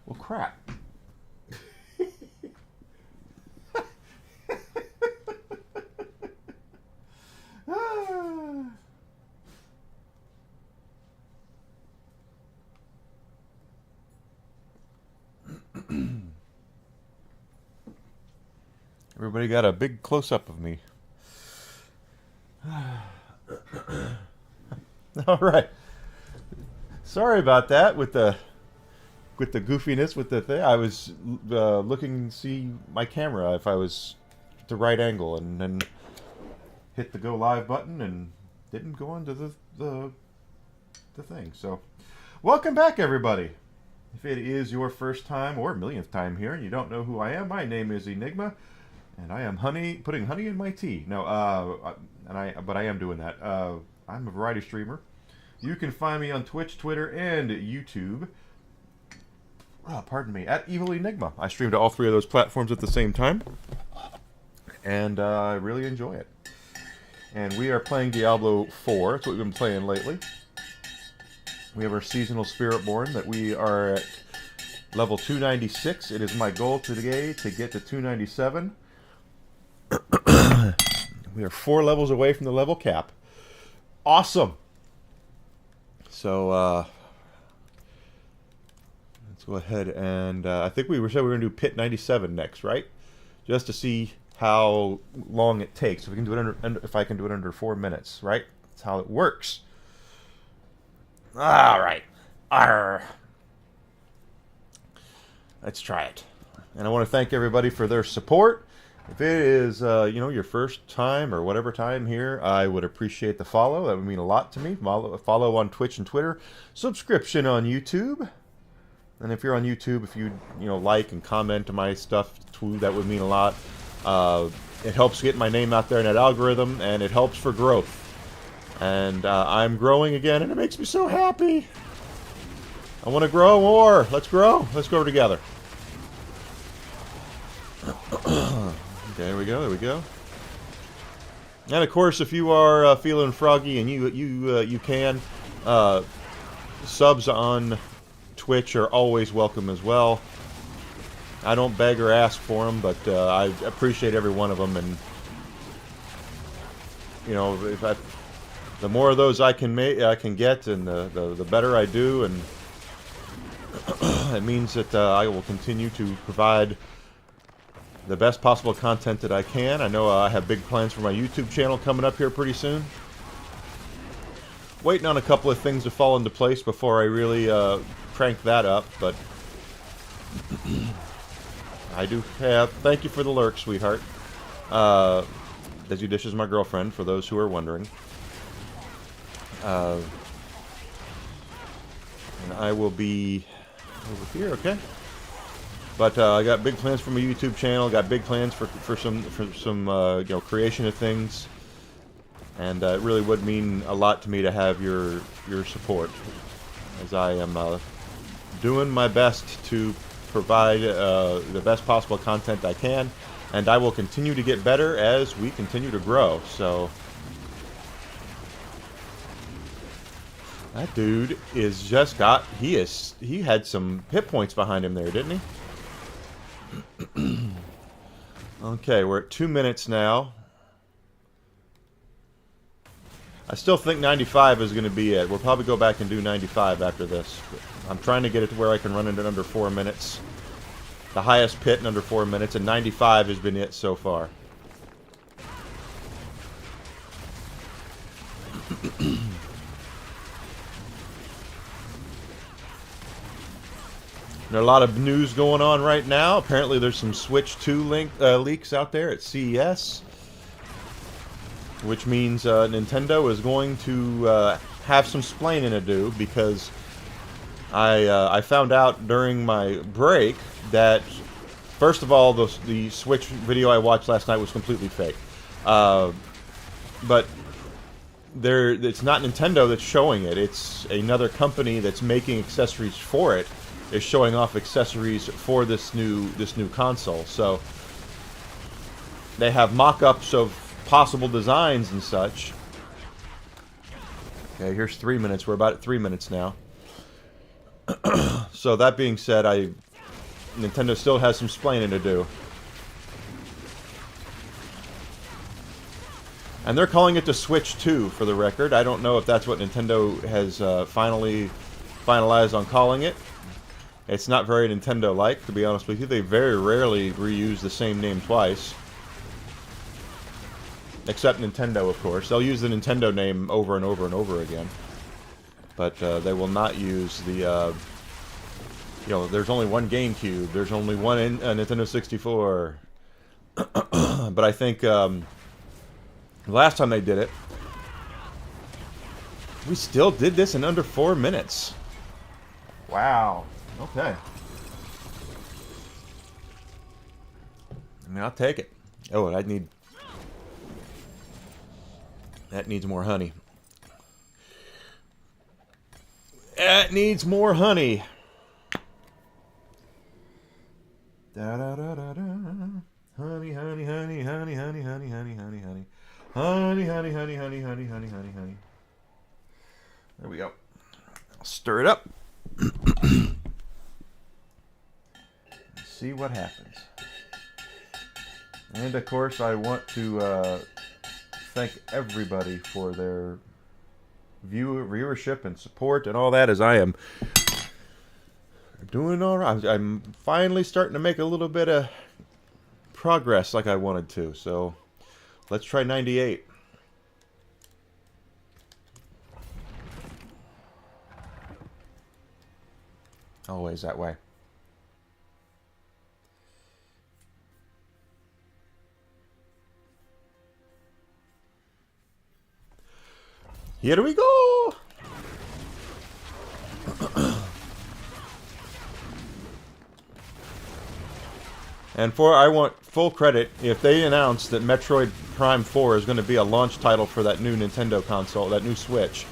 Well, crap. Everybody got a big close-up of me. All right. Sorry about that with the goofiness with the thing. I was looking to see my camera if I was at the right angle, and then hit the go live button and didn't go into the thing. So, welcome back, everybody. If it is your first time or millionth time here and you don't know who I am, my name is Enigma, and I am putting honey in my tea. No, but I am doing that. I'm a variety streamer. You can find me on Twitch, Twitter, and YouTube. Oh, pardon me, at Evil Enigma. I stream to all three of those platforms at the same time, and I really enjoy it. And we are playing Diablo IV. That's what we've been playing lately. We have our seasonal Spiritborn that we are at level 296. It is my goal today to get to 297. We are 4 levels away from the level cap. Awesome! So, let's go ahead and... I think we said we were going to do Pit 97 next, right? Just to see how long it takes. If we can do it if I can do it under 4 minutes, right? That's how it works. All right. Arr. Let's try it. And I want to thank everybody for their support. If it is, your first time or whatever time here, I would appreciate the follow. That would mean a lot to me. Follow on Twitch and Twitter. Subscription on YouTube. And if you're on YouTube, if you like and comment to my stuff too, that would mean a lot. It helps get my name out there in that algorithm, and it helps for growth. And I'm growing again, and it makes me so happy. I want to grow more. Let's grow. Let's grow together. There we go. There we go. And of course, if you are feeling froggy and you can, subs on Twitch are always welcome as well. I don't beg or ask for them, but I appreciate every one of them, and the more of those I can get, and the better I do, and it means that I will continue to provide the best possible content that I can. I know I have big plans for my YouTube channel coming up here pretty soon. Waiting on a couple of things to fall into place before I really crank that up, but I do have... Thank you for the lurk, sweetheart. Desi Dish is my girlfriend, for those who are wondering. And I will be over here, okay? But I got big plans for my YouTube channel. Got big plans for some creation of things, and it really would mean a lot to me to have your support, as I am doing my best to provide the best possible content I can, and I will continue to get better as we continue to grow. So that dude is just got he had some hit points behind him there, didn't he? Okay, we're at 2 minutes now. I still think 95 is going to be it. We'll probably go back and do 95 after this. I'm trying to get it to where I can run it in under 4 minutes. The highest pit in under 4 minutes, and 95 has been it so far. There's a lot of news going on right now. Apparently there's some Switch 2 leaks out there at CES. Which means Nintendo is going to have some splaining to do, because I found out during my break that, first of all, the Switch video I watched last night was completely fake. But it's not Nintendo that's showing it. It's another company that's making accessories for it, is showing off accessories for this new console. So they have mock-ups of possible designs and such. Okay, here's 3 minutes. We're about at 3 minutes now. So that being said, Nintendo still has some splaining to do. And they're calling it the Switch 2, for the record. I don't know if that's what Nintendo has finally finalized on calling it. It's not very Nintendo-like, to be honest with you. They very rarely reuse the same name twice. Except Nintendo, of course. They'll use the Nintendo name over and over and over again. But they will not use the... you know, there's only one GameCube. There's only one Nintendo 64. But I think... last time they did it, we still did this in under 4 minutes. Wow. Okay. I mean, I'll take it. Oh, I need... That needs more honey. That needs more honey. Da da da da da. Honey, honey, honey, honey, honey, honey, honey, honey, honey. Honey, honey, honey, honey, honey, honey, honey, honey. There we go. I'll stir it up. See what happens. And of course, I want to thank everybody for their viewership and support and all that, as I am doing all right. I'm finally starting to make a little bit of progress like I wanted to. So let's try 98. Always that way. Here we go! And I want full credit if they announce that Metroid Prime 4 is going to be a launch title for that new Nintendo console, that new Switch.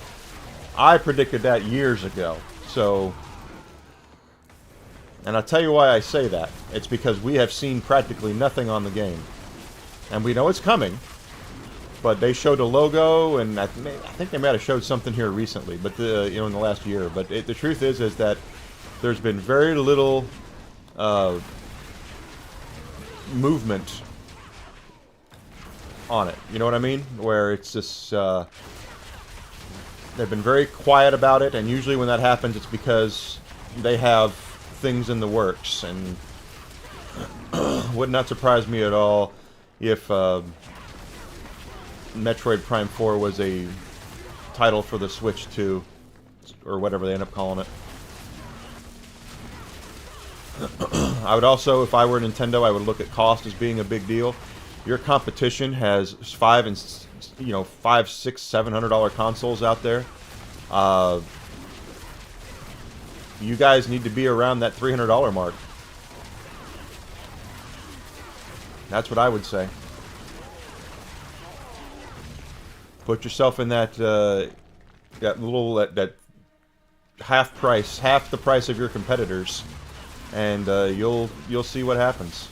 I predicted that years ago. So, and I'll tell you why I say that. It's because we have seen practically nothing on the game. And we know it's coming. But they showed a logo, and I think they might have showed something here recently, but you know, in the last year. But the truth is that there's been very little movement on it. You know what I mean? Where it's just they've been very quiet about it, and usually when that happens, it's because they have things in the works. And would not surprise me at all if Metroid Prime 4 was a title for the Switch 2, or whatever they end up calling it. I would also, if I were Nintendo, I would look at cost as being a big deal. Your competition has $500, $600, $700 consoles out there. You guys need to be around that $300 mark. That's what I would say. Put yourself in that that half the price of your competitors, and you'll see what happens.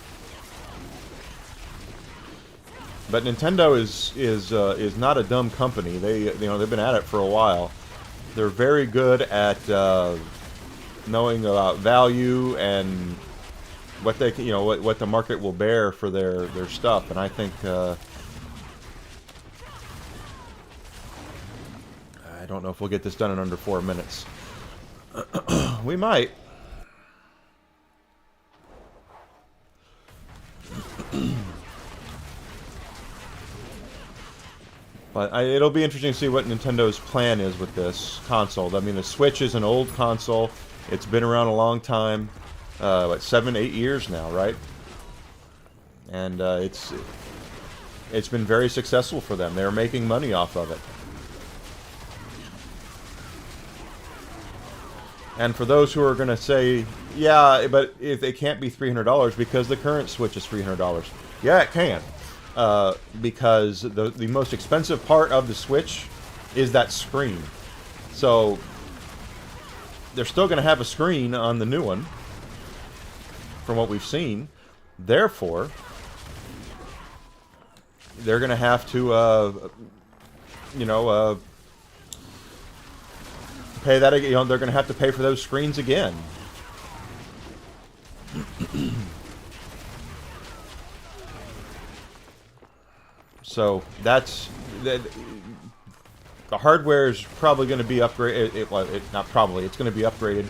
But Nintendo is not a dumb company. They've been at it for a while. They're very good at knowing about value and what they what the market will bear for their stuff, and I think. I don't know if we'll get this done in under 4 minutes. We might. But it'll be interesting to see what Nintendo's plan is with this console. I mean, the Switch is an old console. It's been around a long time. 7, 8 years now, right? And it's been very successful for them. They're making money off of it. And for those who are going to say, yeah, but if it can't be $300 because the current Switch is $300. Yeah, it can. Because the most expensive part of the Switch is that screen. So they're still going to have a screen on the new one, from what we've seen. Therefore, they're going to have to, pay that. They're going to have to pay for those screens again. So that's the hardware is probably going to be upgraded. Not probably. It's going to be upgraded,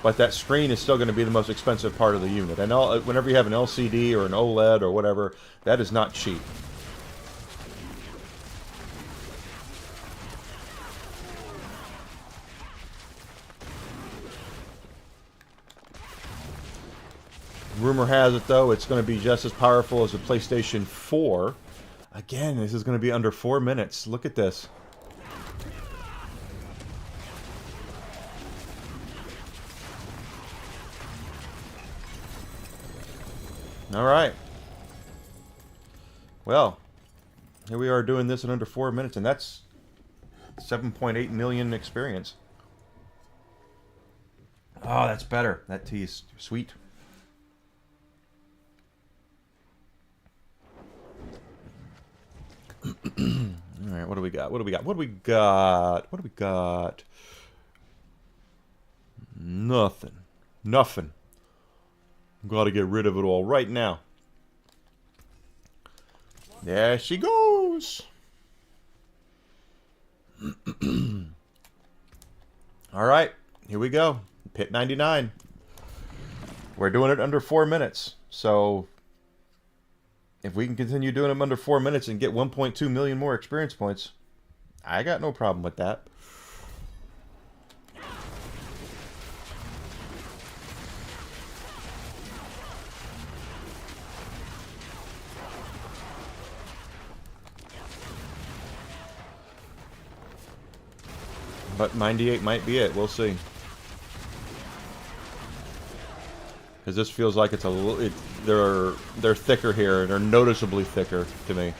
but that screen is still going to be the most expensive part of the unit. And whenever you have an LCD or an OLED or whatever, that is not cheap. Rumor has it, though, it's going to be just as powerful as the PlayStation 4. Again, this is going to be under 4 minutes. Look at this. Alright. Well, here we are doing this in under 4 minutes, and that's 7.8 million experience. Oh, that's better. That tea is sweet. Alright, what do we got? What do we got? What do we got? What do we got? Nothing. Nothing. Gotta get rid of it all right now. There she goes. Alright, here we go. Pit 99. We're doing it under 4 minutes. So if we can continue doing them under 4 minutes and get 1.2 million more experience points, I got no problem with that. But 98 might be it. We'll see. Because this feels like it's a little... They're thicker here, and they're noticeably thicker to me.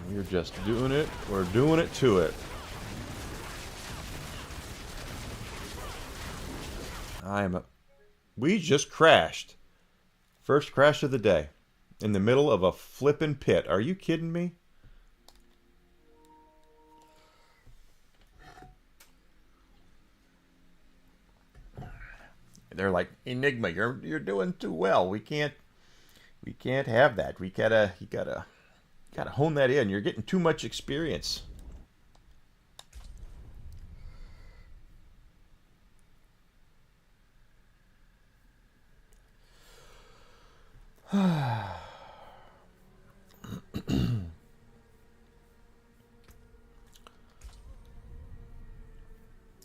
We're just doing it. We're doing it to it. We just crashed. First crash of the day. In the middle of a flippin' pit. Are you kidding me? They're like, Enigma, you're doing too well. We can't have that. You gotta hone that in. You're getting too much experience.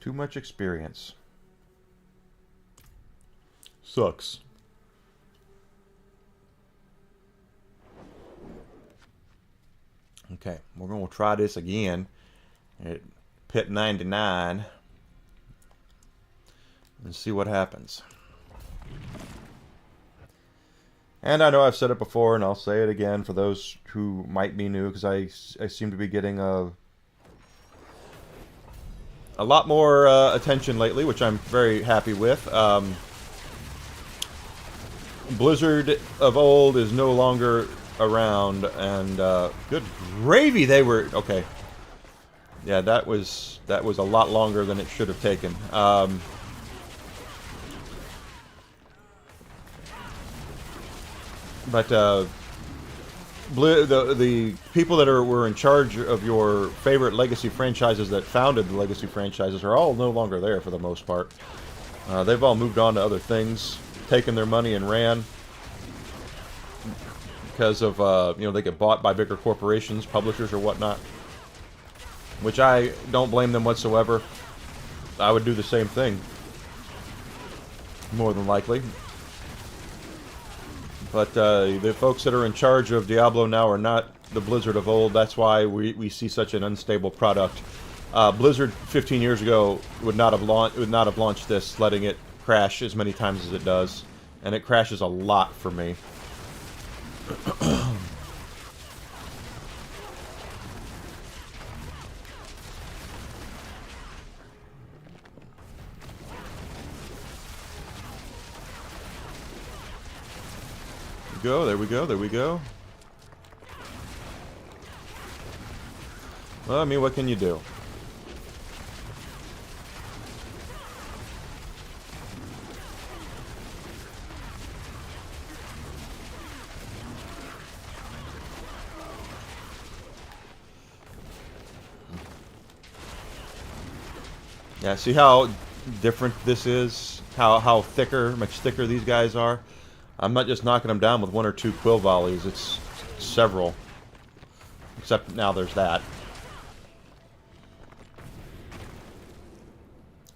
Too much experience. Sucks. Okay, we're going to try this again at pit 99 and see what happens. And I know I've said it before, and I'll say it again for those who might be new, because I seem to be getting a lot more attention lately, which I'm very happy with. Blizzard of old is no longer around, and good gravy, they were okay. Yeah, that was a lot longer than it should have taken. But the people that were in charge of your favorite legacy franchises that founded the legacy franchises are all no longer there for the most part. They've all moved on to other things, taken their money and ran because of they get bought by bigger corporations, publishers or whatnot. Which I don't blame them whatsoever. I would do the same thing, more than likely. But the folks that are in charge of Diablo now are not the Blizzard of old. That's why we see such an unstable product. Blizzard 15 years ago would not have launched this, letting it crash as many times as it does, and it crashes a lot for me. There we go, there we go. Well, I mean, what can you do? Yeah, see how different this is? How thicker, much thicker these guys are? I'm not just knocking them down with one or two quill volleys, it's several. Except now there's that.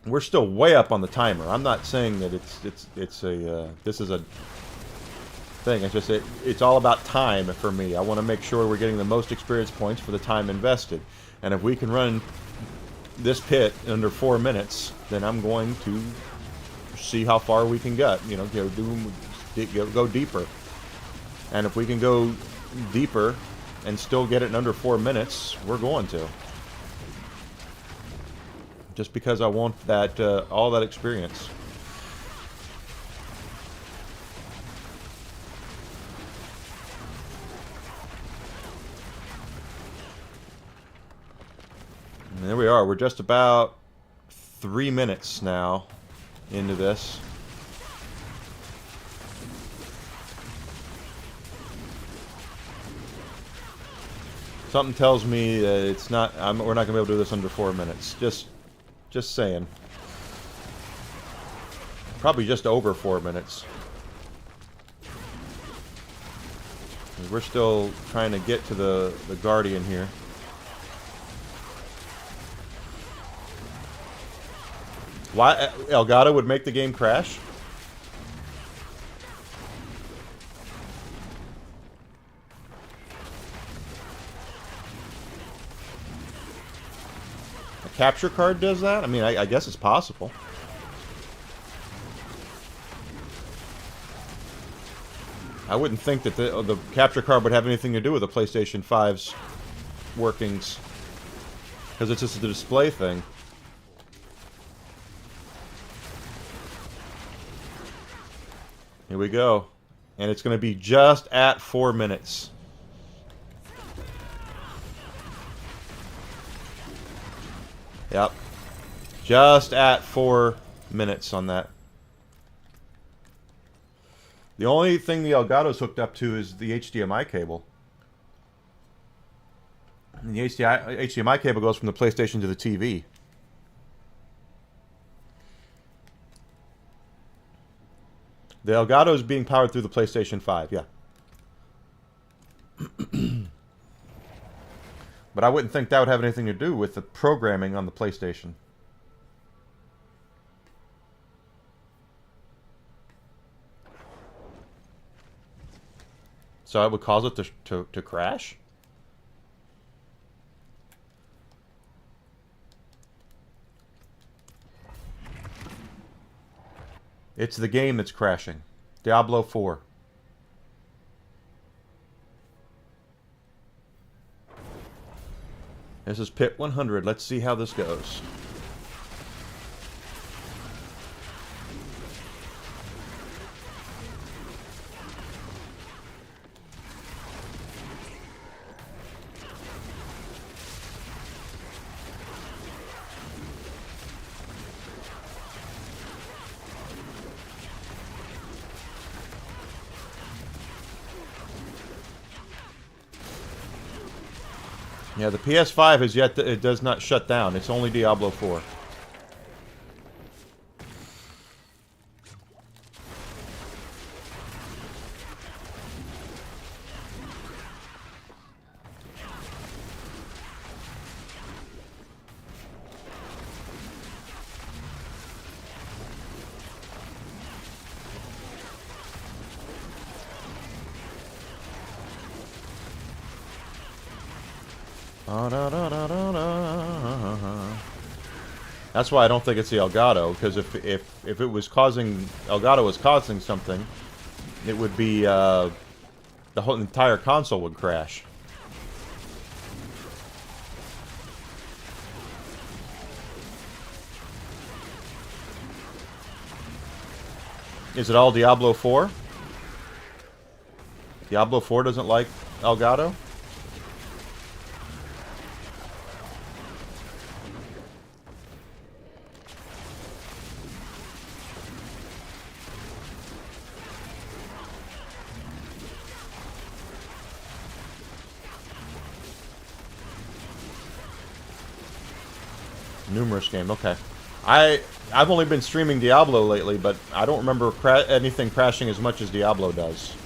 We're still way up on the timer. I'm not saying that this is a thing. It's just it's all about time for me. I want to make sure we're getting the most experience points for the time invested. And if we can run this pit under 4 minutes, then I'm going to see how far we can get. You know, go deeper. And if we can go deeper and still get it in under 4 minutes, we're going to. Just because I want that all that experience. And there we are. We're just about 3 minutes now into this. Something tells me that it's not. We're not gonna be able to do this under 4 minutes. Just saying. Probably just over 4 minutes. We're still trying to get to the Guardian here. Why Elgato would make the game crash? A capture card does that? I mean, I guess it's possible. I wouldn't think that the capture card would have anything to do with the PlayStation 5's workings, because it's just a display thing. Here we go. And it's going to be just at 4 minutes. Yep. Just at 4 minutes on that. The only thing the Elgato's hooked up to is the HDMI cable. And the HDMI cable goes from the PlayStation to the TV. The Elgato is being powered through the PlayStation 5, yeah. But I wouldn't think that would have anything to do with the programming on the PlayStation. So it would cause it to crash? It's the game that's crashing. Diablo IV. This is Pit 100. Let's see how this goes. Yeah, the PS5 is yet it does not shut down. It's only Diablo IV. That's why I don't think it's the Elgato, because if it was causing Elgato was causing something, it would be the whole entire console would crash. Is it all Diablo 4? Diablo 4 doesn't like Elgato? Numerous game, okay. I've only been streaming Diablo lately, but I don't remember anything crashing as much as Diablo does.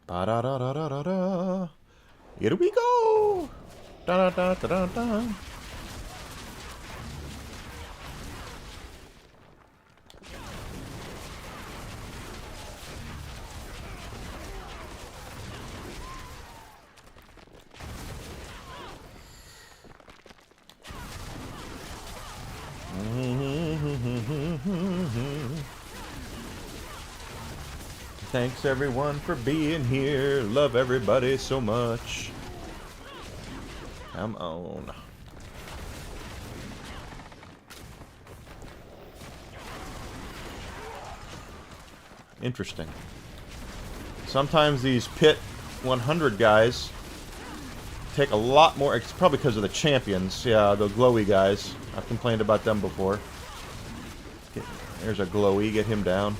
Ba-da-da-da-da-da-da. Here we go! Da-da-da-da-da-da. Thanks everyone for being here. Love everybody so much. Come on. Interesting. Sometimes these Pit 100 guys take a lot more. It's probably because of the champions. Yeah, the glowy guys. I've complained about them before. There's a glowy. Get him down.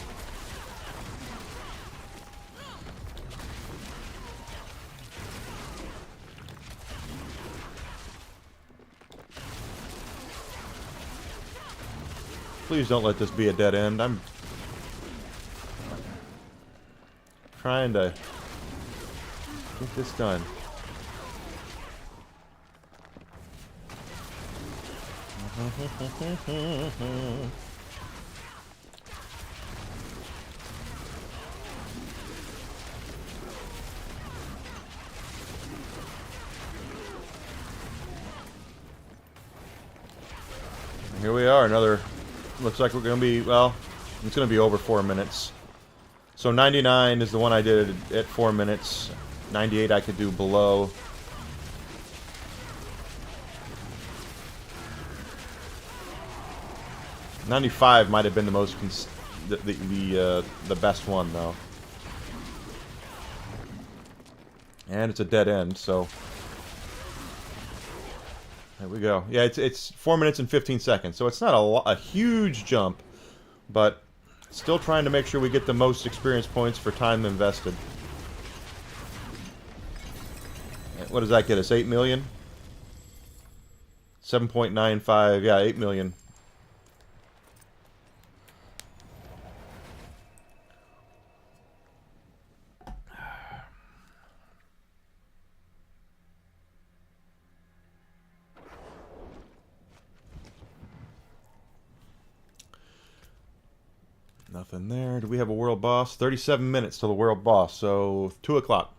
Please don't let this be a dead end. I'm trying to get this done. Here we are, another. Looks like we're going to be, well, it's going to be over 4 minutes. So 99 is the one I did at 4 minutes. 98 I could do below. '95 might have been the most the best one though. And it's a dead end, so there we go. Yeah, it's 4 minutes and 15 seconds, so it's not a huge jump, but still trying to make sure we get the most experience points for time invested. What does that get us? 8 million? 7.95, yeah, 8 million. Nothing there. Do we have a world boss? 37 minutes till the world boss, so 2 o'clock.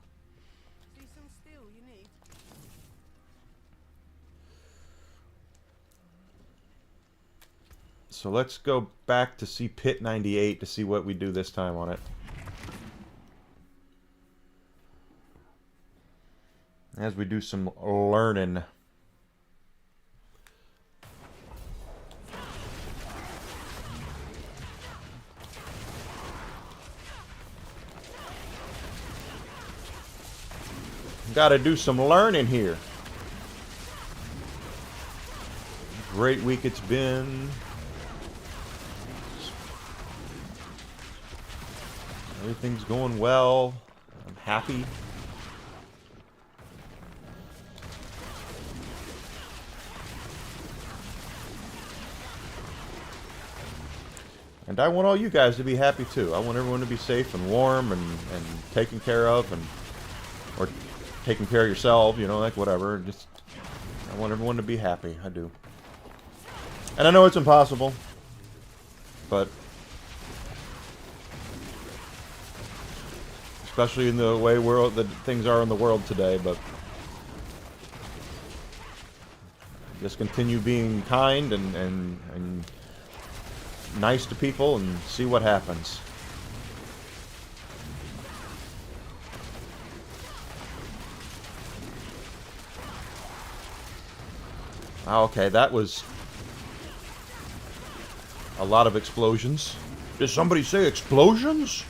So let's go back to see Pit 98 to see what we do this time on it. As we do some learning. Gotta do some learning here. Great week it's been. Everything's going well. I'm happy. And I want all you guys to be happy too. I want everyone to be safe and warm and taken care of, and or taking care of yourself, you know, like whatever. Just I want everyone to be happy. I do. And I know it's impossible, but especially in the way that things are in the world today, but just continue being kind and nice to people and see what happens. Okay, that was a lot of explosions. Did somebody say explosions?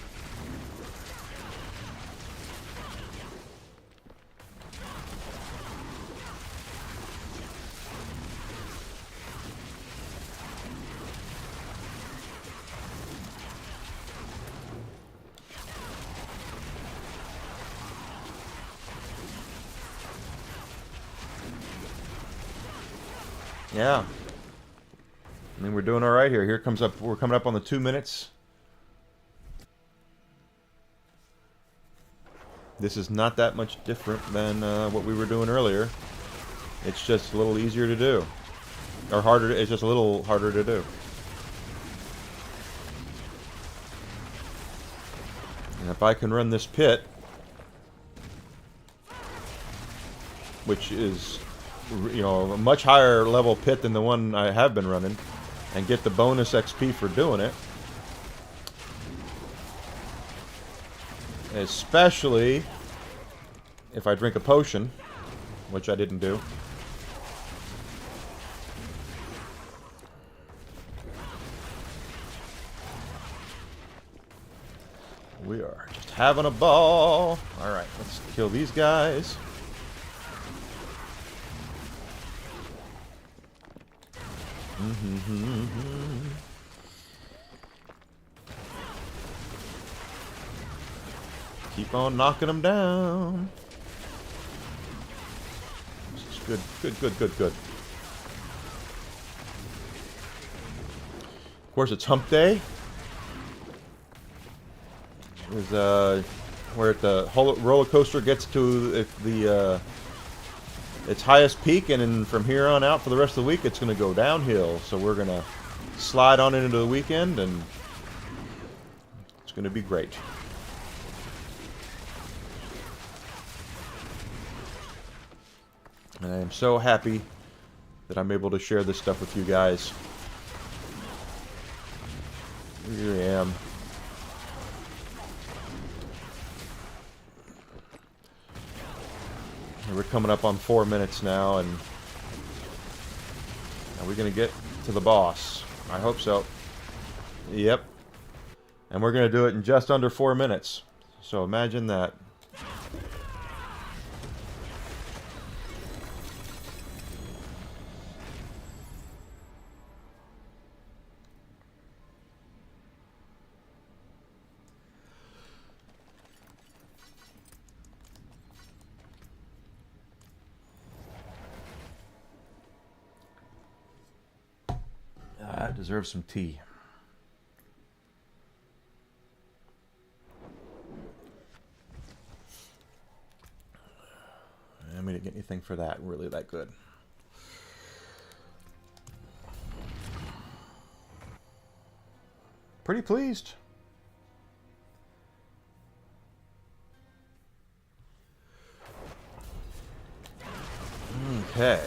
Yeah. I mean, we're doing all right here. Here comes up. We're coming up on the 2 minutes. This is not that much different than what we were doing earlier. It's just a little easier to do, or harder. It's just a little harder to do. And if I can run this pit, which is, you know, a much higher level pit than the one I have been running, and get the bonus XP for doing it, especially if I drink a potion, which I didn't do. We are just having a ball. Alright, let's kill these guys. Keep on knocking them down. This is good, good, good, good, good. Of course, it's Hump Day. Is where the roller coaster gets to its highest peak, and then from here on out for the rest of the week, it's going to go downhill. So we're going to slide on into the weekend, and it's going to be great. And I am so happy that I'm able to share this stuff with you guys. Here I am. We're coming up on 4 minutes now, and are we going to get to the boss? I hope so. Yep. And we're going to do it in just under 4 minutes. So imagine that. I deserve some tea. I didn't get anything for that really that good. Pretty pleased. Okay.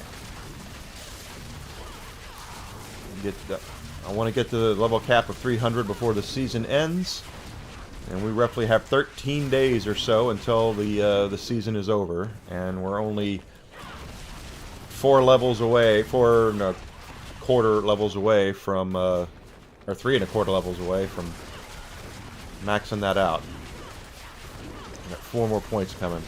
I want to get to the level cap of 300 before the season ends, and we roughly have 13 days or so until the season is over, and we're only 4 levels away, 4.25 levels away from, or 3.25 levels away from maxing that out. Got 4 more points coming.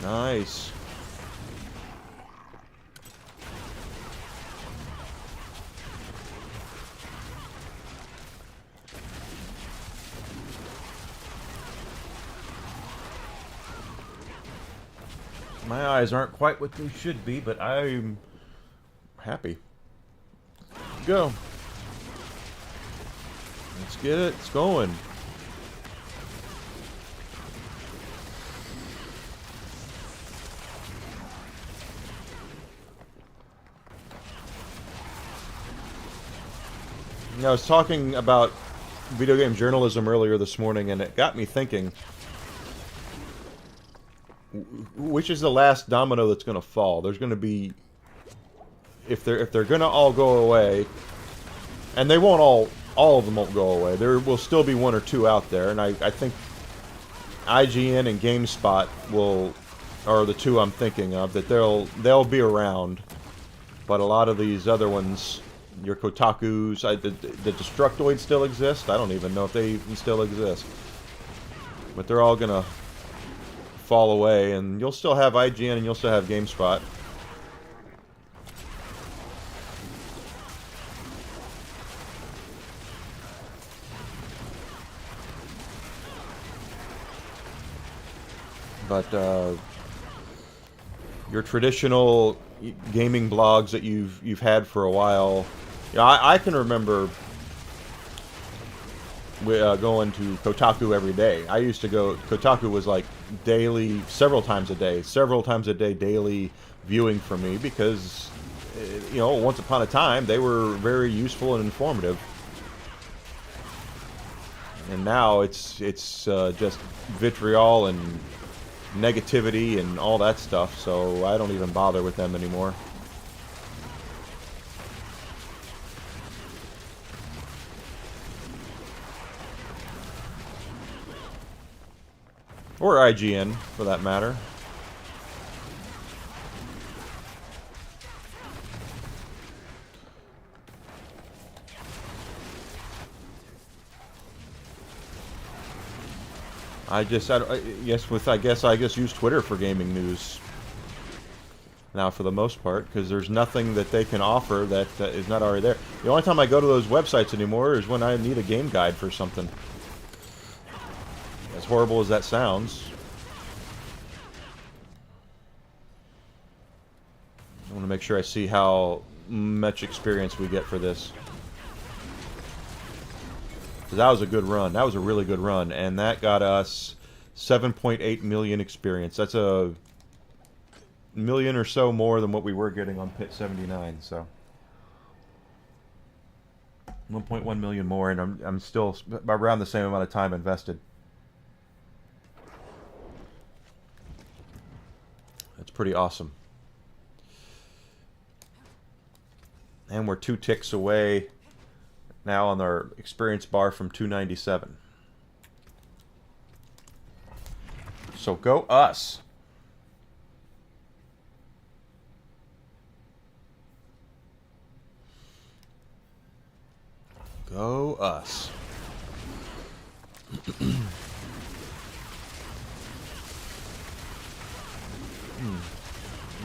Nice. My eyes aren't quite what they should be, but I'm happy. Go. Let's get it. It's going. I was talking about video game journalism earlier this morning, and it got me thinking, which is the last domino that's going to fall? There's going to be, if they're going to all go away, and they won't all of them won't go away. There will still be 1 or 2 out there, and I think IGN and GameSpot are the 2 I'm thinking of, that they'll be around, but a lot of these other ones, your Kotakus, the Destructoids still exist. I don't even know if they even still exist. But they're all gonna fall away, and you'll still have IGN and you'll still have GameSpot. But your traditional gaming blogs that you've had for a while, I can remember going to Kotaku every day. I used to go. Kotaku was like daily, several times a day, daily viewing for me because, once upon a time they were very useful and informative. And now it's just vitriol and negativity and all that stuff, so I don't even bother with them anymore. Or IGN, for that matter. I guess I use Twitter for gaming news now for the most part, because there's nothing that they can offer that is not already there. The only time I go to those websites anymore is when I need a game guide for something. As horrible as that sounds. I want to make sure I see how much experience we get for this. Because that was a good run. That was a really good run. And that got us 7.8 million experience. That's a million or so more than what we were getting on Pit 79. So 1.1 million more, and I'm still around the same amount of time invested. That's pretty awesome. And we're 2 ticks away now on our experience bar from 297. So go us. Go us.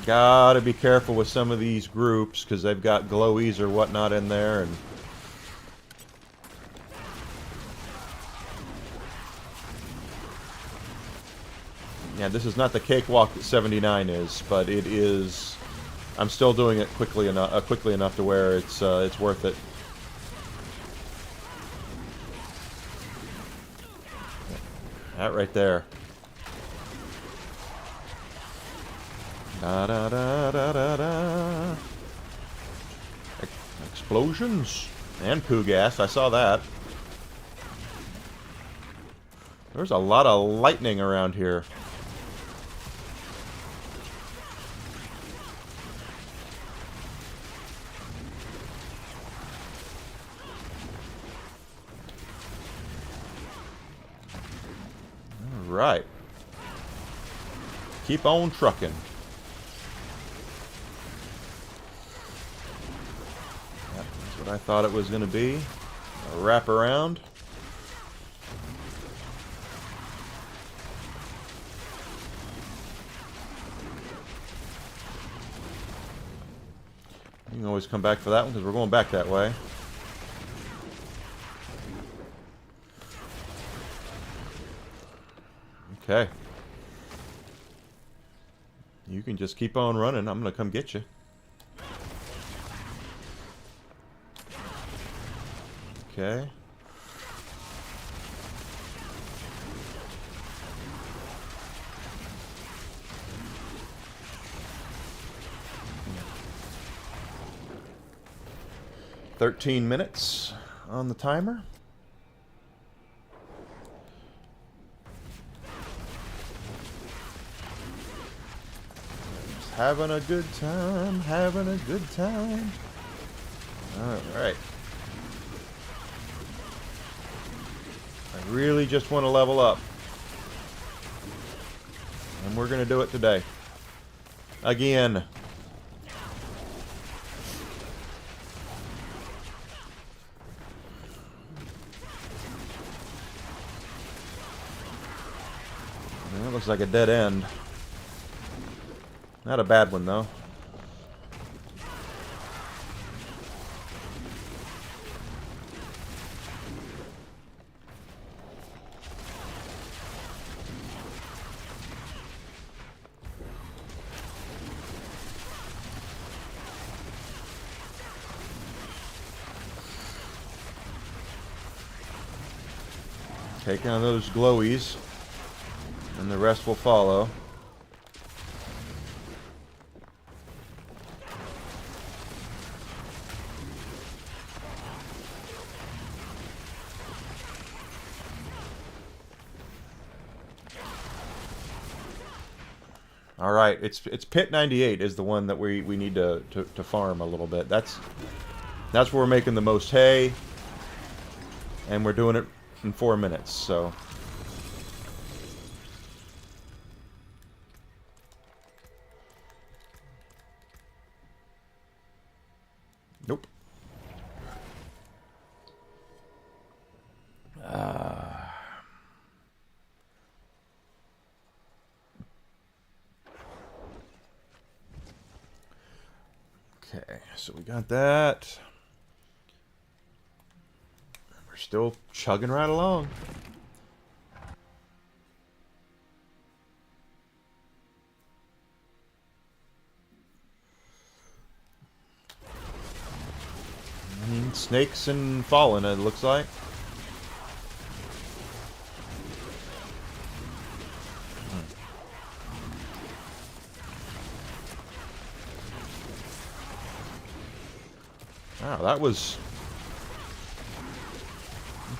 Gotta be careful with some of these groups because they've got glowies or whatnot in there, and yeah, this is not the cakewalk that 79 is, but it is. I'm still doing it quickly enough to where it's worth it. That right there. Da da da da da da. Explosions and poo gas. I saw that. There's a lot of lightning around here. All right. Keep on trucking. That's what I thought it was going to be. A wrap around. You can always come back for that one because we're going back that way. Okay. You can just keep on running. I'm going to come get you. Okay. "13 minutes on the timer. Just having a good time, having a good time. Alright. I really just want to level up. And we're going to do it today. Again. That looks like a dead end. Not a bad one, though. Take on those glowies, and the rest will follow. All right, it's Pit 98 is the one that we need to farm a little bit. That's where we're making the most hay, and we're doing it in 4 minutes. So. Nope. Okay, so we got that. We're still chugging right along. Snakes and fallen, it looks like. Wow, that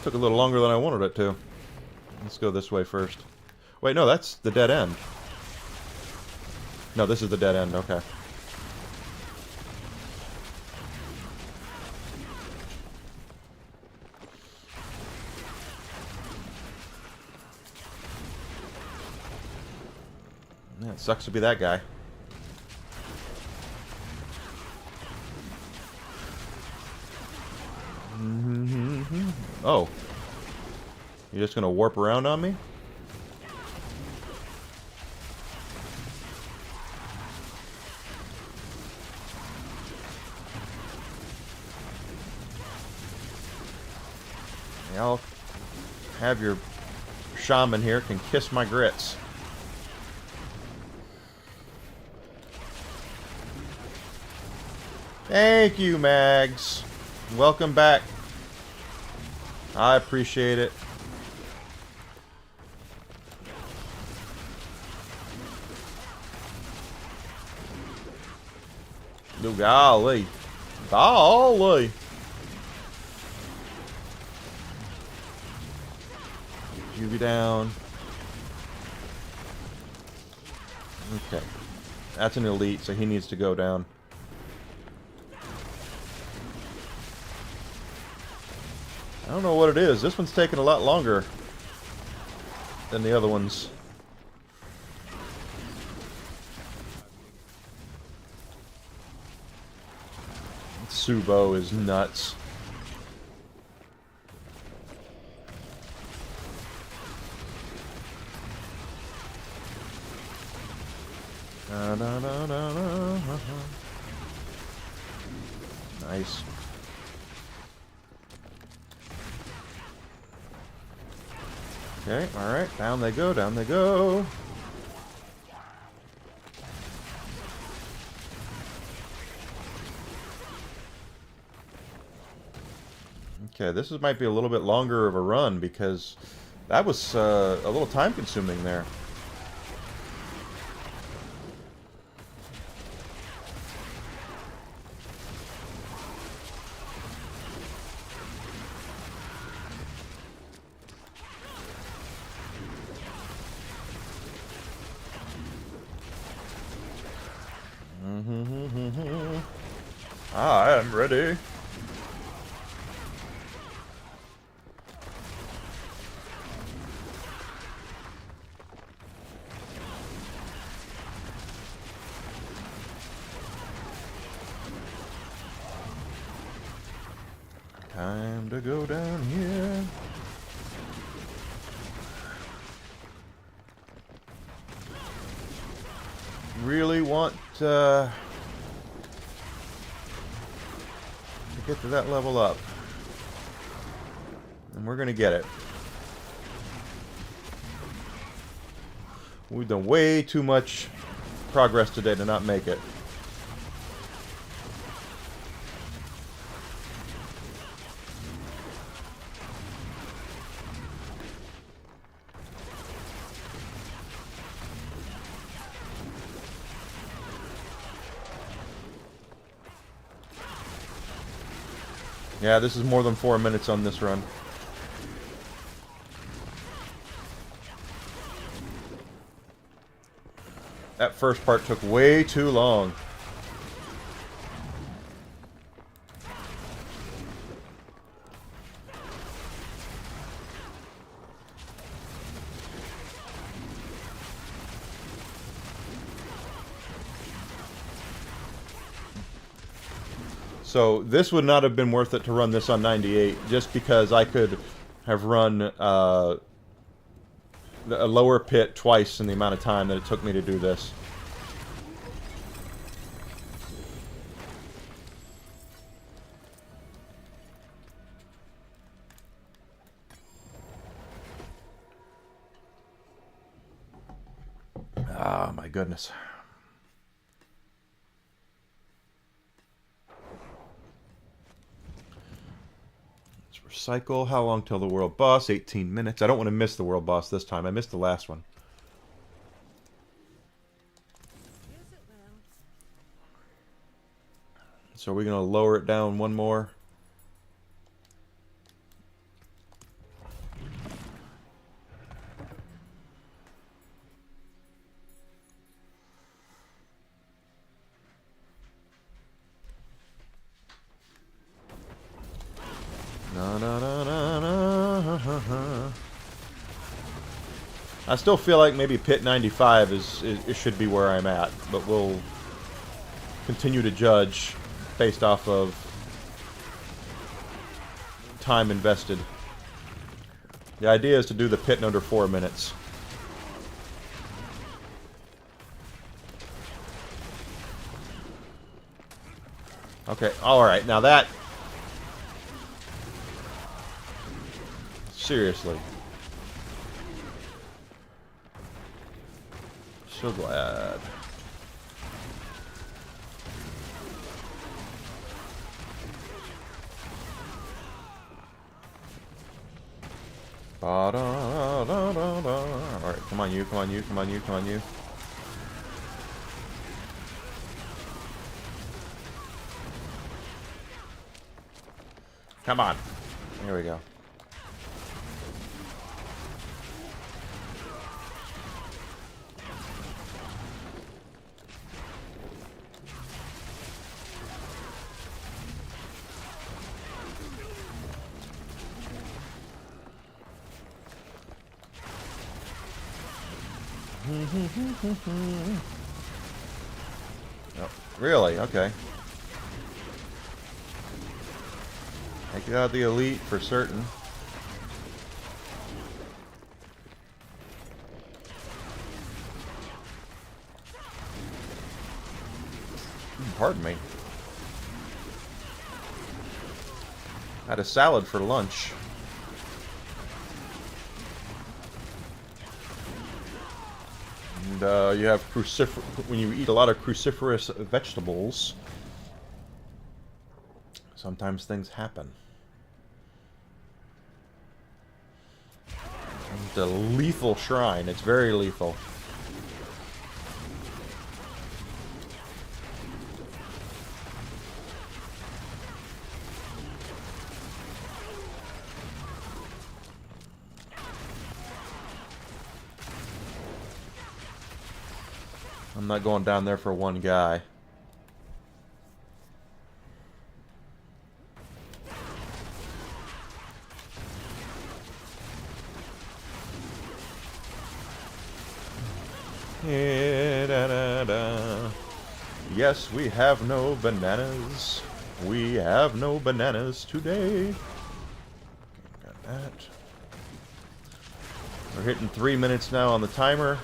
took a little longer than I wanted it to. Let's go this way first. Wait, no, that's the dead end. No, this is the dead end, okay. Yeah, it sucks to be that guy. Oh. You're just gonna warp around on me? Yeah, I'll have your shaman here can kiss my grits. Thank you, Mags. Welcome back. I appreciate it. Oh, golly. Golly. You be down. Okay. That's an elite, so he needs to go down. I don't know what it is. This one's taking a lot longer than the other ones. Subo is nuts. Da, da, da, da, da. Nice. Okay, alright, down they go, down they go. Okay, might be a little bit longer of a run because that was a little time consuming there. I am ready. Time to go down here. want to get to that level up. And we're going to get it. We've done way too much progress today to not make it. Yeah, this is more than 4 minutes on this run. That first part took way too long. So this would not have been worth it to run this on 98, just because I could have run a lower pit twice in the amount of time that it took me to do this. Ah, my goodness. Cycle. How long till the world boss? 18 minutes. I don't want to miss the world boss this time. I missed the last one. So are we going to lower it down one more? No, no, no, no, no. I still feel like maybe pit 95 is should be where I'm at, but we'll continue to judge based off of time invested. The idea is to do the pit in under 4 minutes. Okay, alright, now that... Seriously. So glad. Alright, come on you, come on you, come on you, come on you. Come on. Here we go. Oh, really? Okay. Take it out of the elite for certain. Pardon me. I had a salad for lunch. And you have when you eat a lot of cruciferous vegetables, sometimes things happen. It's a lethal shrine. It's very lethal. I'm not going down there for one guy. Yes, we have no bananas. We have no bananas today. Got that. We're hitting 3 minutes now on the timer.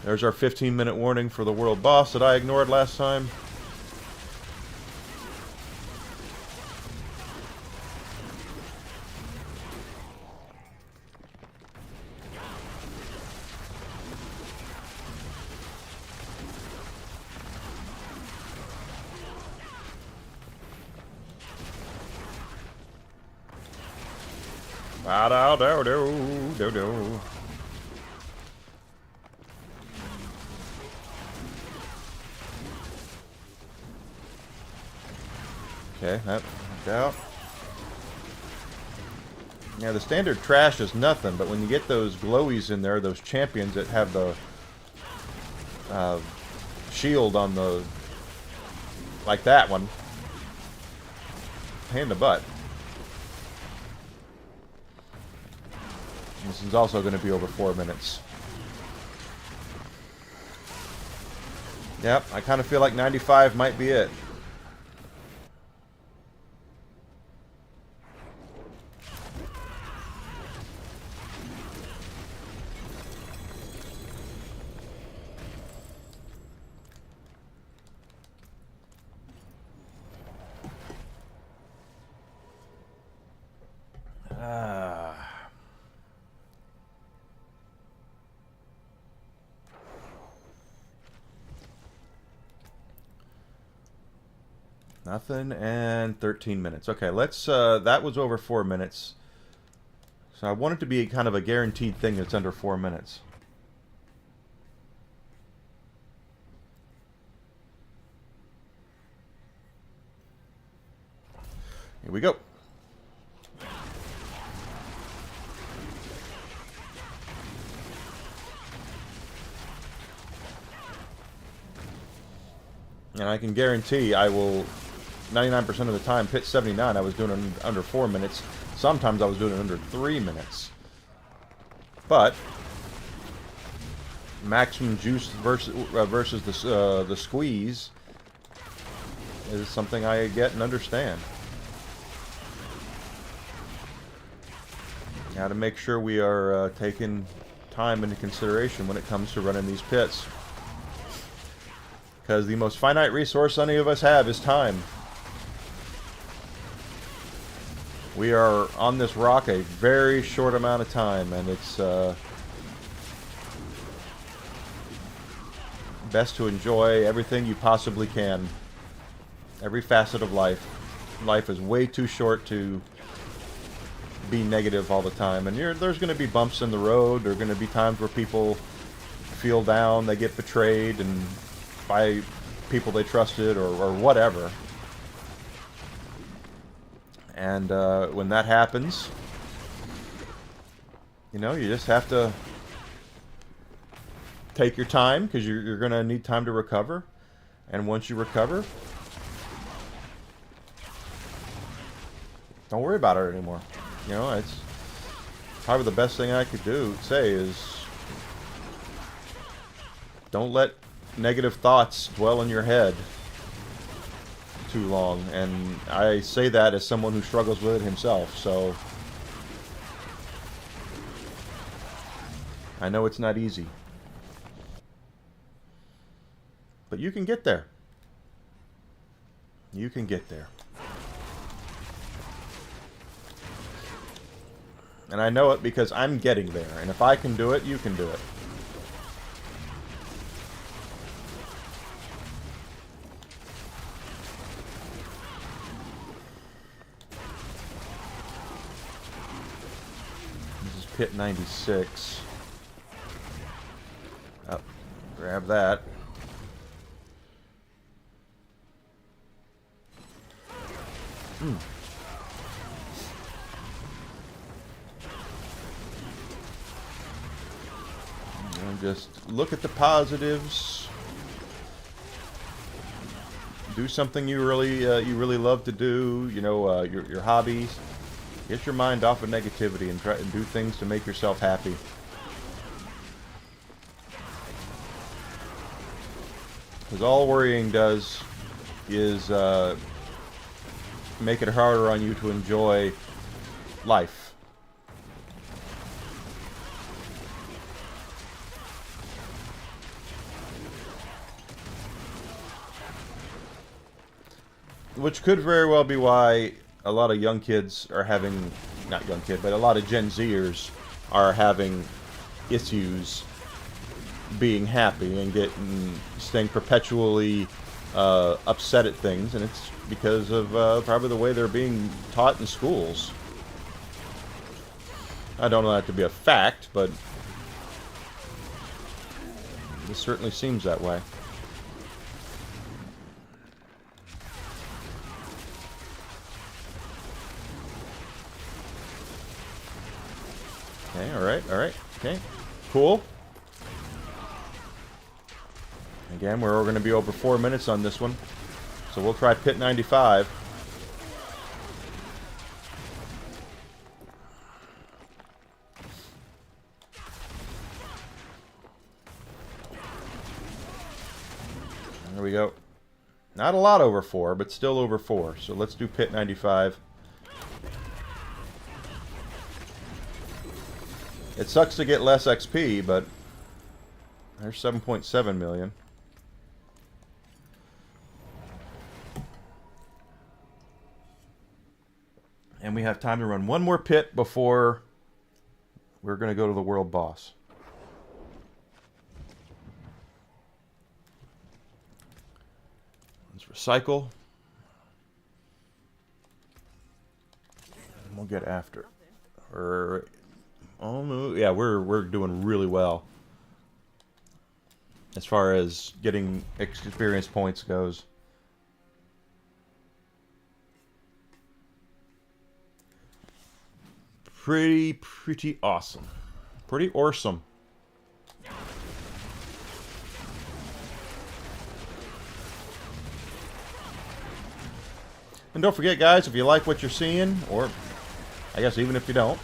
There's our 15-minute warning for the world boss that I ignored last time. Do. Okay, that worked out. Yeah, the standard trash is nothing, but when you get those glowies in there, those champions that have the shield on the... like that one. Pain in the butt. This is also going to be over 4 minutes. Yep, I kind of feel like 95 might be it. Nothing, and 13 minutes. Okay, let's, that was over 4 minutes. So I want it to be kind of a guaranteed thing that's under 4 minutes. Here we go. And I can guarantee I will, 99% of the time, pit 79, I was doing it under 4 minutes. Sometimes I was doing it under 3 minutes. But maximum juice versus the squeeze is something I get and understand. Got to make sure we are taking time into consideration when it comes to running these pits. Because the most finite resource any of us have is time. We are on this rock a very short amount of time, and it's best to enjoy everything you possibly can. Every facet of life. Life is way too short to be negative all the time. And there's going to be bumps in the road. There are going to be times where people feel down, they get betrayed, and by people they trusted or whatever. And when that happens, you know, you just have to take your time, because you're going to need time to recover. And once you recover, don't worry about it anymore. You know, it's probably the best thing I could say is don't let negative thoughts dwell in your head too long. And I say that as someone who struggles with it himself, so I know it's not easy. But you can get there. You can get there. And I know it because I'm getting there. And if I can do it, you can do it. This is pit 96. Oh, grab that. And just look at the positives. Do something you really love to do. You know, your hobbies. Get your mind off of negativity and try and do things to make yourself happy. Because all worrying does is make it harder on you to enjoy life. which could very well be why a lot of young kids are having, not young kid, but a lot of Gen Zers are having issues being happy and staying perpetually upset at things, and it's because of probably the way they're being taught in schools. I don't know that to be a fact, but it certainly seems that way. Okay, alright, okay, cool. Again, we're going to be over 4 minutes on this one, so we'll try pit 95. There we go. Not a lot over 4, but still over 4, so let's do pit 95. It sucks to get less XP, but there's 7.7 million. And we have time to run one more pit before we're going to go to the world boss. Let's recycle. And we'll get after it. Oh no, yeah, we're doing really well as far as getting experience points goes. Pretty awesome. Pretty awesome. And don't forget, guys, if you like what you're seeing, or I guess even if you don't,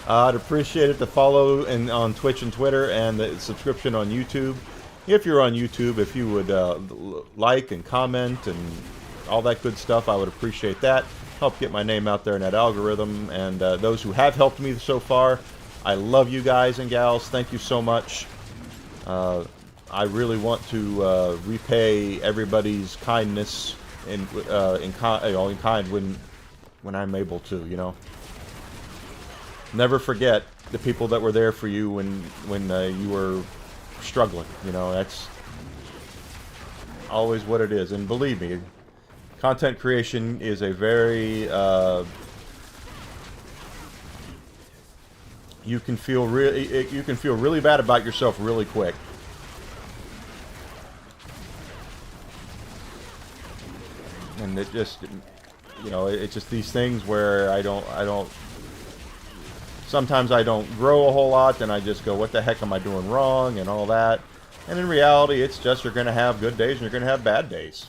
I'd appreciate it to follow on Twitch and Twitter, and the subscription on YouTube. If you're on YouTube, if you would like and comment and all that good stuff, I would appreciate that. Help get my name out there in that algorithm. And those who have helped me so far, I love you guys and gals. Thank you so much. I really want to repay everybody's kindness in kind when I'm able to, you know. Never forget the people that were there for you when you were struggling. You know, that's always what it is. And believe me, content creation is a very you can feel really bad about yourself really quick. And it just, you know, it's just these things where I don't. Sometimes I don't grow a whole lot, and I just go, what the heck am I doing wrong, and all that. And in reality, it's just you're going to have good days and you're going to have bad days.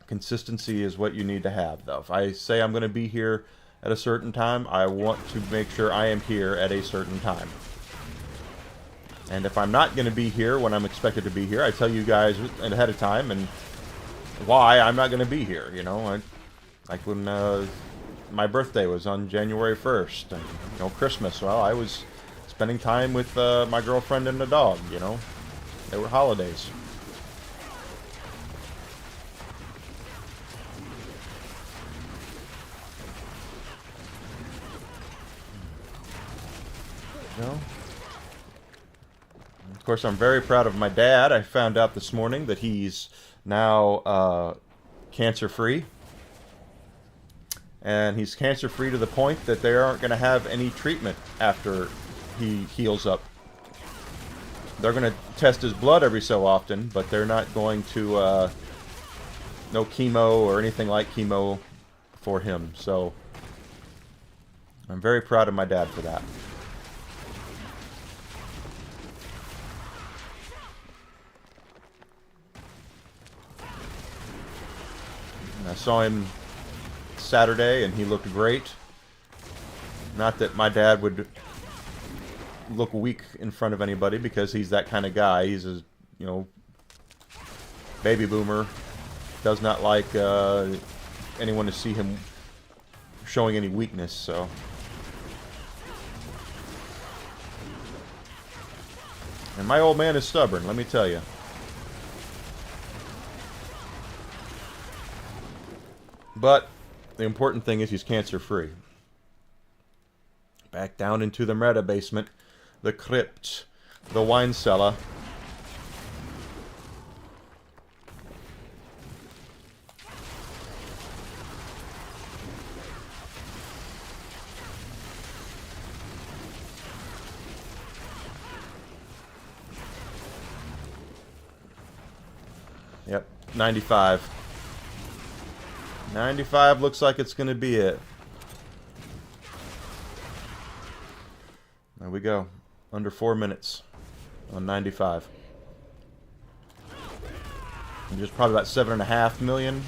Consistency is what you need to have, though. If I say I'm going to be here at a certain time, I want to make sure I am here at a certain time. And if I'm not going to be here when I'm expected to be here, I tell you guys ahead of time and why I'm not going to be here, you know. Like when my birthday was on January 1st, and, you know, Christmas, well, I was spending time with my girlfriend and the dog, you know. They were holidays. You know? Of course, I'm very proud of my dad. I found out this morning that he's now cancer-free. And he's cancer-free to the point that they aren't going to have any treatment after he heals up. They're going to test his blood every so often, but they're not going to, no chemo or anything like chemo for him. So, I'm very proud of my dad for that. And I saw him Saturday, and he looked great. Not that my dad would look weak in front of anybody, because he's that kind of guy. He's a, you know, baby boomer. Does not like anyone to see him showing any weakness, so. And my old man is stubborn, let me tell you. But the important thing is he's cancer-free. Back down into the meta basement. The crypt. The wine cellar. Yep, 95. 95 looks like it's going to be it. There we go. Under 4 minutes on 95. And there's probably about 7.5 million.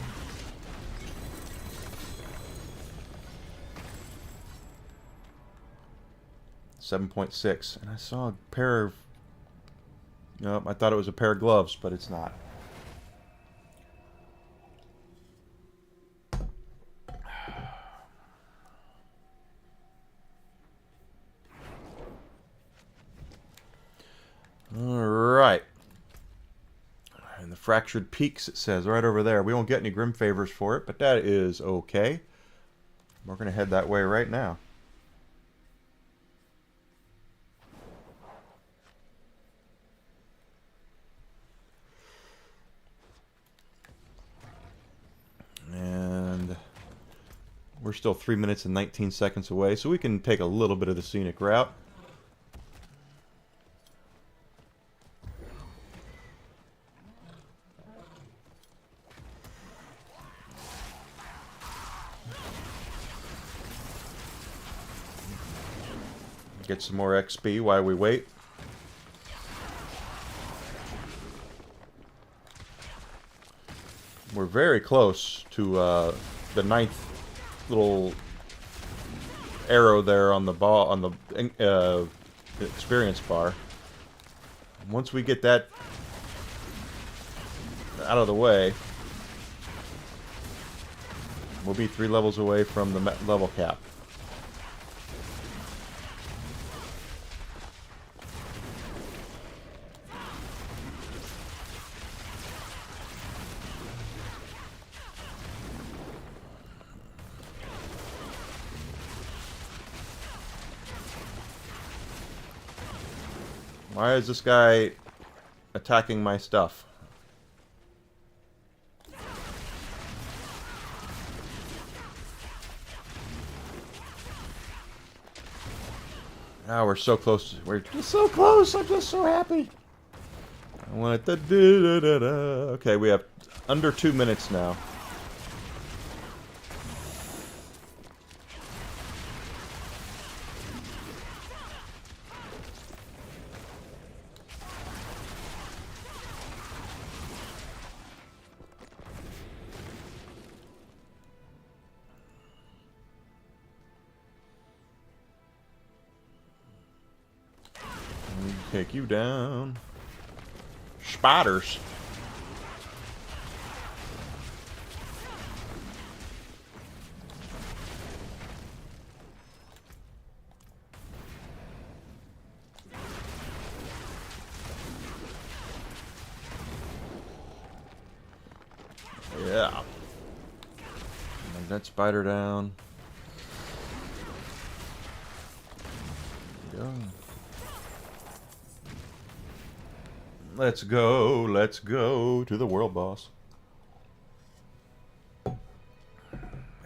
$7.6. And I saw a pair of... Nope, I thought it was a pair of gloves, but it's not. Alright. And the Fractured Peaks, it says, right over there. We won't get any Grim Favors for it, but that is okay. We're going to head that way right now. And we're still 3 minutes and 19 seconds away, so we can take a little bit of the scenic route. Get some more XP while we wait. We're very close to the 9th little arrow there on the ball on the experience bar. Once we get that out of the way, we'll be 3 levels away from the level cap. Why is this guy attacking my stuff? Ah, we're so close. We're just so close. I'm just so happy. I want it to do. Okay, we have under 2 minutes now. Take you down. Spiders. Yeah. Knock that spider down. Go. Let's go to the world boss.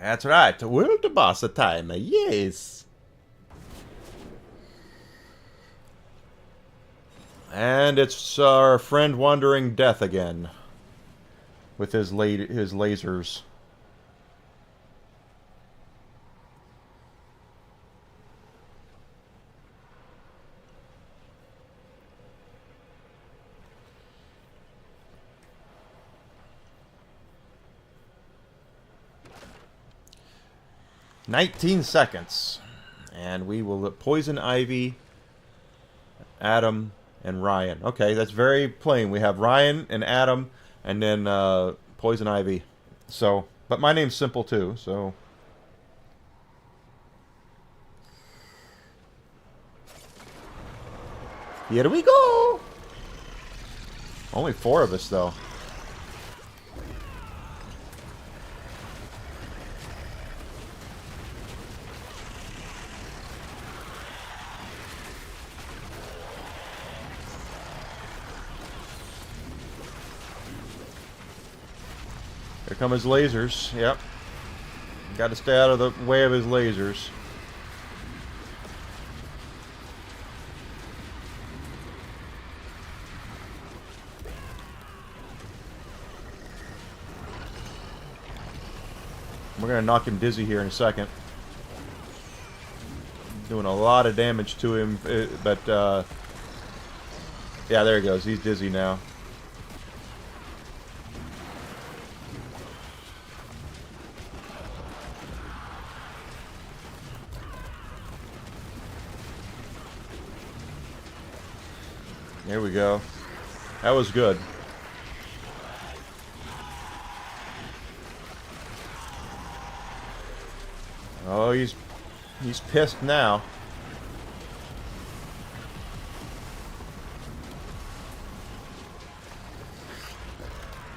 That's right, world boss time, yes. And it's our friend Wandering Death again, with his lasers. "19 seconds, and we will poison Ivy, Adam, and Ryan." Okay, that's very plain. We have Ryan and Adam, and then poison Ivy. So, but my name's simple too. So, here we go. Only 4 of us though. Here come his lasers. Yep. Got to stay out of the way of his lasers. We're going to knock him dizzy here in a second. Doing a lot of damage to him, but yeah, there he goes. He's dizzy now. There we go. That was good. Oh, he's pissed now.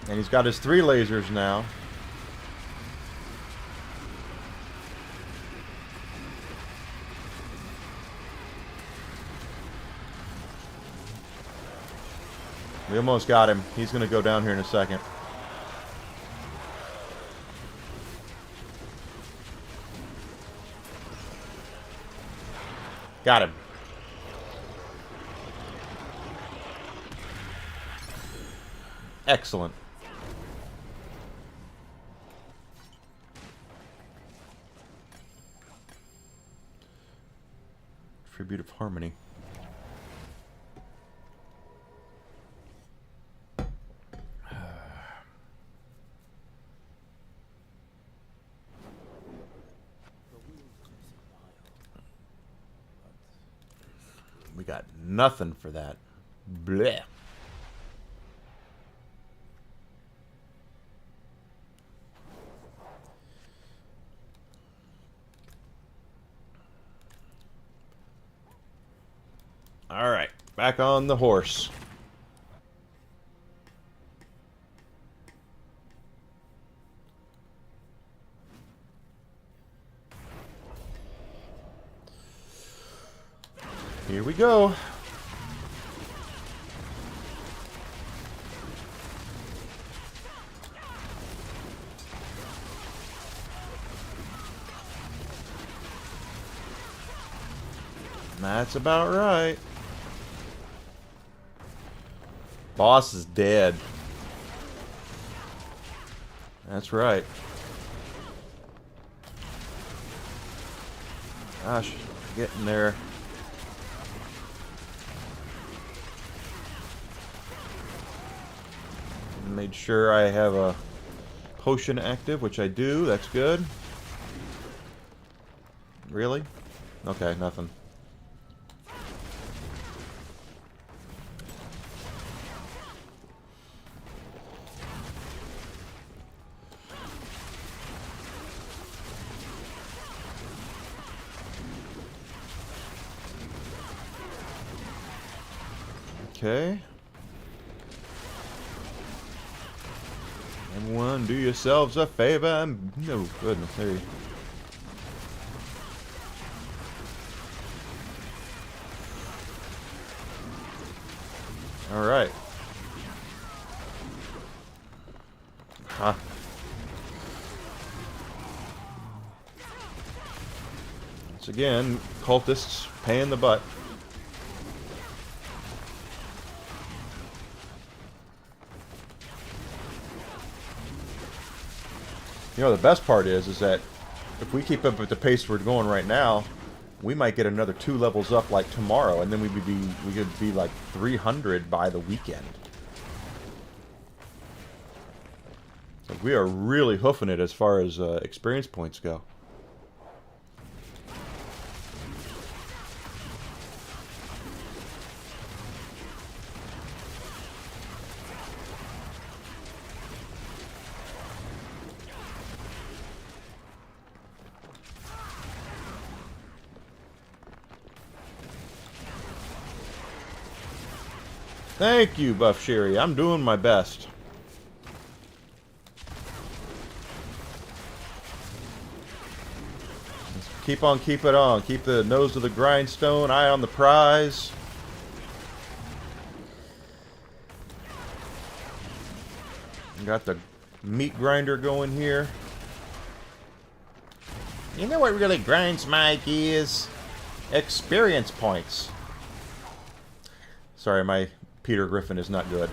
And he's got his 3 lasers now. We almost got him. He's going to go down here in a second. Got him. Excellent. Tribute of Harmony. We got nothing for that. Blech. All right, back on the horse. Here we go. That's about right. Boss is dead. That's right. Gosh, getting there. Made sure I have a potion active, which I do. That's good. Really? Okay, nothing. Okay. Everyone, do yourselves a favor. No goodness, there you. All right. Huh. Once again, cultists paying the butt. You know, the best part is that if we keep up at the pace we're going right now, we might get another 2 levels up like tomorrow, and then we could be like 300 by the weekend. So we are really hoofing it as far as experience points go. Thank you, Buff Sherry. I'm doing my best. Keep on, keep it on. Keep the nose to the grindstone, eye on the prize. Got the meat grinder going here. You know what really grinds my gears? Experience points. Sorry, my Peter Griffin is not good.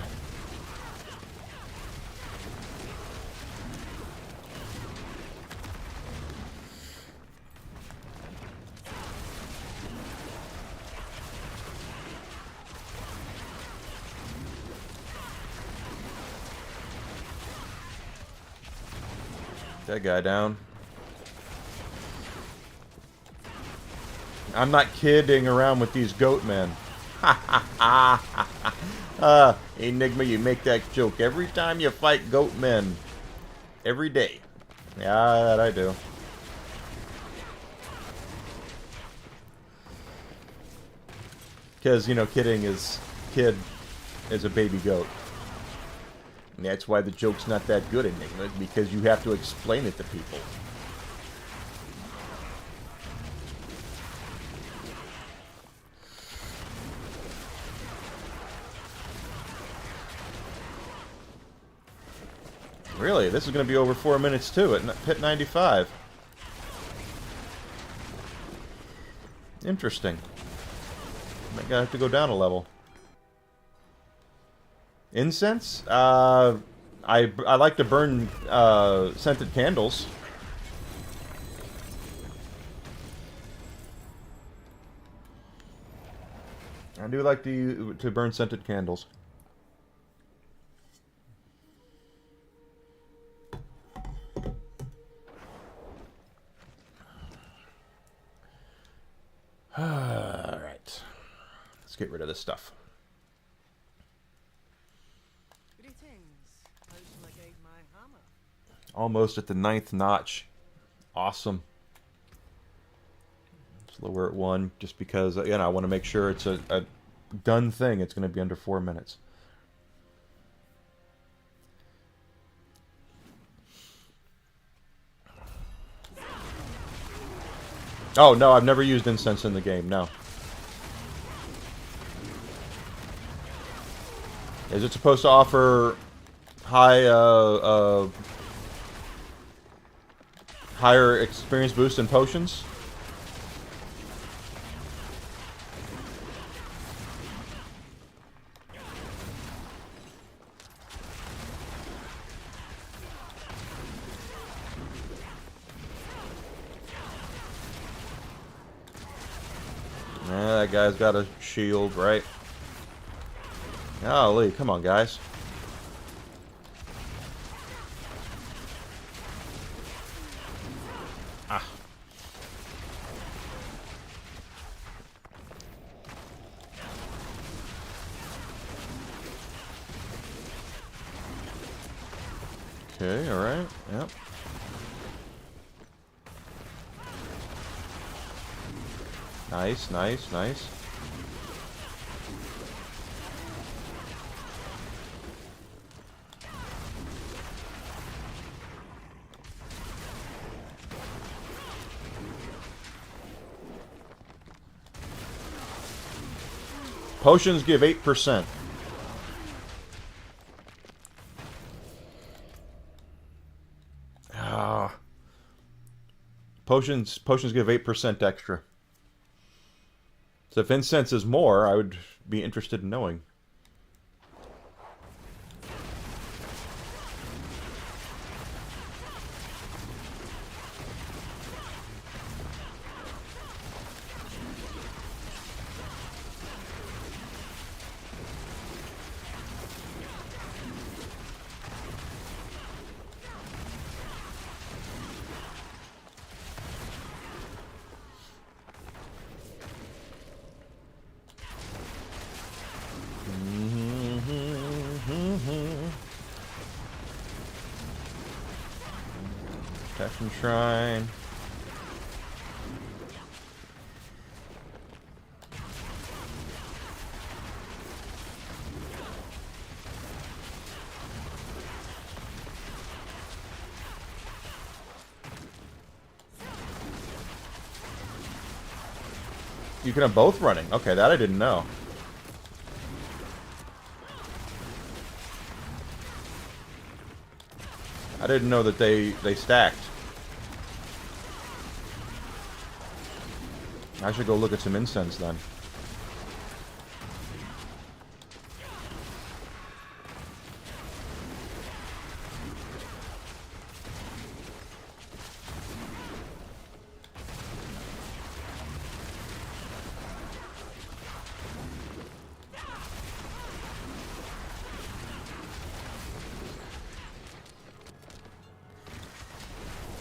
That guy down. I'm not kidding around with these goat men. Enigma, you make that joke every time you fight goat men. Every day. Yeah, that I do. Because, you know, kid is a baby goat. And that's why the joke's not that good, Enigma, because you have to explain it to people. Really? This is going to be over 4 minutes, too, at pit 95. Interesting. I might have to go down a level. Incense? I like to burn scented candles. I do like to burn scented candles. Alright. Let's get rid of this stuff. Almost at the 9th notch. Awesome. Let's lower it 1 just because, you know, I want to make sure it's a done thing. It's going to be under 4 minutes. Oh, no, I've never used incense in the game, no. Is it supposed to offer higher experience boost in potions? Yeah, that guy's got a shield, right? Golly, come on, guys. Ah. Okay, alright, yep. Nice, nice, nice. Potions give 8%. Ah. Potions give 8% extra. So if incense is more, I would be interested in knowing. Protection Shrine. You can have both running. Okay, that I didn't know. I didn't know that they stacked. I should go look at some incense then.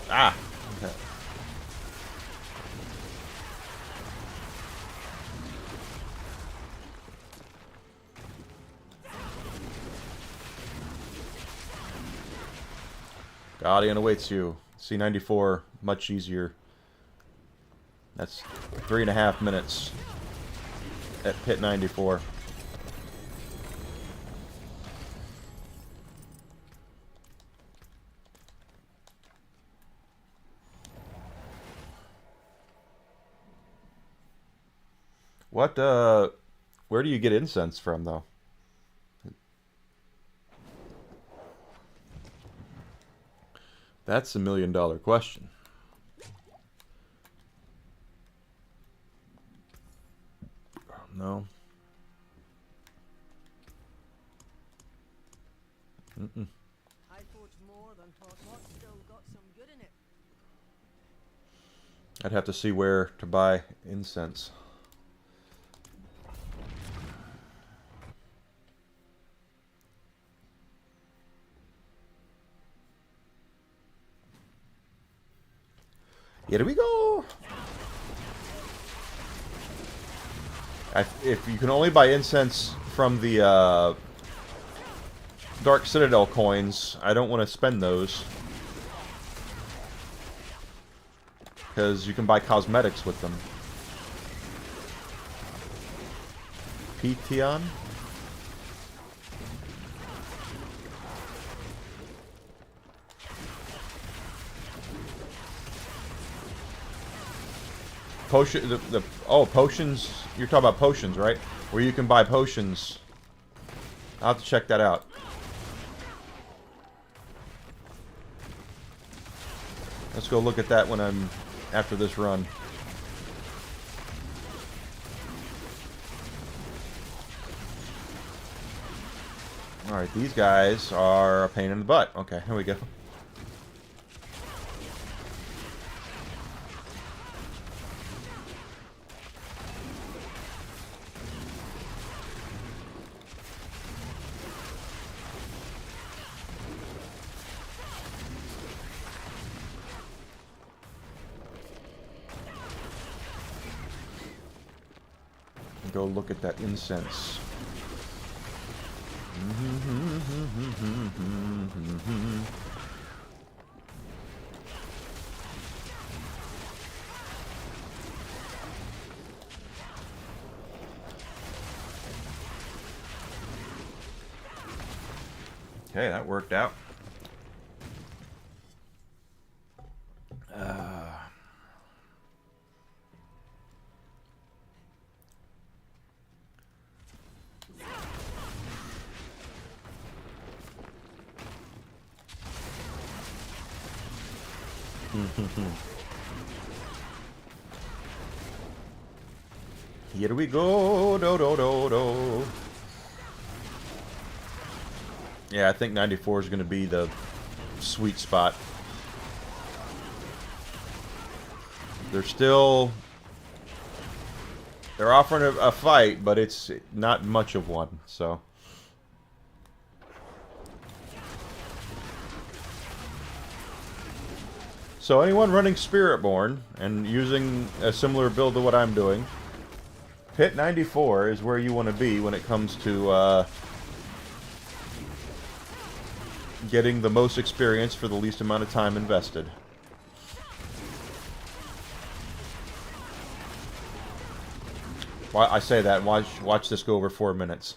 Ah! Okay. Guardian awaits you. C94, much easier. That's 3.5 minutes at Pit 94. What, where do you get incense from, though? That's a $1 million question. No. Mm-mm. I thought more than thought what still got some good in it. I'd have to see where to buy incense. Here we go! If you can only buy incense from the Dark Citadel coins, I don't want to spend those. Because you can buy cosmetics with them. Petion? Potion, oh, potions, you're talking about potions, right? Where you can buy potions. I'll have to check that out. Let's go look at that when I'm after this run. Alright, these guys are a pain in the butt. Okay, here we go. Go look at that incense. Okay, that worked out. Here we go, do do do do. Yeah, I think 94 is going to be the sweet spot. They're offering a fight, but it's not much of one, so. So anyone running Spiritborn and using a similar build to what I'm doing, Pit 94 is where you want to be when it comes to getting the most experience for the least amount of time invested. I say that, watch this go over 4 minutes.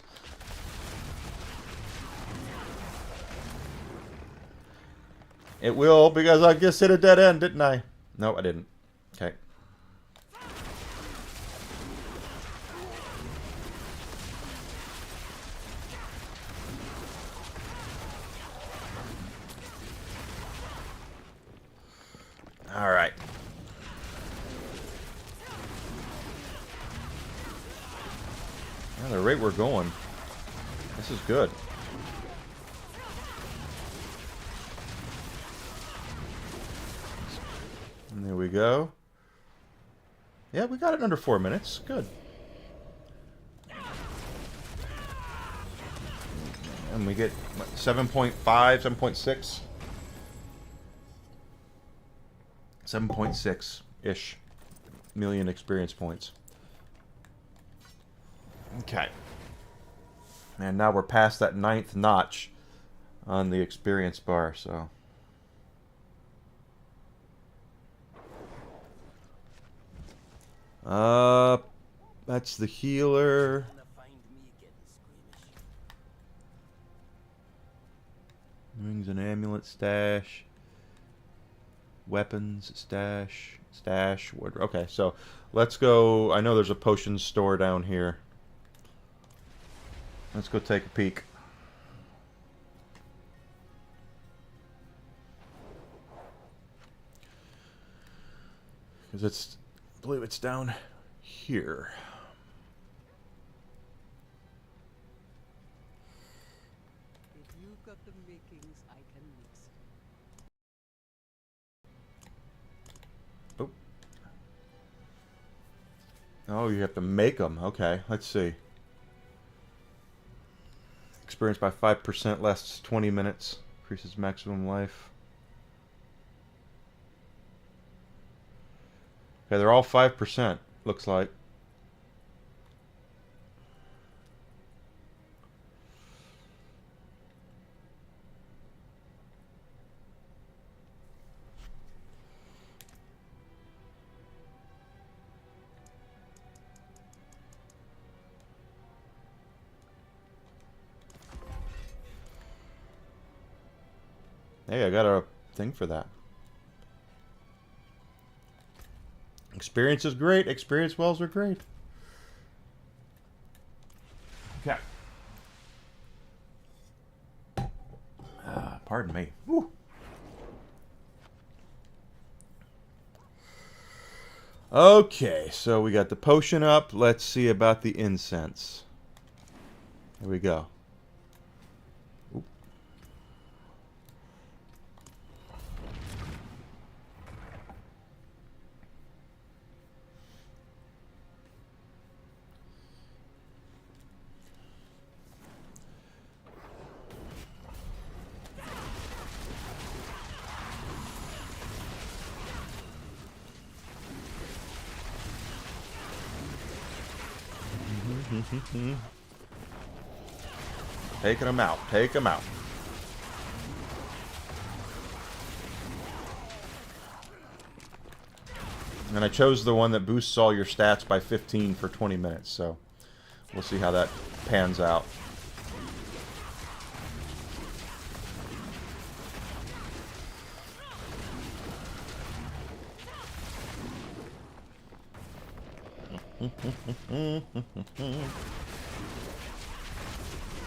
It will, because I just hit a dead end, didn't I? No, I didn't. Okay. All right. At the rate we're going, this is good. And there we go. Yeah, we got it under 4 minutes. Good. And we get 7.5, 7.6. 7.6-ish million experience points. Okay. And now we're past that 9th notch on the experience bar, so... That's the healer. Rings and amulet stash. Weapons stash. Stash. Okay, so let's go. I know there's a potions store down here. Let's go take a peek. Because it's, I believe it's down here. If you've got the makings, I can mix it. Oh. Oh, you have to make them. Okay, let's see. Experience by 5%, lasts 20 minutes. Increases maximum life. Okay, they're all 5%, looks like. Hey, I got a thing for that. Experience is great. Experience wells are great. Okay. Pardon me. Woo. Okay, so we got the potion up. Let's see about the incense. Here we go. Oop. Taking them out. Take them out. And I chose the one that boosts all your stats by 15 for 20 minutes, so we'll see how that pans out.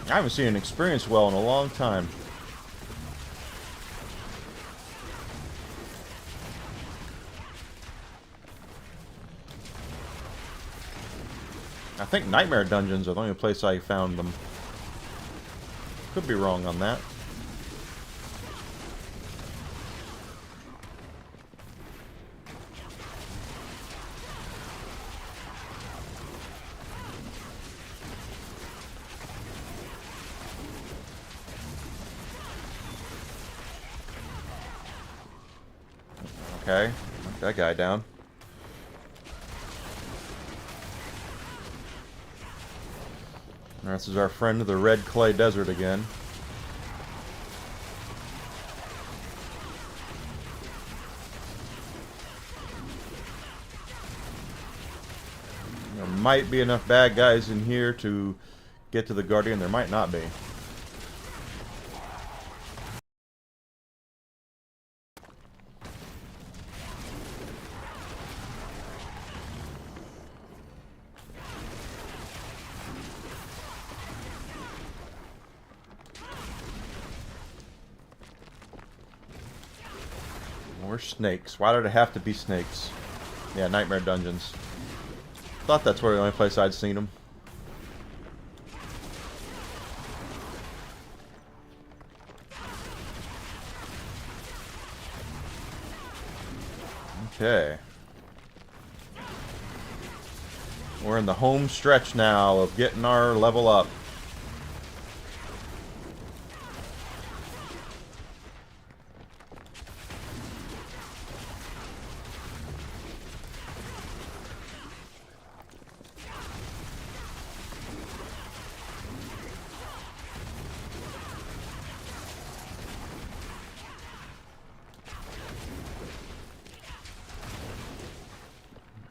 I haven't seen an experience well in a long time. I think Nightmare Dungeons are the only place I found them. Could be wrong on that. Okay, knock that guy down. This is our friend of the Red Clay Desert again. There might be enough bad guys in here to get to the Guardian. There might not be. Where's snakes? Why did it have to be snakes? Yeah, Nightmare Dungeons. Thought that's where the only place I'd seen them. Okay. We're in the home stretch now of getting our level up.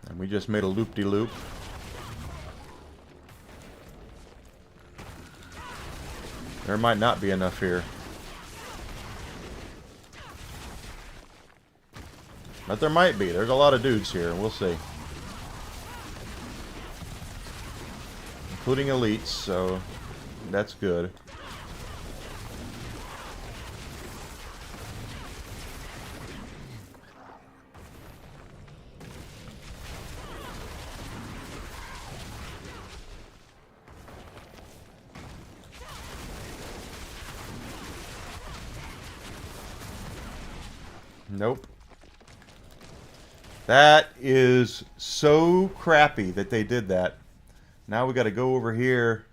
And we just made a loop-de-loop. There might not be enough here. But there might be. There's a lot of dudes here. We'll see. Including elites, so that's good. Nope. That is so crappy that they did that. Now we got to go over here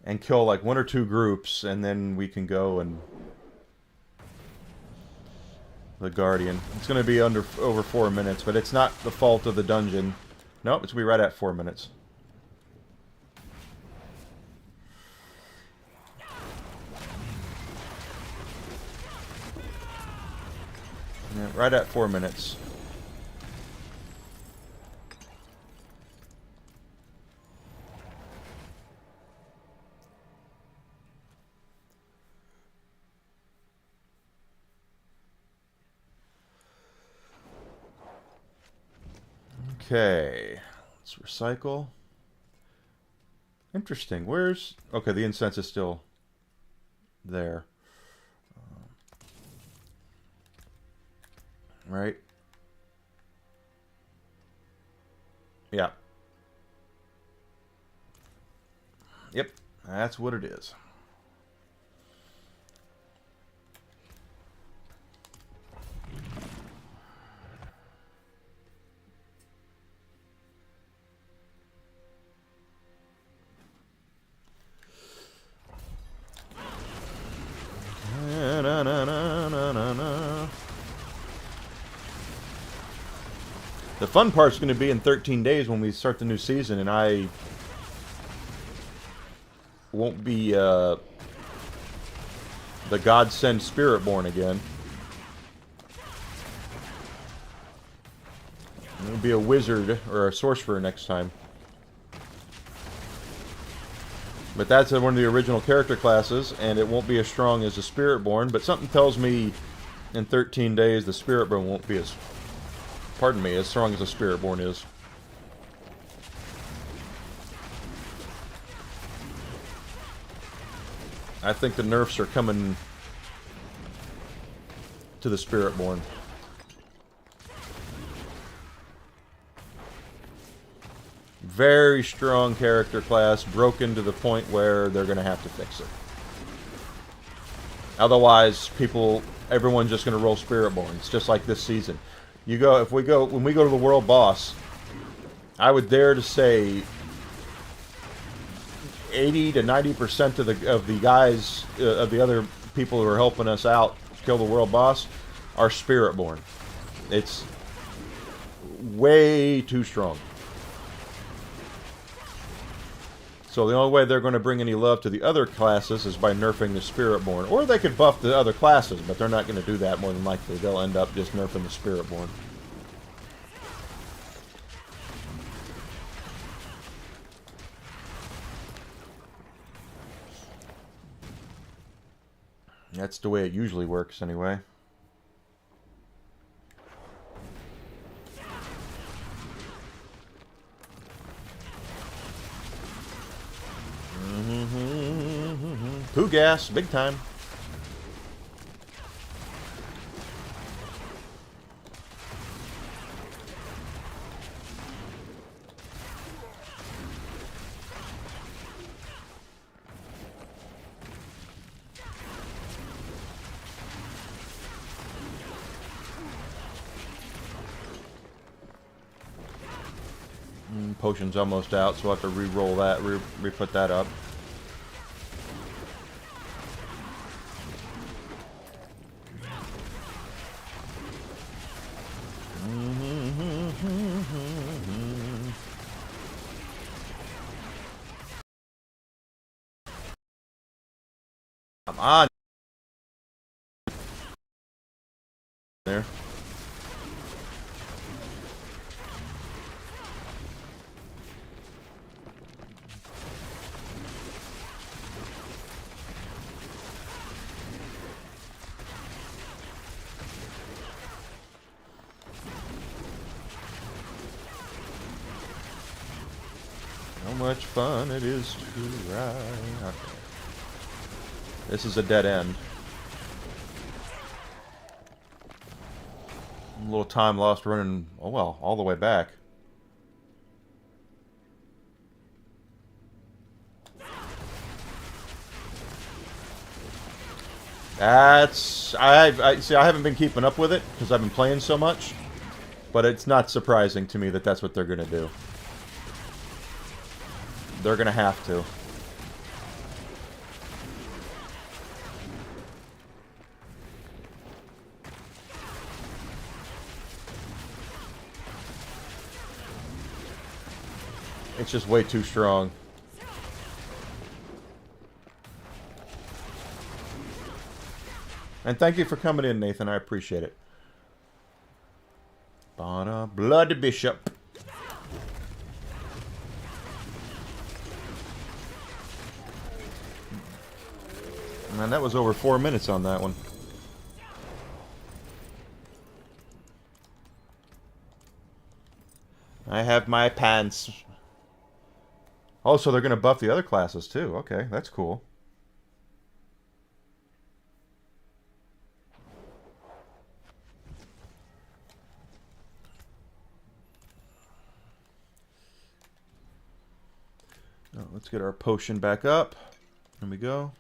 and kill like 1 or 2 groups, and then we can go and the Guardian. It's going to be over 4 minutes, but it's not the fault of the dungeon. Nope, it's going to be right at 4 minutes. Yeah, right at 4 minutes. Okay, let's recycle. Interesting. Where's... Okay, the incense is still there. Right? Yeah. Yep, that's what it is. The fun part's going to be in 13 days when we start the new season, and I won't be the Godsend Spiritborn again. I'll be a wizard or a sorcerer next time. But that's one of the original character classes, and it won't be as strong as the Spiritborn, but something tells me in 13 days the Spiritborn won't be as... Pardon me, as strong as the Spiritborn is. I think the nerfs are coming to the Spiritborn. Very strong character class, broken to the point where they're going to have to fix it. Otherwise, everyone's just going to roll Spiritborn. It's just like this season. When we go to the world boss, I would dare to say 80 to 90% of the guys, of the other people who are helping us out kill the world boss, are Spiritborn. It's way too strong. So the only way they're going to bring any love to the other classes is by nerfing the Spiritborn. Or they could buff the other classes, but they're not going to do that more than likely. They'll end up just nerfing the Spiritborn. That's the way it usually works, anyway. Poo gas, big time. potion's almost out, so I'll have to re-roll that, re-put that up. Come on. There. How much fun it is to ride. Okay. This is a dead end. A little time lost running, oh well, all the way back. That's... I see, I haven't been keeping up with it because I've been playing so much. But it's not surprising to me that that's what they're going to do. They're going to have to. It's just way too strong. And thank you for coming in, Nathan. I appreciate it. Blood Bishop. Man, that was over 4 minutes on that one. I have my pants. Oh, so they're going to buff the other classes too. Okay, that's cool. Oh, let's get our potion back up. There we go.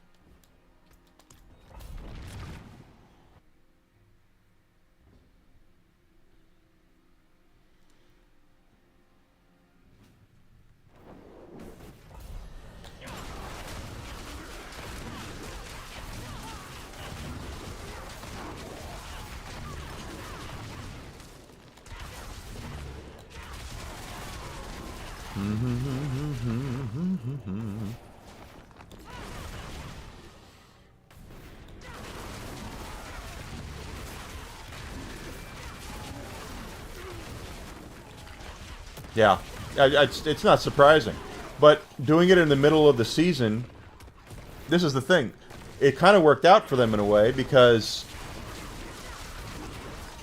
Yeah, it's not surprising. But doing it in the middle of the season, this is the thing. It kind of worked out for them in a way, because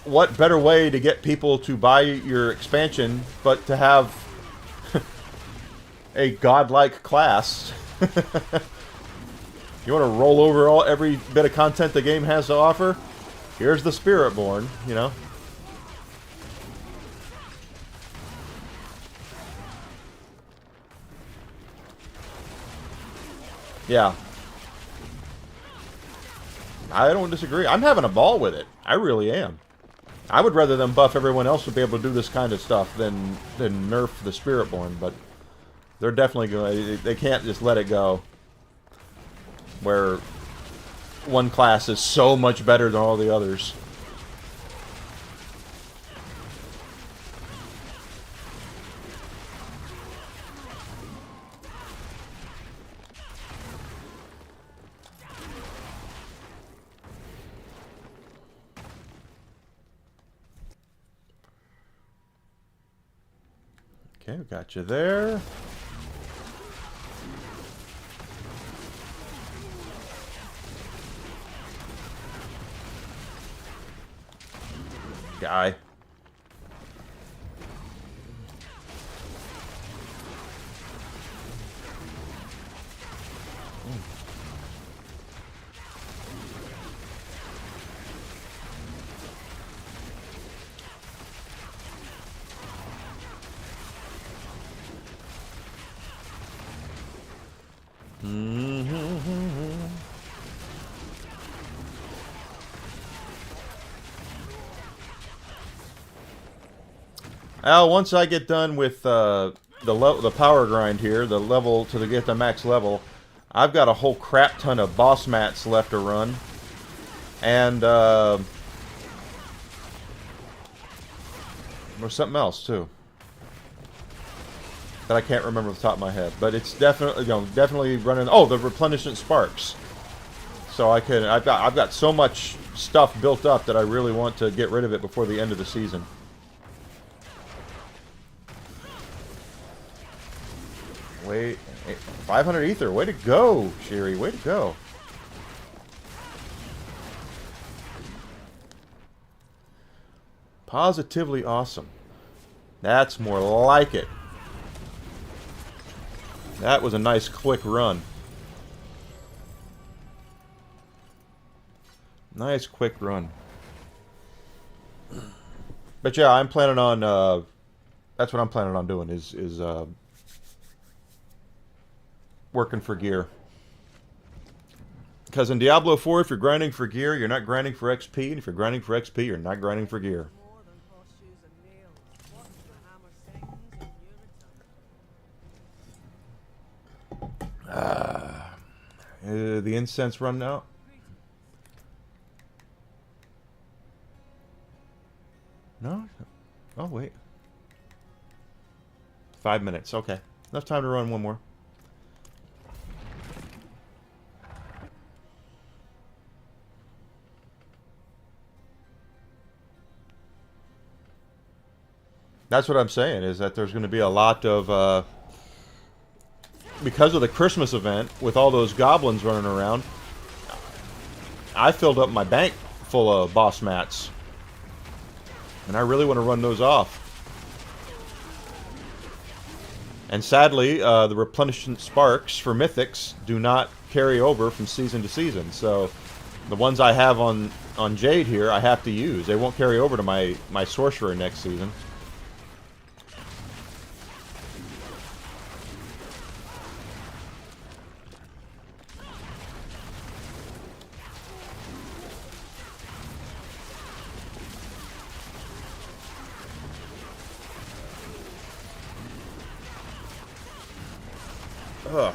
what better way to get people to buy your expansion but to have a godlike class? You want to roll over every bit of content the game has to offer? Here's the Spiritborn, you know? Yeah. I don't disagree. I'm having a ball with it. I really am. I would rather them buff everyone else to be able to do this kind of stuff than nerf the Spiritborn, but they're definitely going. They can't just let it go. Where one class is so much better than all the others. Okay, we got you there. Guy. Al, once I get done with the power grind here, the level to get the max level, I've got a whole crap ton of boss mats left to run, and there's something else too that I can't remember off the top of my head, but it's definitely, you know, definitely running. Oh, the replenishment sparks. So I've got so much stuff built up that I really want to get rid of it before the end of the season. Wait, 500 ether. Way to go, Shiri. Way to go. Positively awesome. That's more like it. That was a nice quick run. Nice quick run. But yeah, I'm planning on that's what I'm planning on doing is working for gear. Because in Diablo 4, if you're grinding for gear, you're not grinding for XP, and if you're grinding for XP, you're not grinding for gear. More than horseshoes and nails. What's the hammer sings in your return? The incense run out. No? Oh, wait. 5 minutes. Okay. Enough time to run one more. That's what I'm saying, is that there's going to be a lot of, because of the Christmas event, with all those goblins running around, I filled up my bank full of boss mats. And I really want to run those off. And sadly, the replenishment sparks for mythics do not carry over from season to season. So the ones I have on Jade here, I have to use. They won't carry over to my sorcerer next season. Ugh.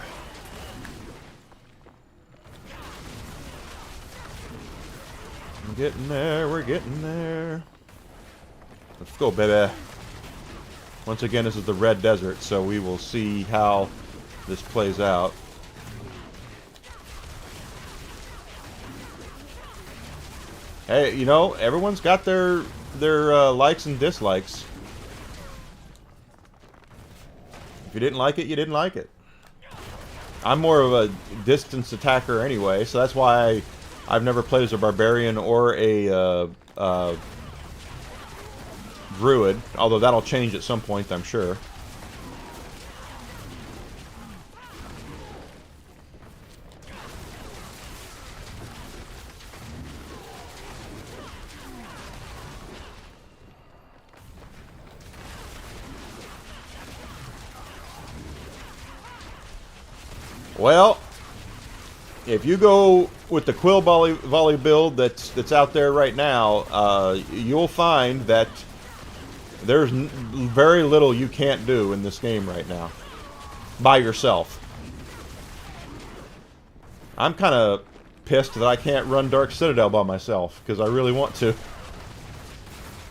I'm getting there, we're getting there. Let's go, baby. Once again, this is the Red Desert, so we will see how this plays out. Hey, you know, everyone's got their likes and dislikes. If you didn't like it, you didn't like it. I'm more of a distance attacker anyway, so that's why I've never played as a barbarian or a druid, although that'll change at some point, I'm sure. Well, if you go with the quill volley build that's out there right now, you'll find that there's very little you can't do in this game right now by yourself. I'm kind of pissed that I can't run Dark Citadel by myself because I really want to,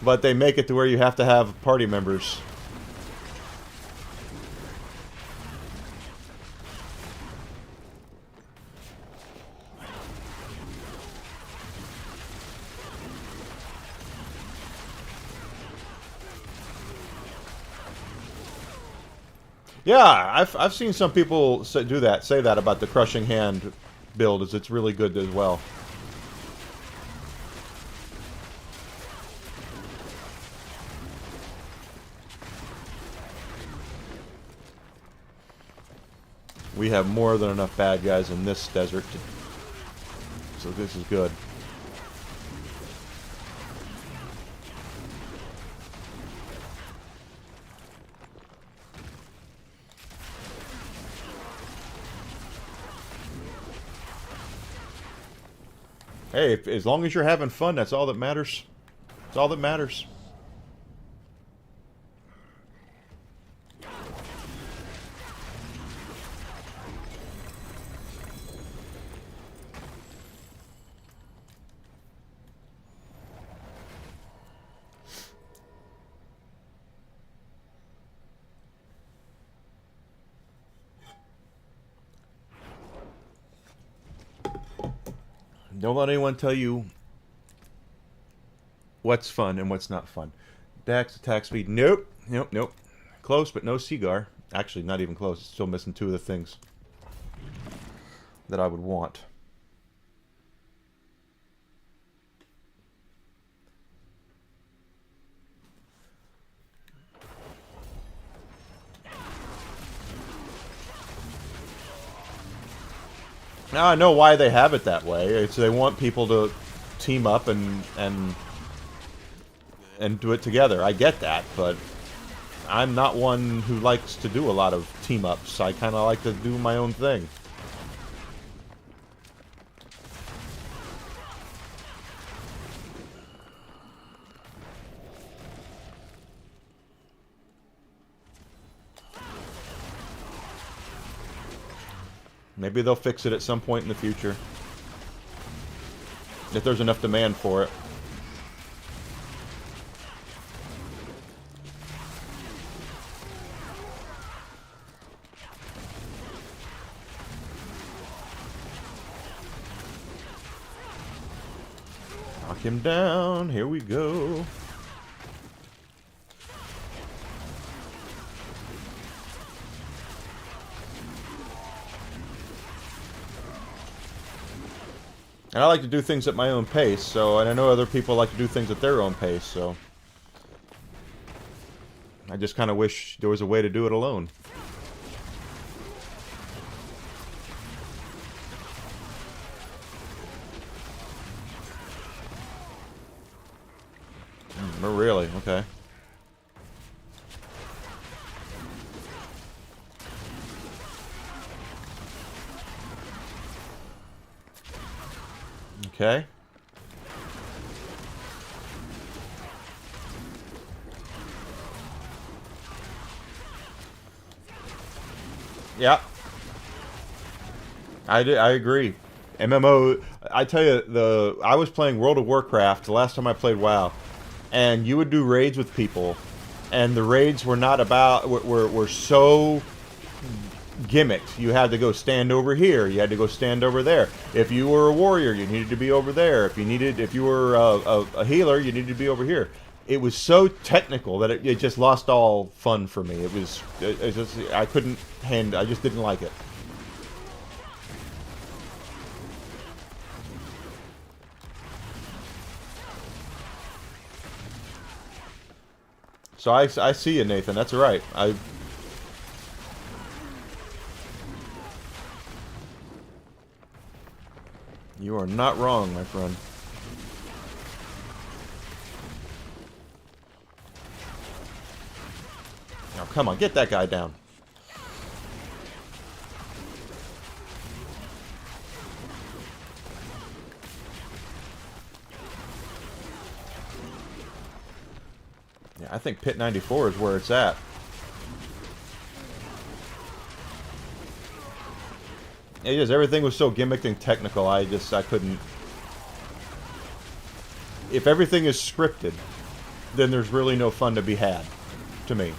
but they make it to where you have to have party members. Yeah, I've seen some people say that about the Crushing Hand build, is it's really good as well. We have more than enough bad guys in this desert, so this is good. Hey, as long as you're having fun, that's all that matters. That's all that matters. Don't let anyone tell you what's fun and what's not fun. Dex, attack speed. Nope. Nope, nope. Close, but no Seagar. Actually, not even close. Still missing two of the things that I would want. Now I know why they have it that way. It's they want people to team up and do it together. I get that, but I'm not one who likes to do a lot of team ups. I kind of like to do my own thing. Maybe they'll fix it at some point in the future. If there's enough demand for it. Knock him down. Here we go. And I like to do things at my own pace, so, and I know other people like to do things at their own pace, so I just kind of wish there was a way to do it alone. Really? Okay. Okay. Yeah. I agree. MMO, I tell you, I was playing World of Warcraft the last time I played WoW, and you would do raids with people, and the raids were not about, were so gimmicked. You had to go stand over here. You had to go stand over there. If you were a warrior, you needed to be over there. If you were a healer, you needed to be over here. It was so technical that it just lost all fun for me. It just, I couldn't handle. I just didn't like it. So I see you, Nathan. That's right. You are not wrong, my friend. Now, come on, get that guy down. Yeah, I think Pit 94 is where it's at. It is. Everything was so gimmicked and technical. I couldn't. If everything is scripted, then there's really no fun to be had, to me.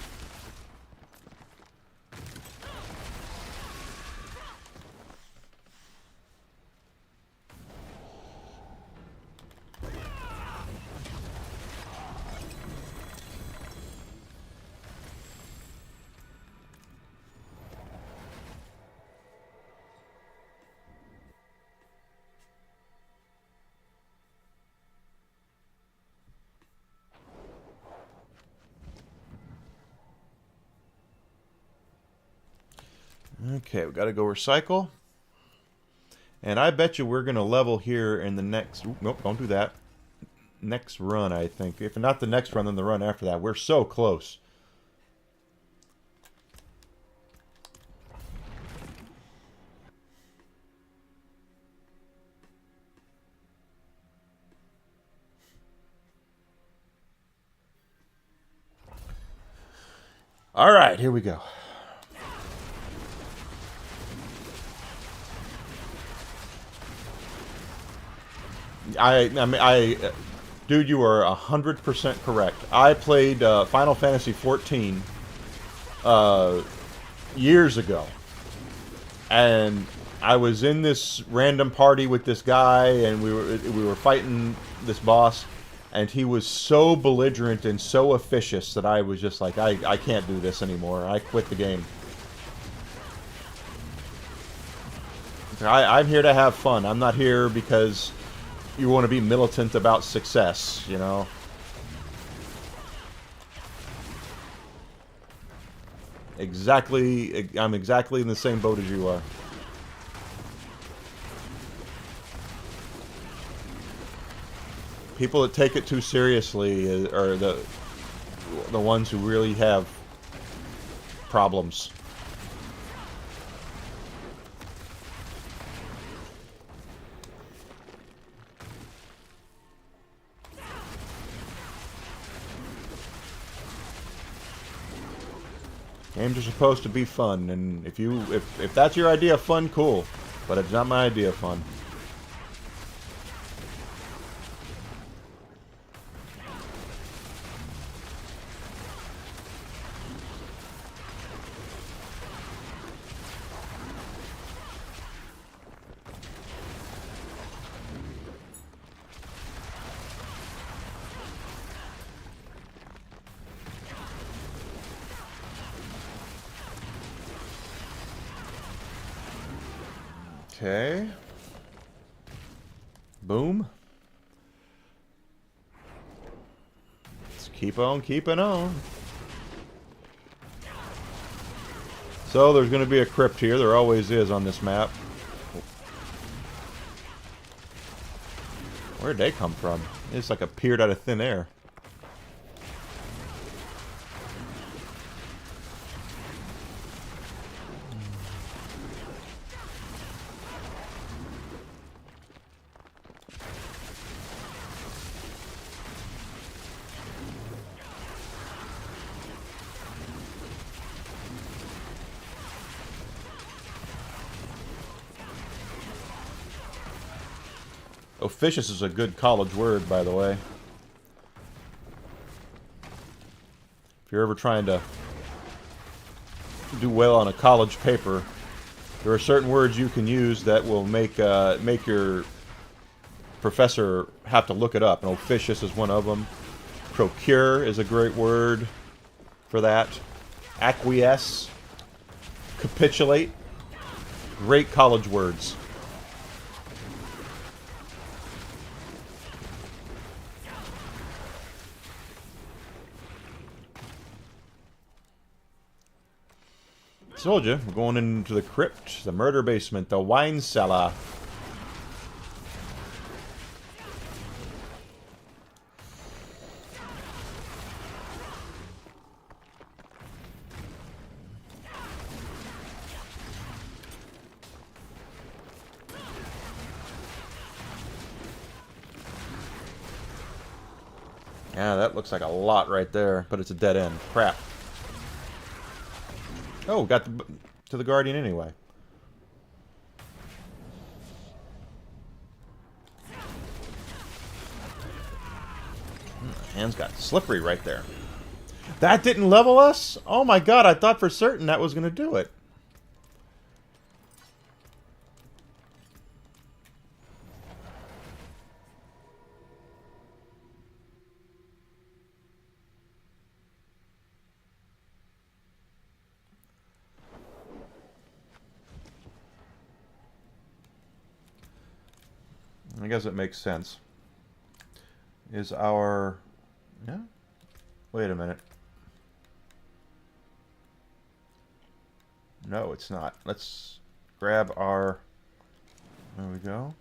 Okay, we got to go recycle. And I bet you we're going to level here in the next... Nope, don't do that. Next run, I think. If not the next run, then the run after that. We're so close. All right, here we go. Dude, you are 100% correct. I played Final Fantasy XIV years ago, and I was in this random party with this guy, and we were fighting this boss, and he was so belligerent and so officious that I was just like, I can't do this anymore. I quit the game. I'm here to have fun. I'm not here because you want to be militant about success, you know? Exactly, I'm exactly in the same boat as you are. People that take it too seriously are the ones who really have problems. Games are supposed to be fun, and if that's your idea of fun, cool. But it's not my idea of fun. Okay. Boom. Let's keep on keeping on. So there's going to be a crypt here. There always is on this map. Where'd they come from? It's like appeared out of thin air. Officious is a good college word, by the way. If you're ever trying to do well on a college paper, there are certain words you can use that will make your professor have to look it up. And officious is one of them. Procure is a great word for that. Acquiesce. Capitulate. Great college words. Told you, we're going into the crypt, the murder basement, the wine cellar. Yeah, that looks like a lot right there, but it's a dead end. Crap. Oh, got to the Guardian anyway. Hands got slippery right there. That didn't level us? Oh my god, I thought for certain that was going to do it. I guess it makes sense. Is our... Yeah? Wait a minute. No, it's not. Let's grab our... There we go.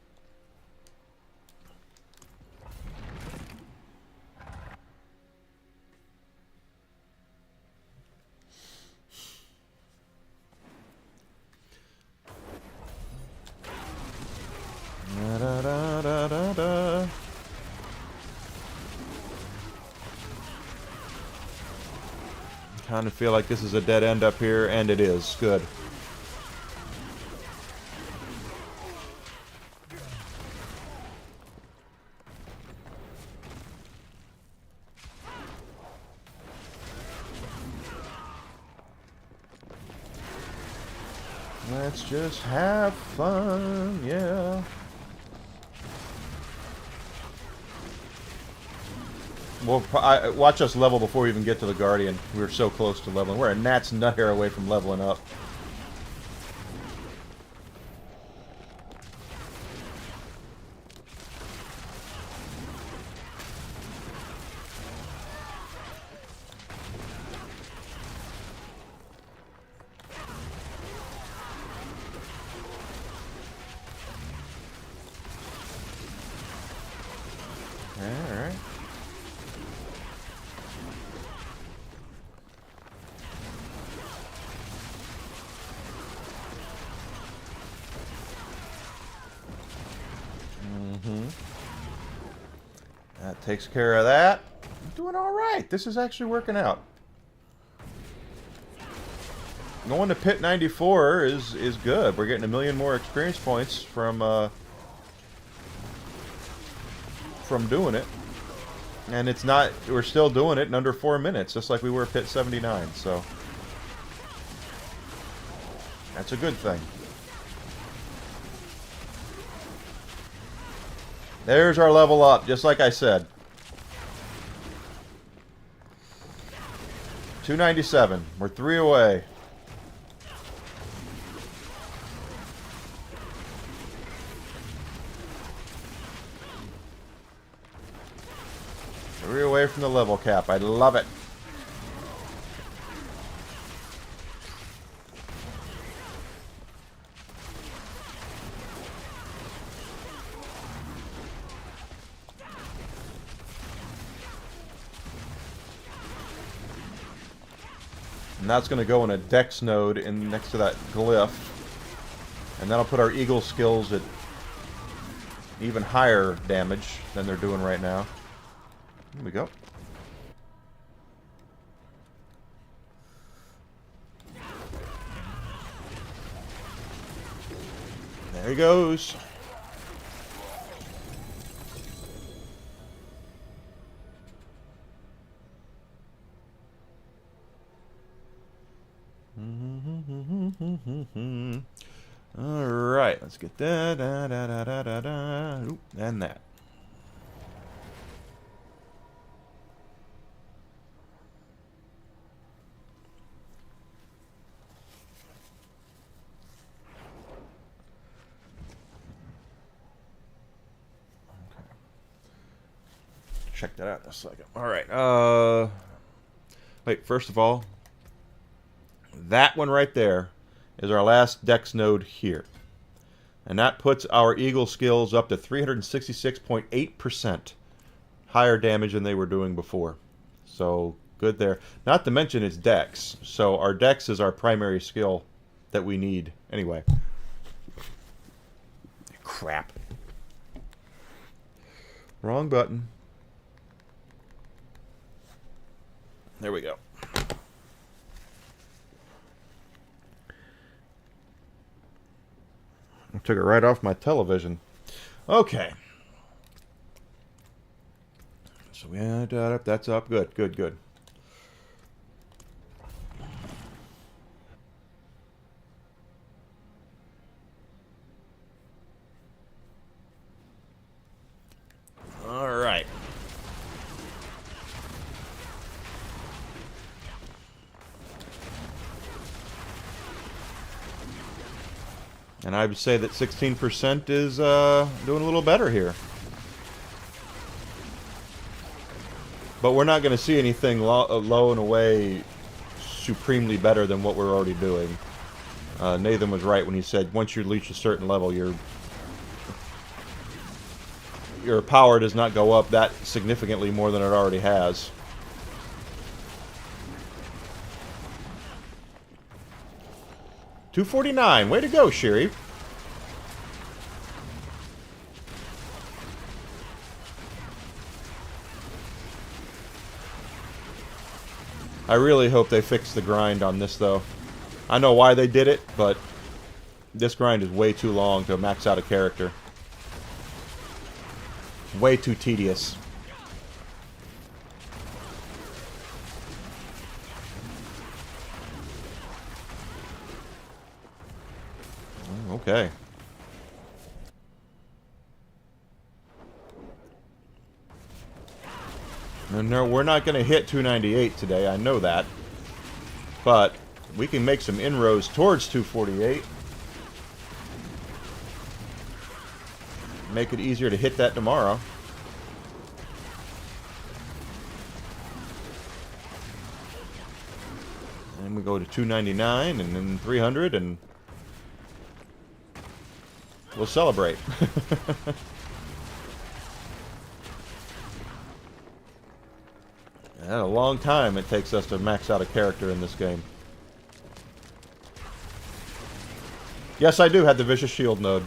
Da, da, da, da, da. Kind of feel like this is a dead end up here, and it is. Good. Let's just have fun, yeah. Well, watch us level before we even get to the Guardian. We were so close to leveling. We're a gnat's nut hair away from leveling up. Alright. That takes care of that. I'm doing alright. This is actually working out. Going to Pit 94 is good. We're getting 1 million more experience points from doing it. And it's not, we're still doing it in under 4 minutes, just like we were at Pit 79, so that's a good thing. There's our level up, just like I said. 297. We're 3 away. Three away from the level cap. I love it. And that's going to go in a dex node in next to that glyph. And that'll put our eagle skills at even higher damage than they're doing right now. Here we go. There he goes. All right, let's get that. Oop, and that. Check that out in a second. All right. Wait. First of all, that one right there is our last dex node here, and that puts our eagle skills up to 366.8% higher damage than they were doing before. So good there. Not to mention it's dex. So our dex is our primary skill that we need anyway. Crap. Wrong button. There we go. I took it right off my television. Okay. So we had that up. That's up. Good, good, good. All right. And I would say that 16% is doing a little better here. But we're not going to see anything low and away supremely better than what we're already doing. Nathan was right when he said once you reach a certain level, your power does not go up that significantly more than it already has. $249. Way to go, Sherry. I really hope they fix the grind on this, though. I know why they did it, but this grind is way too long to max out a character. Way too tedious. Okay. No, we're not going to hit 298 today. I know that. But we can make some inroads towards 248. Make it easier to hit that tomorrow. And we go to 299 and then 300 and we'll celebrate. And a long time it takes us to max out a character in this game. Yes, I do have the Vicious Shield node.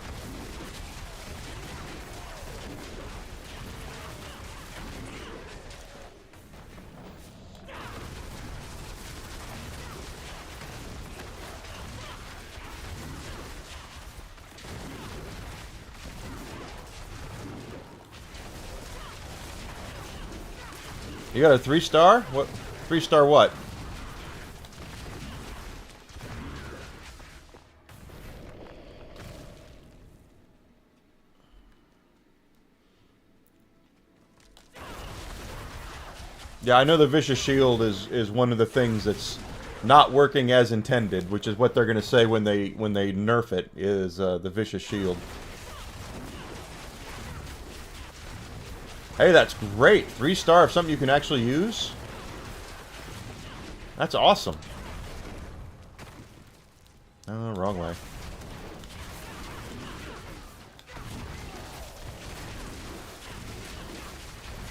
You got a 3-star? What? 3-star what? Yeah, I know the Vicious Shield is one of the things that's not working as intended, which is what they're going to say when they nerf it, is the Vicious Shield. Hey, that's great. 3-star of something you can actually use. That's awesome. Oh, wrong way.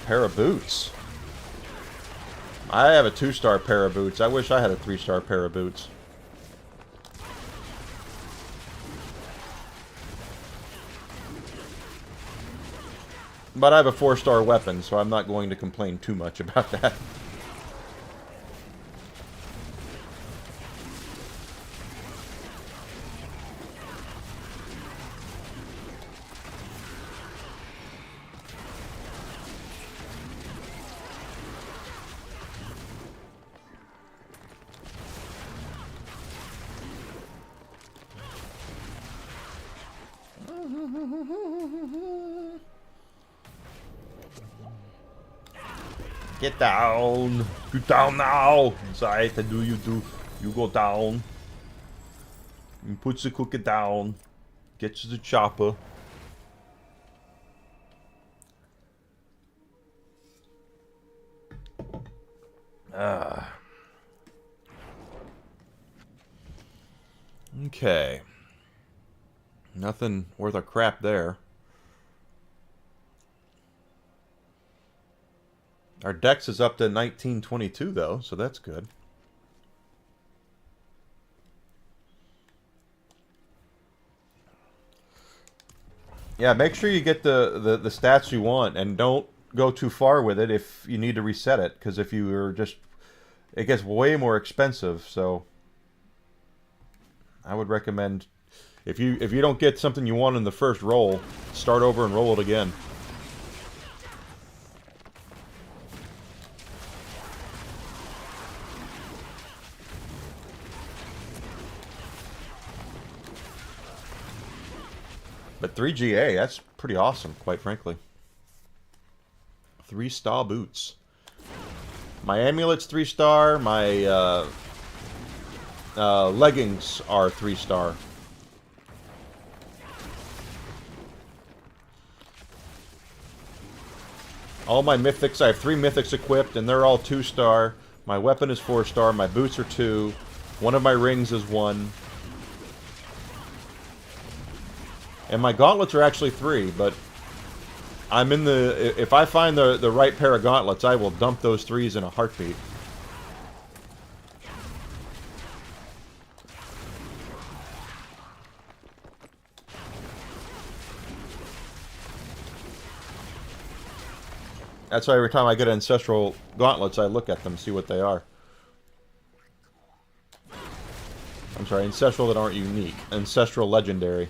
Pair of boots. I have a 2-star pair of boots. I wish I had a 3-star pair of boots. But I have a 4-star weapon, so I'm not going to complain too much about that. Get down! Get down now! Sorry, to do you do. You go down. You put the cookie down. Get to the chopper. Okay. Nothing worth a crap there. Our dex is up to 1922 though, so that's good. Yeah, make sure you get the stats you want, and don't go too far with it if you need to reset it, because if you are just, it gets way more expensive. So I would recommend, if you don't get something you want in the first roll, start over and roll it again. But 3GA, that's pretty awesome, quite frankly. 3-star boots. My amulet's 3-star. My leggings are 3-star. All my mythics, I have 3 mythics equipped, and they're all 2-star. My weapon is 4-star. My boots are 2. One of my rings is 1. And my gauntlets are actually 3, but I'm in the... If I find the right pair of gauntlets, I will dump those 3s in a heartbeat. That's why every time I get ancestral gauntlets, I look at them, see what they are. I'm sorry, ancestral that aren't unique. Ancestral legendary.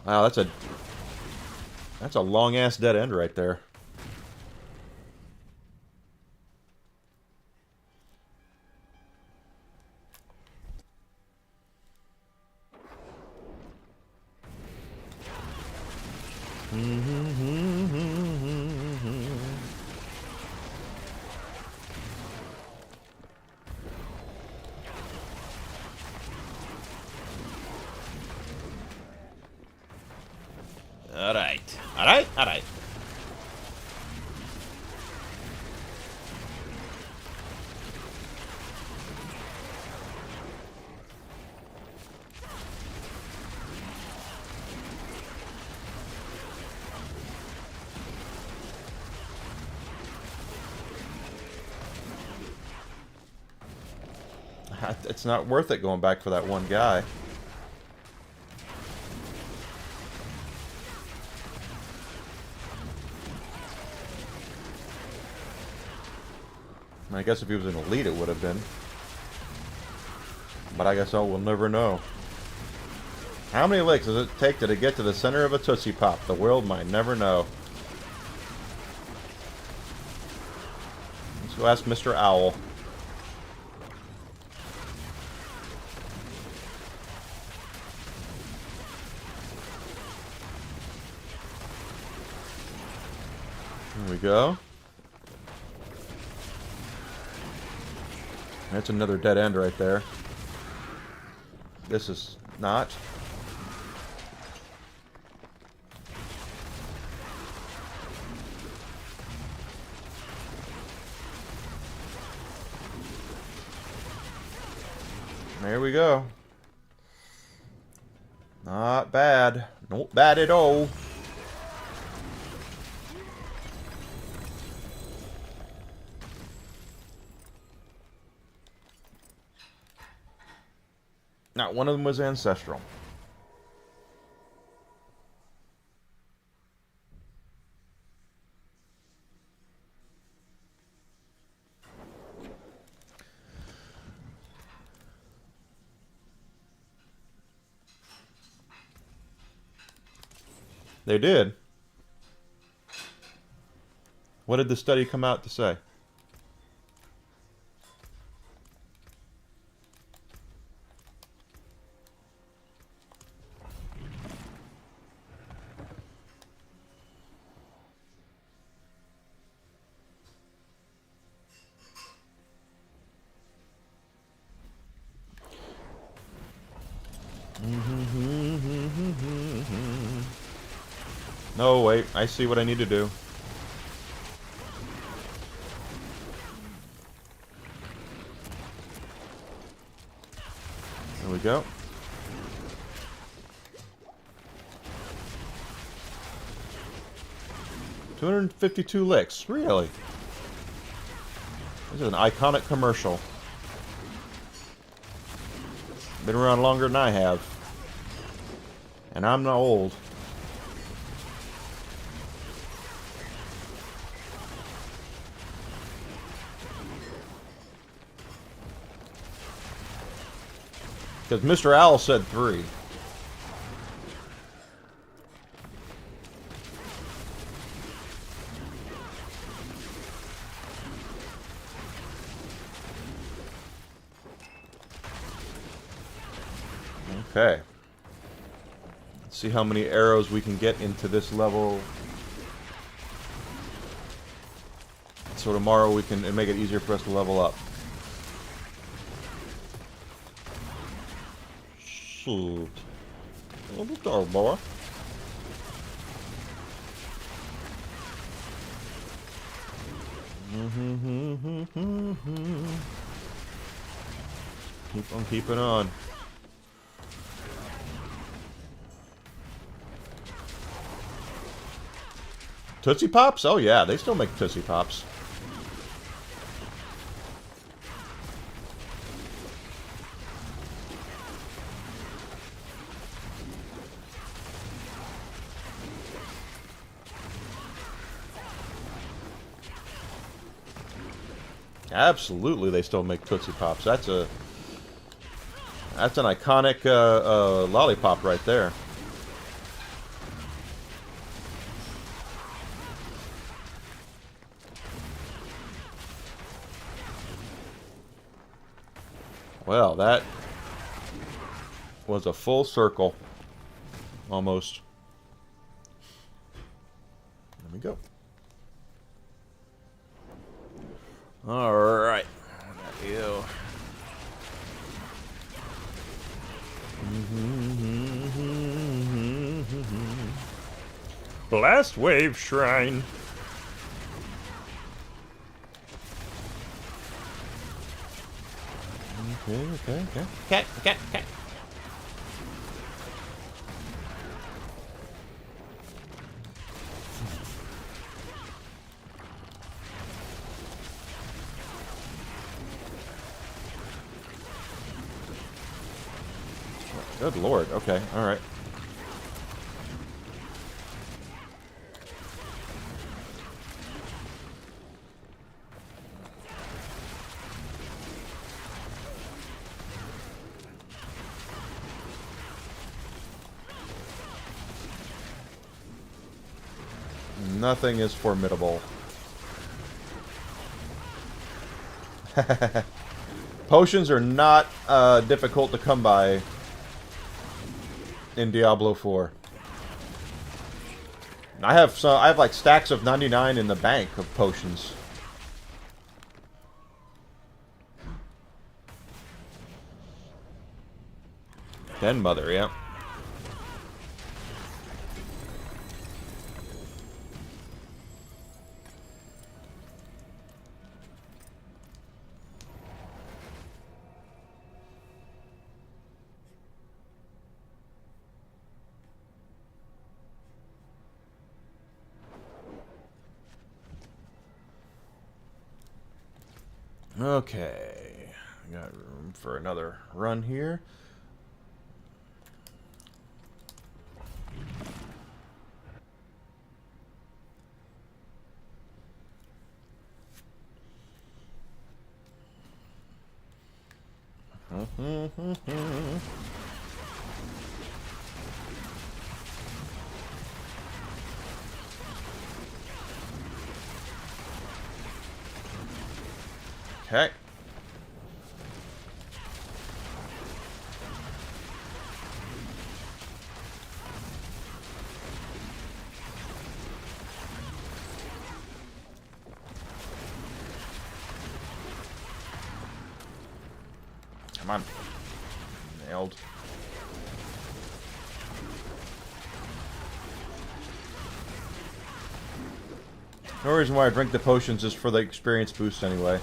Wow, that's a long ass dead end right there. Alright. Alright, alright. It's not worth it going back for that one guy. I guess if he was an elite, it would have been. But I guess we'll never know. How many licks does it take to get to the center of a Tootsie Pop? The world might never know. Let's go ask Mr. Owl. Here we go. That's another dead end right there. This is not. There we go. Not bad. Not bad at all. Not one of them was ancestral. They did. What did the study come out to say? No, wait. I see what I need to do. There we go. $252 licks. Really? This is an iconic commercial. Been around longer than I have. And I'm not old. Because Mr. Owl said 3. Okay. Let's see how many arrows we can get into this level. So tomorrow we can make it easier for us to level up. Shoot. A little dog boy. Keep on keeping on. Tootsie Pops? Oh yeah, they still make Tootsie Pops. Absolutely, they still make Tootsie Pops. That's a That's an iconic lollipop right there. Well, that was a full circle. Almost. There we go. Alright. You. Blast Wave Shrine. Okay. Good lord. Okay, alright. Nothing is formidable. Potions are not difficult to come by in Diablo 4. I have like stacks of 99 in the bank of potions. Den Mother, yeah. Okay, got room for another run here. Okay. Come on. Nailed. No reason why I drink the potions is for the experience boost anyway.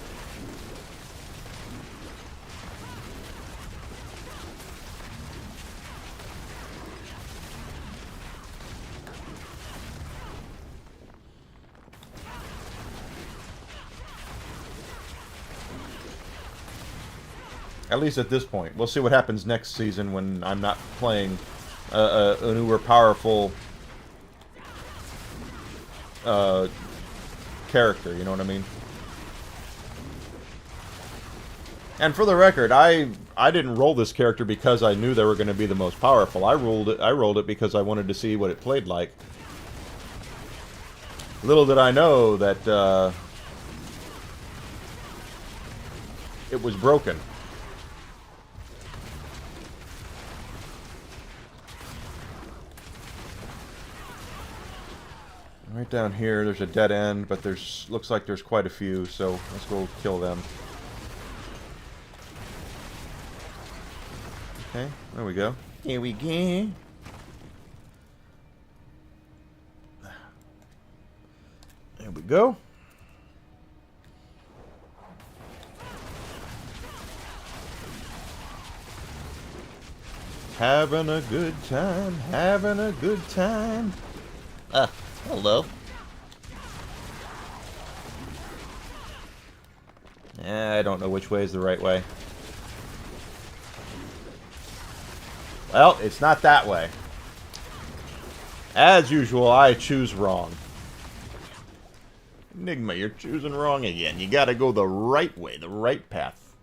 At least at this point. We'll see what happens next season when I'm not playing a newer, powerful character, you know what I mean? And for the record, I didn't roll this character because I knew they were going to be the most powerful. I rolled it because I wanted to see what it played like. Little did I know that it was broken. Right down here, there's a dead end, but looks like there's quite a few, so let's go kill them. Okay, there we go. Here we go. There we go. Having a good time, having a good time. Hello. I don't know which way is the right way. Well, it's not that way. As usual, I choose wrong. Enigma, you're choosing wrong again. You gotta go the right way, the right path.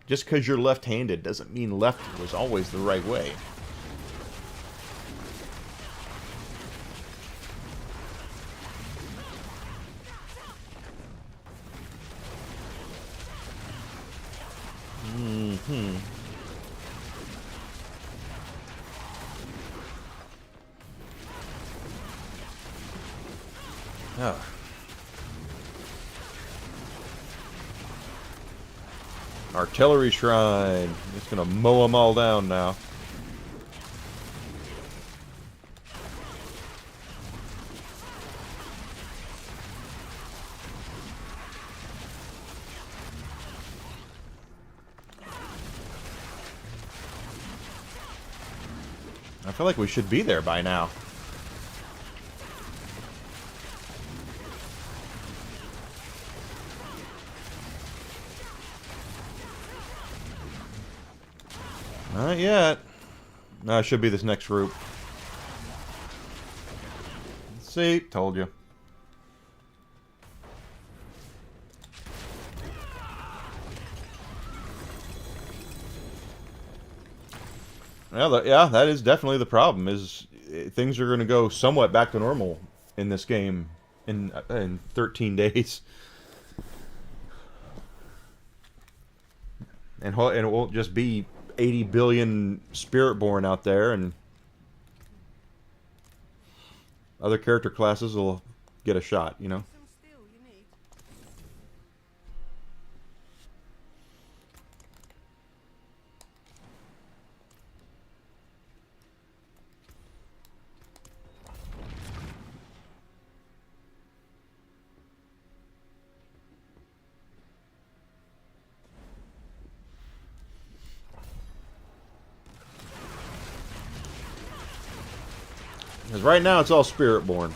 Just because you're left-handed doesn't mean left was always the right way. Oh. Artillery shrine. Just gonna mow them all down now. I feel like we should be there by now. Not yet. No, it should be this next route. See, told you. Yeah, that is definitely the problem. Is things are going to go somewhat back to normal in this game in 13 days, and it won't just be 80 billion Spiritborn out there, and other character classes will get a shot. You know. Some steel you need. Because right now it's all Spiritborn.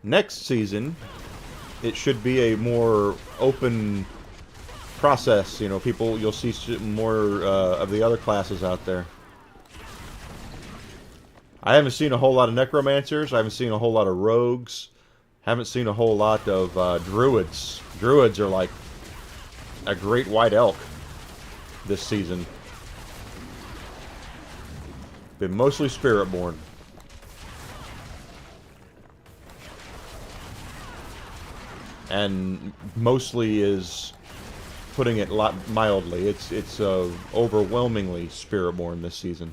Next season, it should be a more open process. You know, you'll see more of the other classes out there. I haven't seen a whole lot of Necromancers. I haven't seen a whole lot of Rogues. Haven't seen a whole lot of Druids. Druids are like a great white elk this season. Been mostly Spiritborn. And mostly is, putting it mildly, it's overwhelmingly Spiritborn this season.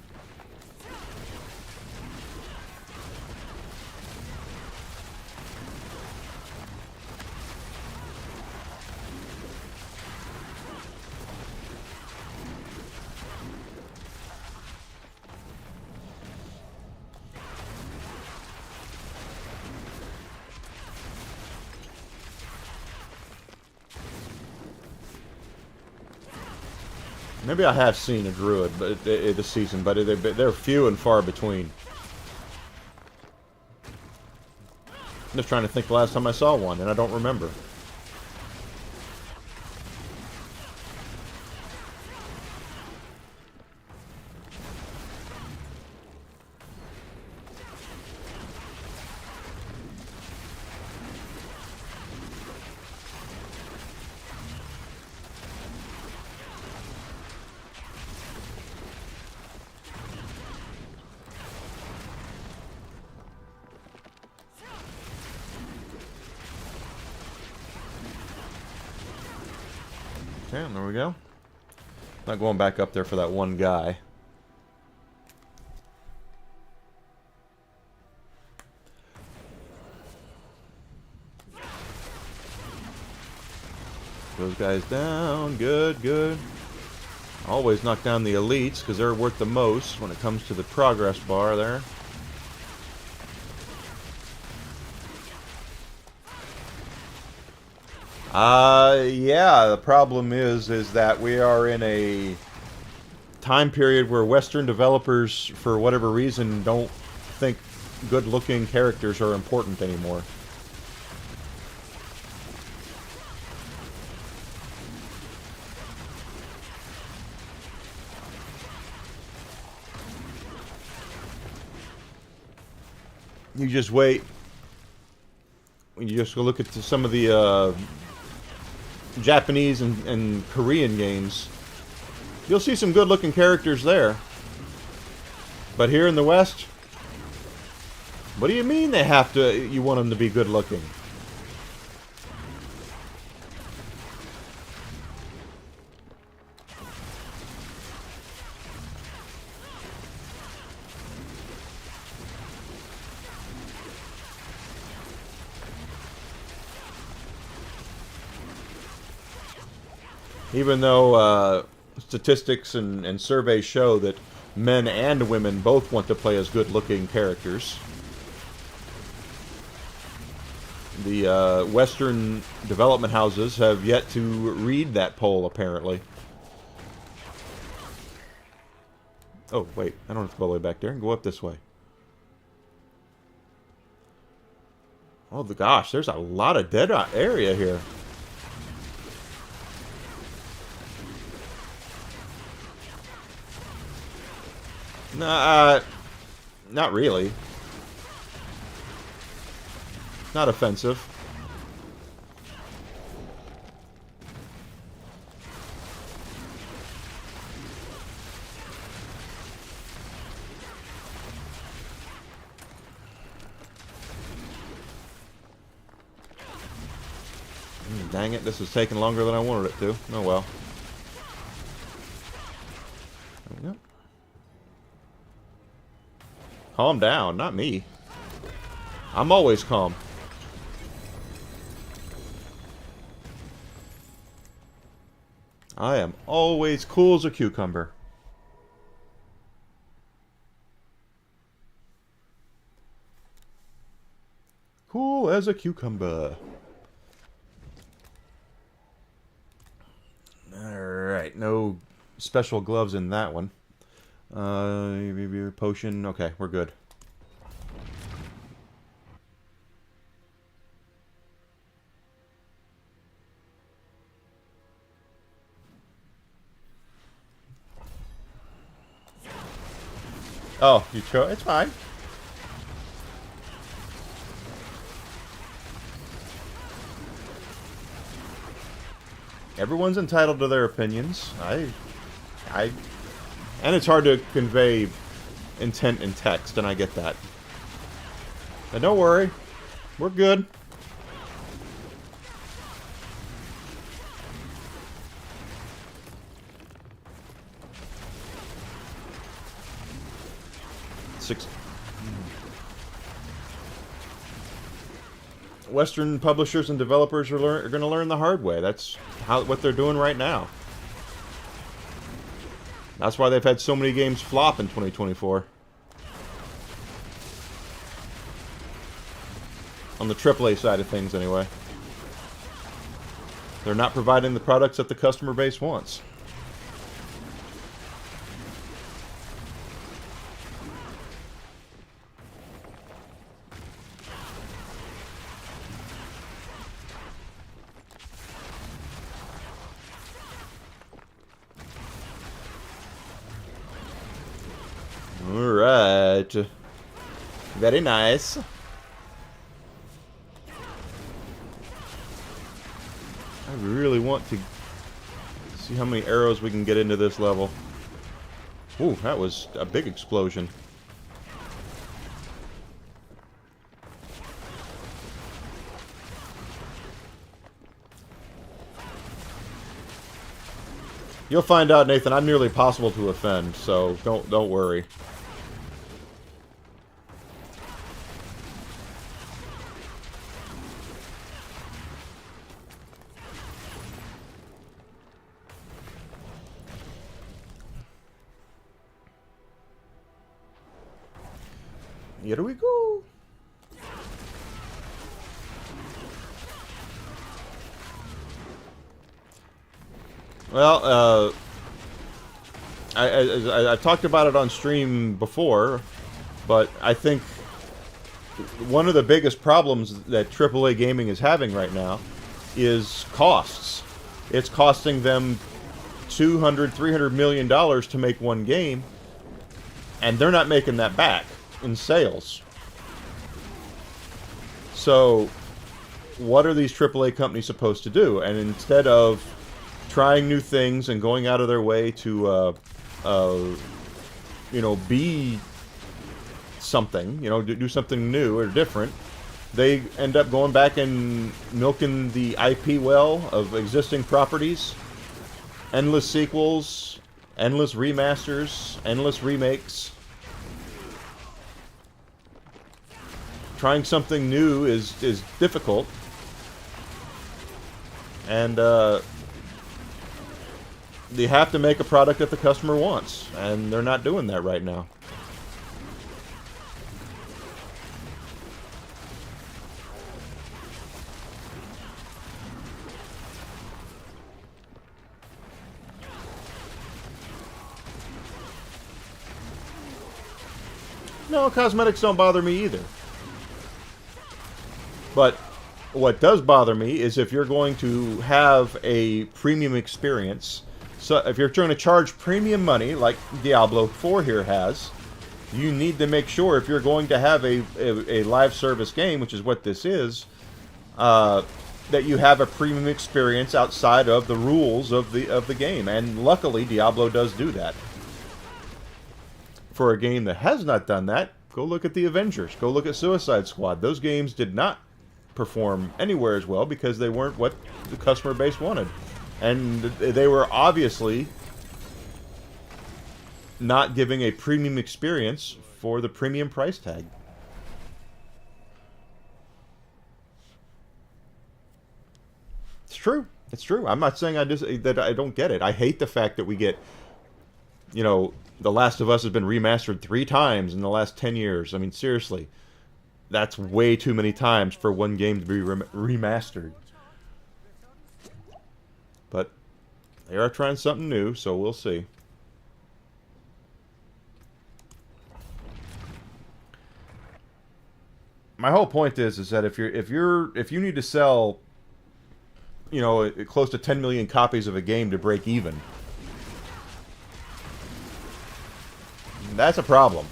Maybe I have seen a Druid this season, but they're few and far between. I'm just trying to think the last time I saw one, and I don't remember. Okay, there we go. Not going back up there for that one guy. Those guys down. Good, good. Always knock down the elites because they're worth the most when it comes to the progress bar there. Yeah, the problem is that we are in a time period where Western developers, for whatever reason, don't think good-looking characters are important anymore. You just wait. You just go look at some of the Japanese and Korean games, you'll see some good-looking characters there. But here in the West, what do you mean they have to? You want them to be good-looking? Even though statistics and surveys show that men and women both want to play as good-looking characters, the Western development houses have yet to read that poll, apparently. Oh, wait. I don't have to go all the way back there. I can go up this way. Oh, gosh. There's a lot of dead area here. Nah, not really. Not offensive. Dang it, this is taking longer than I wanted it to. Oh well. There we go. Calm down, not me. I'm always calm. I am always cool as a cucumber. Cool as a cucumber. Alright, no special gloves in that one. Maybe a potion. Okay, we're good. Oh, you chose? It's fine. Everyone's entitled to their opinions. And it's hard to convey intent in text, and I get that. But don't worry. We're good. Western publishers and developers are going to learn the hard way. That's what they're doing right now. That's why they've had so many games flop in 2024. On the AAA side of things, anyway. They're not providing the products that the customer base wants. Alright. Very nice. I really want to see how many arrows we can get into this level. Ooh, that was a big explosion. You'll find out, Nathan, I'm nearly possible to offend, so don't worry. Here we go. Well, I've talked about it on stream before, but I think one of the biggest problems that AAA gaming is having right now is costs. It's costing them $200, $300 million to make one game, and they're not making that back in sales. So what are these AAA companies supposed to do? And instead of trying new things and going out of their way to, you know, be something, you know, do something new or different, they end up going back and milking the IP well of existing properties. Endless sequels, endless remasters, endless remakes. Trying something new is difficult. And they have to make a product that the customer wants. And they're not doing that right now. No, cosmetics don't bother me either. But what does bother me is if you're going to have a premium experience, so if you're trying to charge premium money like Diablo IV here has, you need to make sure if you're going to have a live service game, which is what this is, that you have a premium experience outside of the rules of the game. And luckily, Diablo does do that. For a game that has not done that, go look at the Avengers. Go look at Suicide Squad. Those games did not perform anywhere as well because they weren't what the customer base wanted. And they were obviously not giving a premium experience for the premium price tag. It's true. It's true. I'm not saying that I don't get it. I hate the fact that we get, you know, The Last of Us has been remastered 3 times in the last 10 years. I mean, seriously. That's way too many times for one game to be remastered. But they are trying something new, so we'll see. My whole point is that if you need to sell, you know, close to 10 million copies of a game to break even, that's a problem.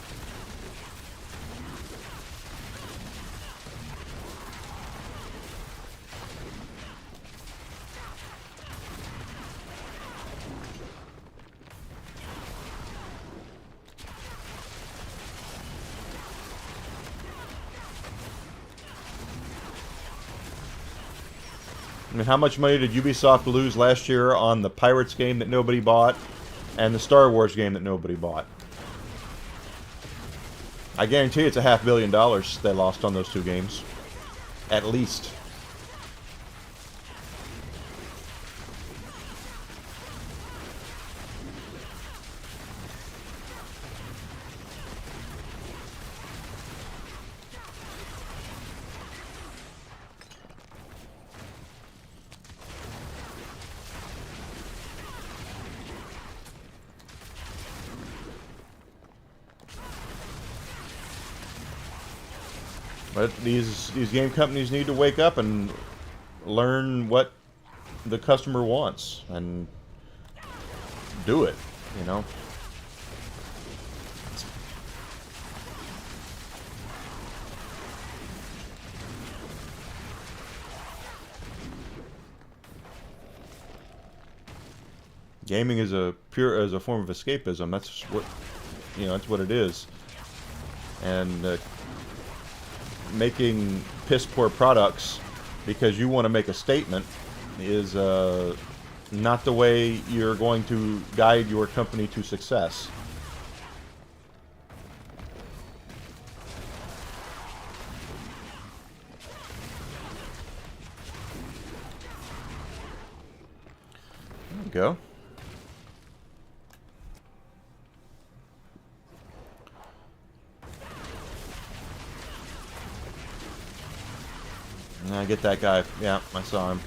I mean, how much money did Ubisoft lose last year on the Pirates game that nobody bought and the Star Wars game that nobody bought? I guarantee it's $500 million they lost on those 2 games. At least. But these game companies need to wake up and learn what the customer wants and do it, you know. Gaming is a form of escapism. That's what, you know, that's what it is. And making piss poor products because you want to make a statement is not the way you're going to guide your company to success. There we go. I get that guy. Yeah, I saw him.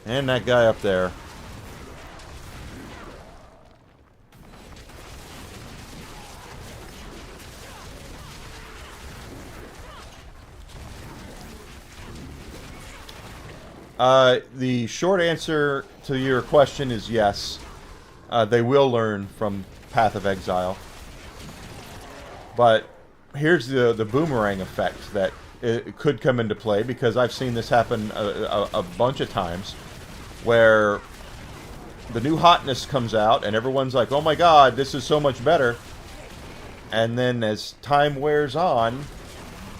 And that guy up there. The short answer to your question is yes. They will learn from Path of Exile. But here's the boomerang effect that it could come into play, because I've seen this happen a bunch of times, where the new hotness comes out and everyone's like, oh my god, this is so much better. And then as time wears on,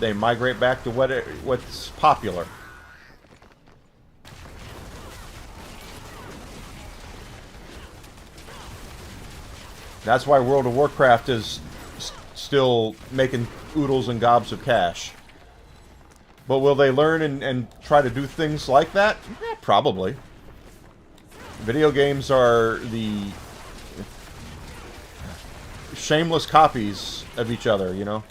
they migrate back to what's popular. That's why World of Warcraft is still making oodles and gobs of cash. But will they learn and try to do things like that? Yeah, probably. Video games are the shameless copies of each other, you know?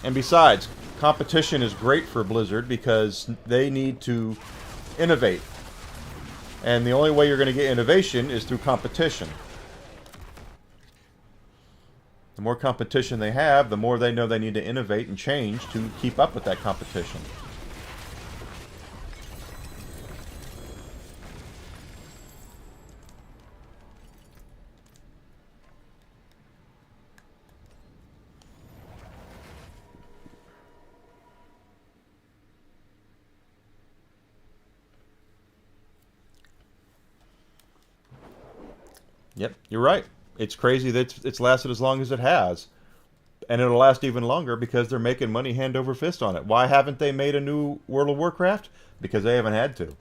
And besides, competition is great for Blizzard because they need to innovate. And the only way you're going to get innovation is through competition. The more competition they have, the more they know they need to innovate and change to keep up with that competition. Yep, you're right. It's crazy that it's lasted as long as it has. And it'll last even longer because they're making money hand over fist on it. Why haven't they made a new World of Warcraft? Because they haven't had to.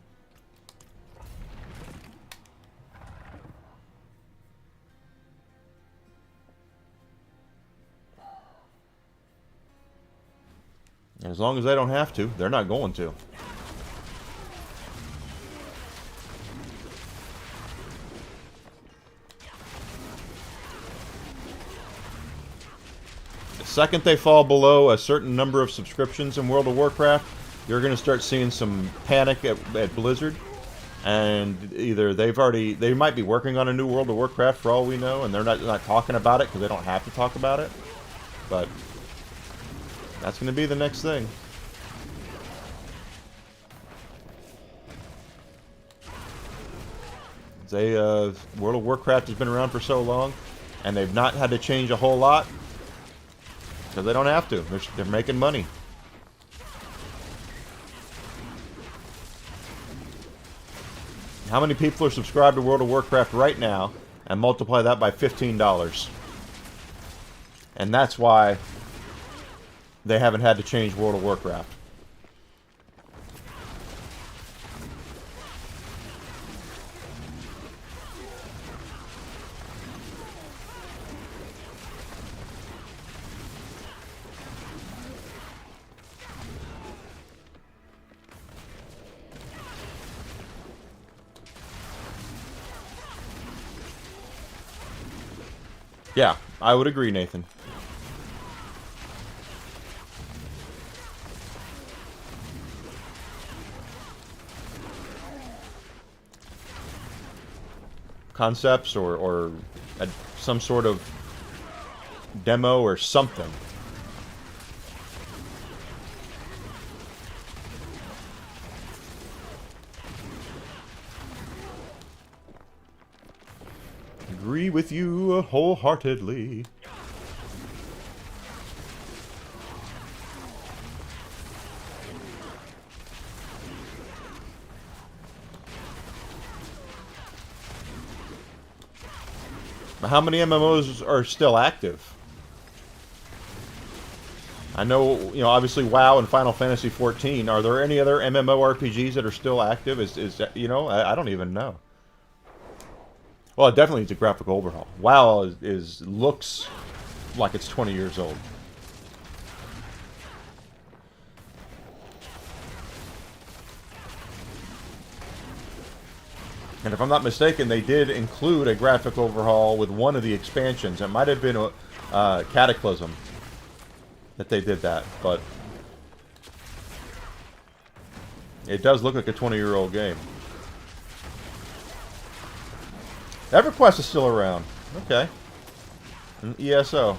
And as long as they don't have to, they're not going to. The second they fall below a certain number of subscriptions in World of Warcraft, you're going to start seeing some panic at Blizzard. And either they might be working on a new World of Warcraft for all we know, and they're not talking about it because they don't have to talk about it. But that's going to be the next thing. World of Warcraft has been around for so long, and they've not had to change a whole lot because they don't have to. They're making money. How many people are subscribed to World of Warcraft right now, and multiply that by $15? And that's why they haven't had to change World of Warcraft. Yeah, I would agree, Nathan. Concepts or some sort of demo or something. Agree with you wholeheartedly. How many MMOs are still active? I know, obviously WoW and Final Fantasy XIV. Are there any other MMORPGs that are still active? I don't even know. Well, it definitely needs a graphical overhaul. WoW looks like it's 20 years old. And if I'm not mistaken, they did include a graphic overhaul with one of the expansions. It might have been a Cataclysm that they did that, but it does look like a 20-year-old game. EverQuest is still around. Okay. An ESO.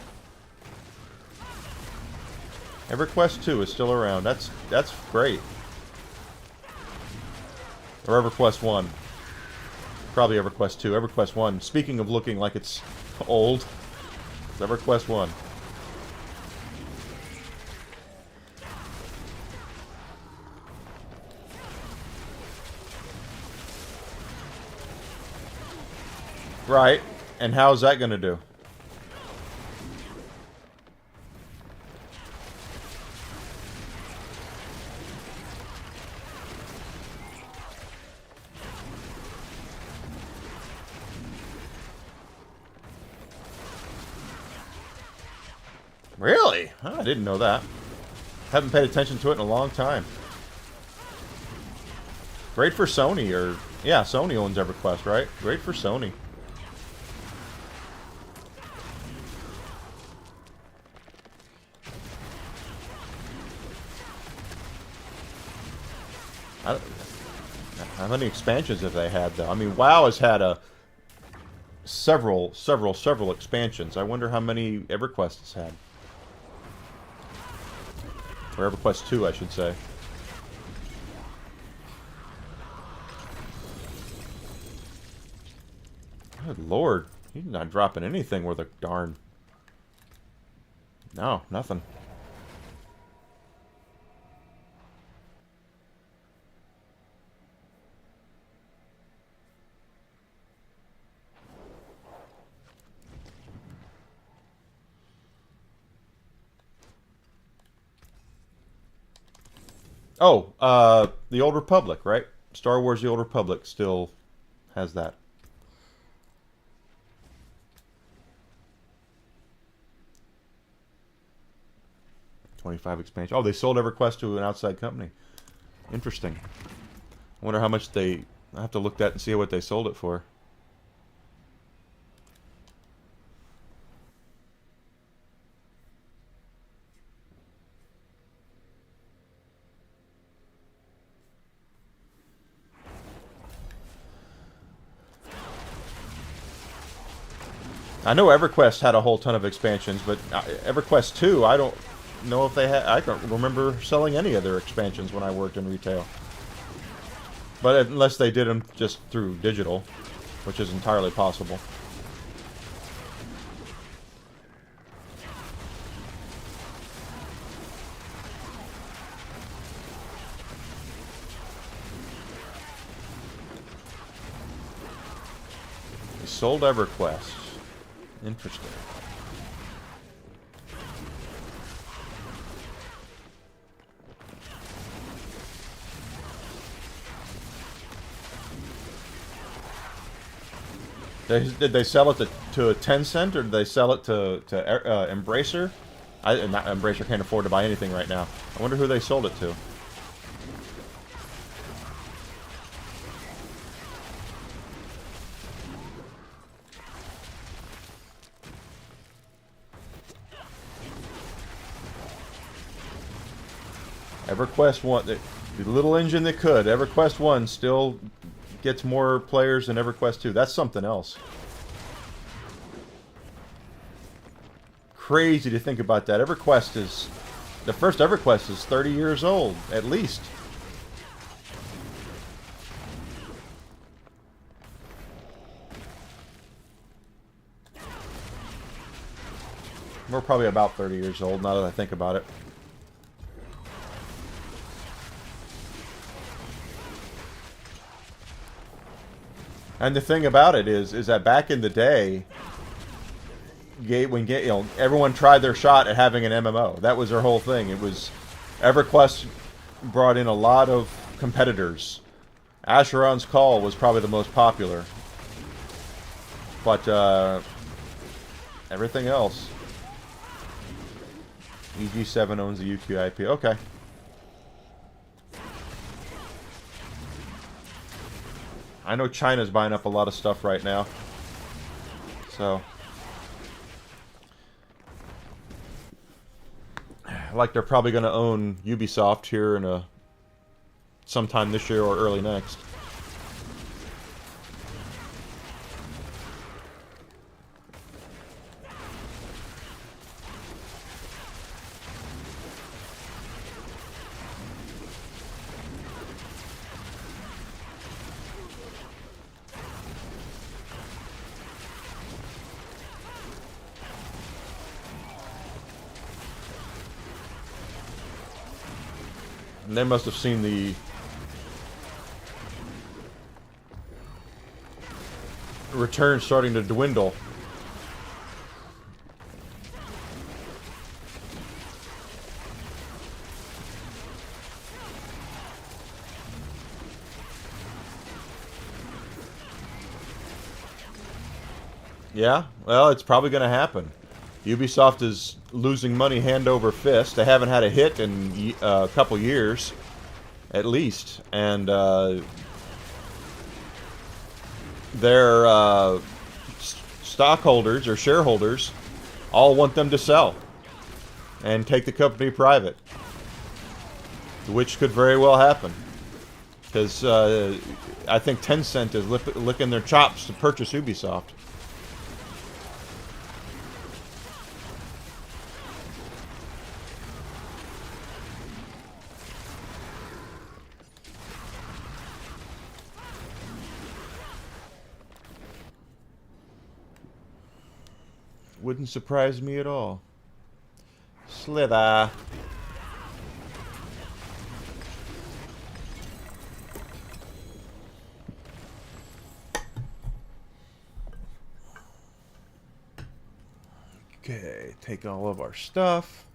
EverQuest 2 is still around. That's great. Or EverQuest 1. Probably EverQuest 2. EverQuest 1. Speaking of looking like it's old, it's EverQuest 1. Right. And how's that going to do? Really? Oh, I didn't know that. Haven't paid attention to it in a long time. Great for Sony, or... Yeah, Sony owns EverQuest, right? Great for Sony. How many expansions have they had, though? I mean, WoW has had several expansions. I wonder how many EverQuest has had. Or EverQuest 2, I should say. Good lord. He's not dropping anything worth a darn. No, nothing. Oh, the Old Republic, right? Star Wars The Old Republic still has that. $25 expansion. Oh, they sold EverQuest to an outside company. Interesting. I wonder how much they... I have to look that and see what they sold it for. I know EverQuest had a whole ton of expansions, but EverQuest 2, I don't know if they had... I don't remember selling any of their expansions when I worked in retail. But unless they did them just through digital, which is entirely possible. They sold EverQuest. Interesting. Did they sell it to a Tencent, or did they sell it to Embracer? Not Embracer can't afford to buy anything right now. I wonder who they sold it to. EverQuest 1, the little engine that could. EverQuest 1 still gets more players than EverQuest 2. That's something else. Crazy to think about that. EverQuest is... The first EverQuest is 30 years old, at least. We're probably about 30 years old, now that I think about it. And the thing about it is that back in the day, everyone tried their shot at having an MMO. That was their whole thing. It was EverQuest brought in a lot of competitors. Asheron's Call was probably the most popular, but everything else. EG7 owns the UQIP. Okay. I know China's buying up a lot of stuff right now. So, like they're probably going to own Ubisoft here in sometime this year or early next. And they must have seen the return starting to dwindle. Yeah, well, it's probably going to happen. Ubisoft is losing money hand over fist. They haven't had a hit in a couple years, at least, and their stockholders or shareholders all want them to sell and take the company private, which could very well happen. Because I think Tencent is licking their chops to purchase Ubisoft. Wouldn't surprise me at all. Slither. Okay, take all of our stuff.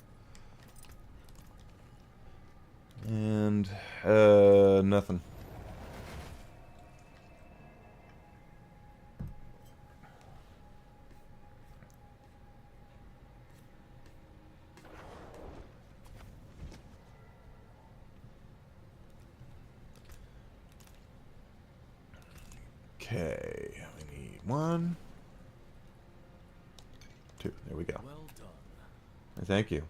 And, nothing. Okay, we need 1, 2. There we go. Well done. Thank you.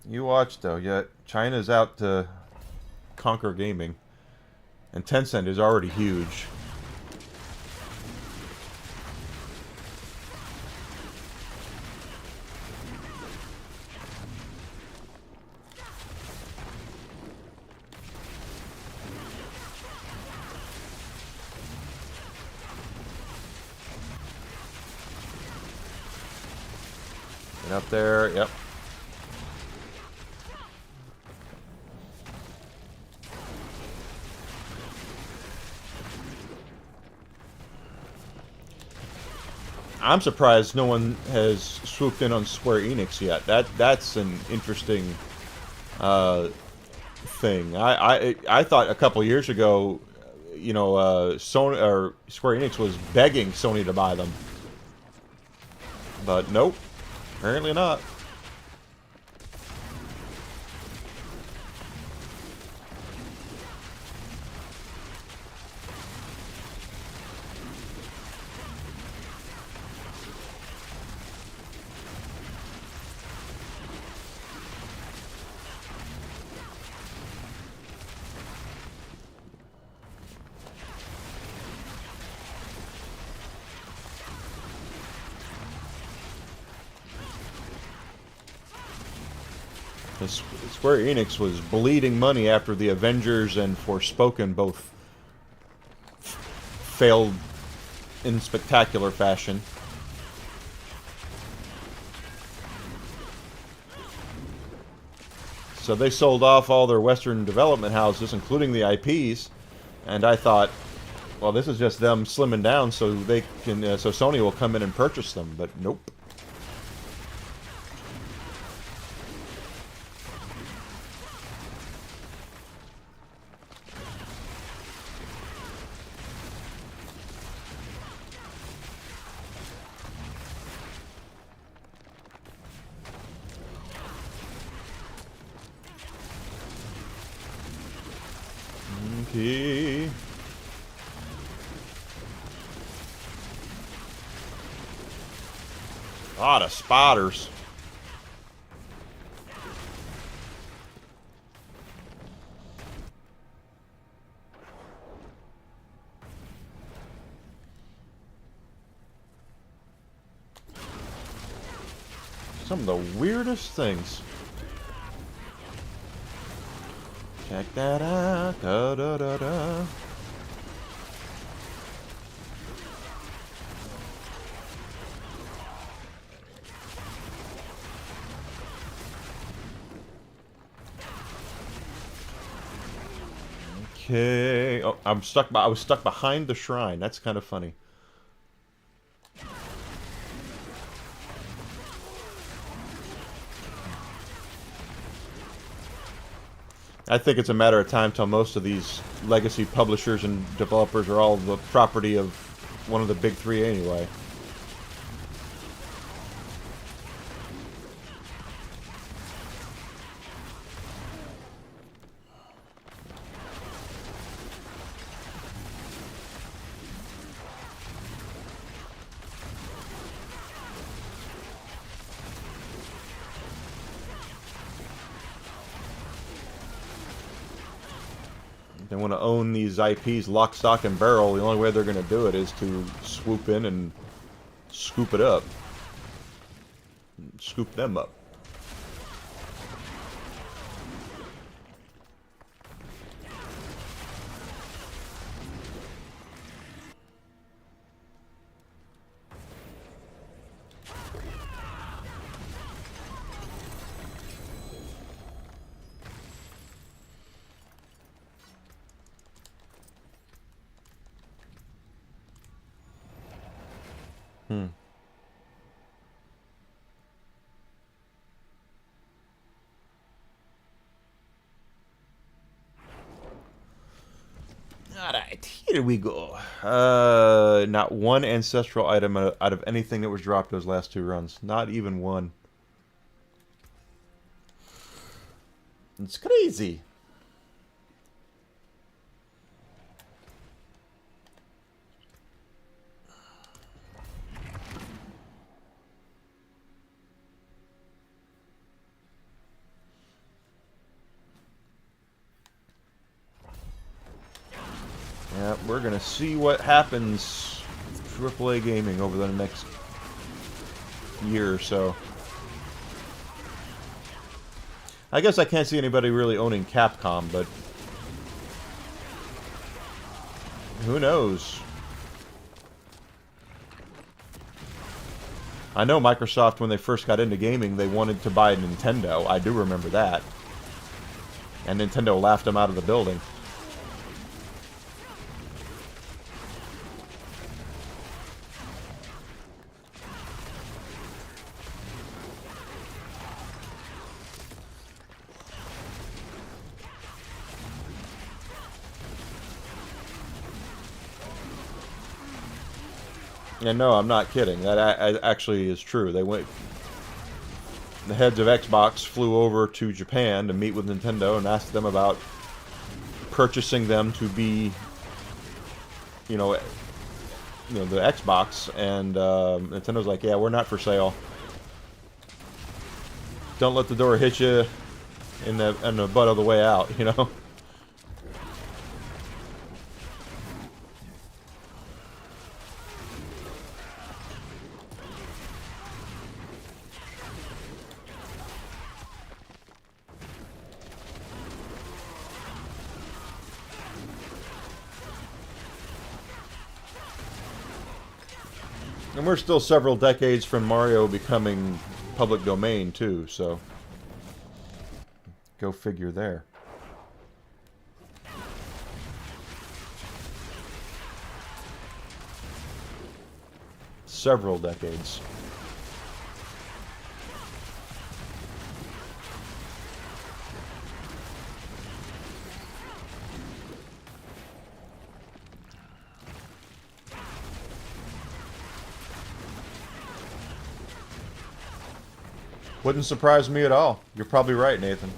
You watch, though. Yet China's out to conquer gaming, and Tencent is already huge. Get up there. Yep. I'm surprised no one has swooped in on Square Enix yet. That's an interesting thing. I thought a couple years ago, you know, Sony or Square Enix was begging Sony to buy them, but nope, apparently not. Square Enix was bleeding money after the Avengers and Forspoken both failed in spectacular fashion. So they sold off all their Western development houses, including the IPs, and I thought, well, this is just them slimming down so they can, so Sony will come in and purchase them. But nope. Okay. A lot of spotters. Some of the weirdest things. Check that out. Da, da, da, da. Okay. Oh, I'm stuck. I was stuck behind the shrine. That's kind of funny. I think it's a matter of time till most of these legacy publishers and developers are all the property of one of the big three anyway. They want to own these IPs lock, stock, and barrel. The only way they're going to do it is to swoop in and scoop it up. Scoop them up. Alright, here we go. Not one ancestral item out of anything that was dropped those last two runs. Not even one. It's crazy. Yeah, we're gonna see what happens with AAA gaming over the next year or so. I guess I can't see anybody really owning Capcom, but who knows? I know Microsoft, when they first got into gaming, they wanted to buy Nintendo. I do remember that. And Nintendo laughed them out of the building. And no, I'm not kidding. That actually is true. They went. The heads of Xbox flew over to Japan to meet with Nintendo and asked them about purchasing them to be, you know, the Xbox. And Nintendo's like, "Yeah, we're not for sale. Don't let the door hit you in the butt of the way out." You know. And we're still several decades from Mario becoming public domain, too, so go figure there. Several decades. Wouldn't surprise me at all. You're probably right, Nathan.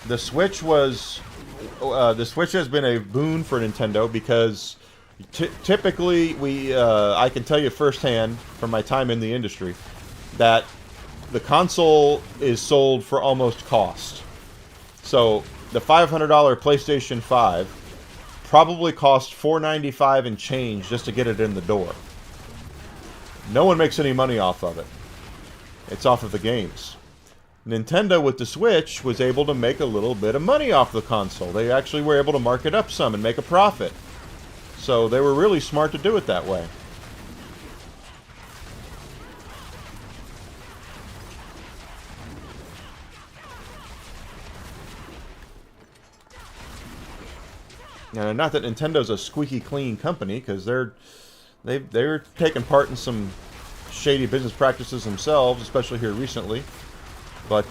The Switch has been a boon for Nintendo because typically I can tell you firsthand from my time in the industry that the console is sold for almost cost. So the $500 PlayStation 5 probably cost $495 and change just to get it in the door. No one makes any money off of it. It's off of the games. Nintendo, with the Switch, was able to make a little bit of money off the console. They actually were able to mark it up some and make a profit. So they were really smart to do it that way. Not that Nintendo's a squeaky clean company, because they're taking part in some shady business practices themselves, especially here recently. But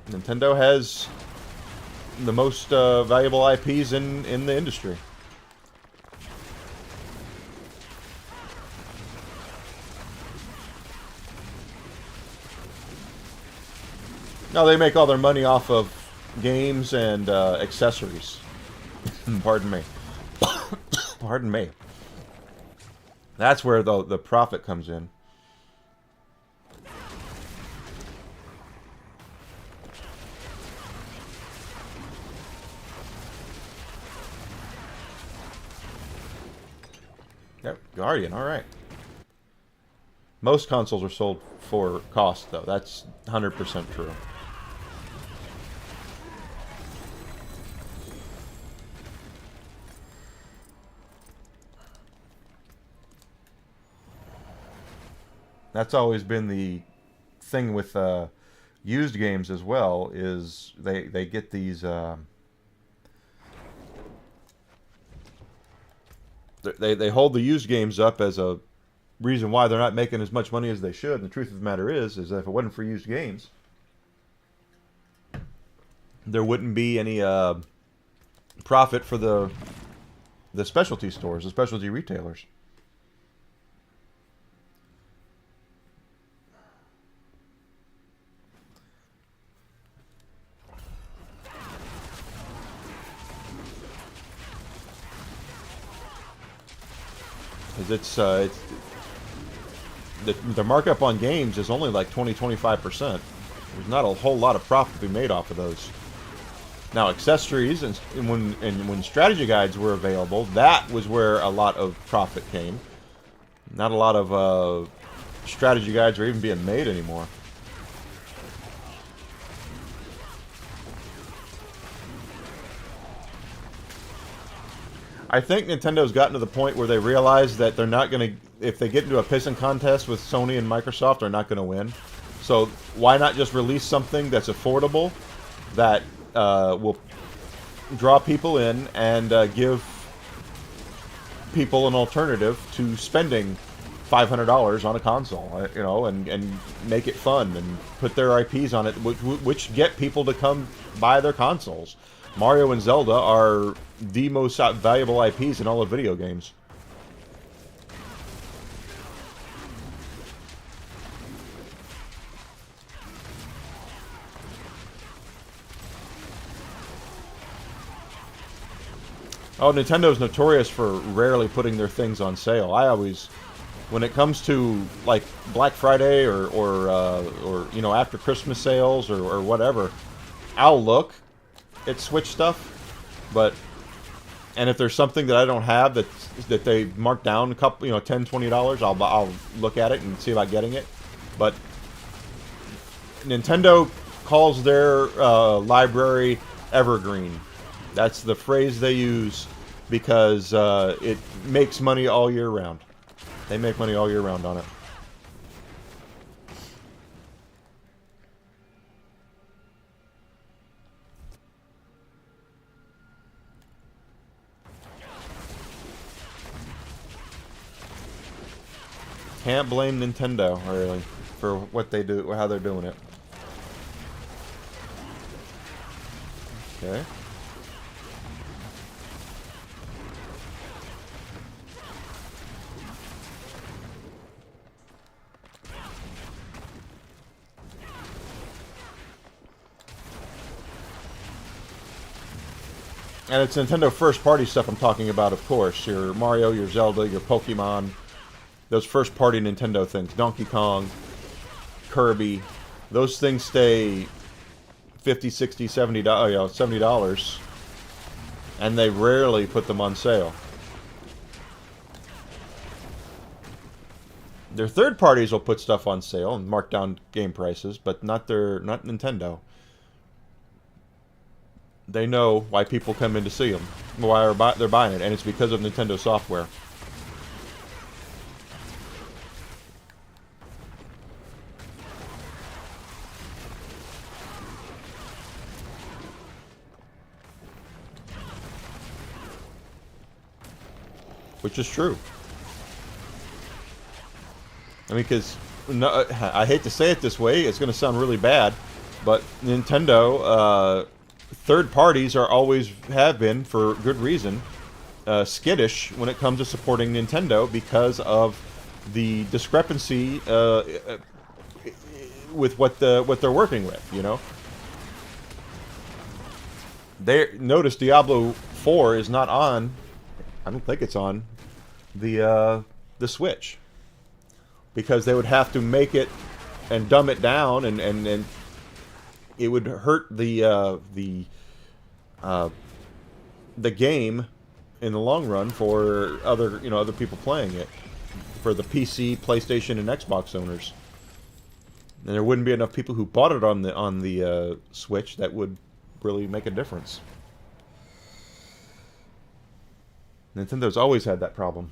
Nintendo has the most valuable IPs in the industry. Now they make all their money off of games and accessories. Pardon me. Pardon me. That's where the profit comes in. Yep, Guardian, alright. Most consoles are sold for cost, though. That's 100% true. That's always been the thing with used games as well, is they get these... They hold the used games up as a reason why they're not making as much money as they should. And the truth of the matter is that if it wasn't for used games, there wouldn't be any profit for the specialty stores, the specialty retailers. Because the markup on games is only like 20-25%. There's not a whole lot of profit to be made off of those. Now, accessories and when strategy guides were available, that was where a lot of profit came. Not a lot of strategy guides are even being made anymore. I think Nintendo's gotten to the point where they realize that they're not going to, if they get into a pissing contest with Sony and Microsoft, they're not going to win. So why not just release something that's affordable, that will draw people in and give people an alternative to spending $500 on a console, you know, and make it fun and put their IPs on it, which get people to come buy their consoles. Mario and Zelda are the most valuable IPs in all of video games. Oh, Nintendo's notorious for rarely putting their things on sale. I always, when it comes to like Black Friday or you know, after Christmas sales or whatever, I'll look at Switch stuff, and if there's something that I don't have that they marked down a couple, you know, $10-$20, I'll look at it and see about getting it. But Nintendo calls their library evergreen. That's the phrase they use because it makes money all year round. They make money all year round on it. Can't blame Nintendo, really, for what they do, how they're doing it. Okay. And it's Nintendo first-party stuff I'm talking about, of course. Your Mario, your Zelda, your Pokemon. Those first-party Nintendo things. Donkey Kong, Kirby. Those things stay $50, $60, $70, you know, $70. And they rarely put them on sale. Their third parties will put stuff on sale and mark down game prices, but not Nintendo. They know why people come in to see them, why they're buying it, and it's because of Nintendo software. which is true. I mean, because no, I hate to say it this way, it's going to sound really bad, but Nintendo, third parties are always have been, for good reason, skittish when it comes to supporting Nintendo because of the discrepancy with what they're working with. You know, they notice Diablo 4 is not on. I don't think it's on the Switch, because they would have to make it and dumb it down, and it would hurt the game in the long run for other people playing it, for the PC, PlayStation, and Xbox owners. And there wouldn't be enough people who bought it on the Switch that would really make a difference. Nintendo's always had that problem.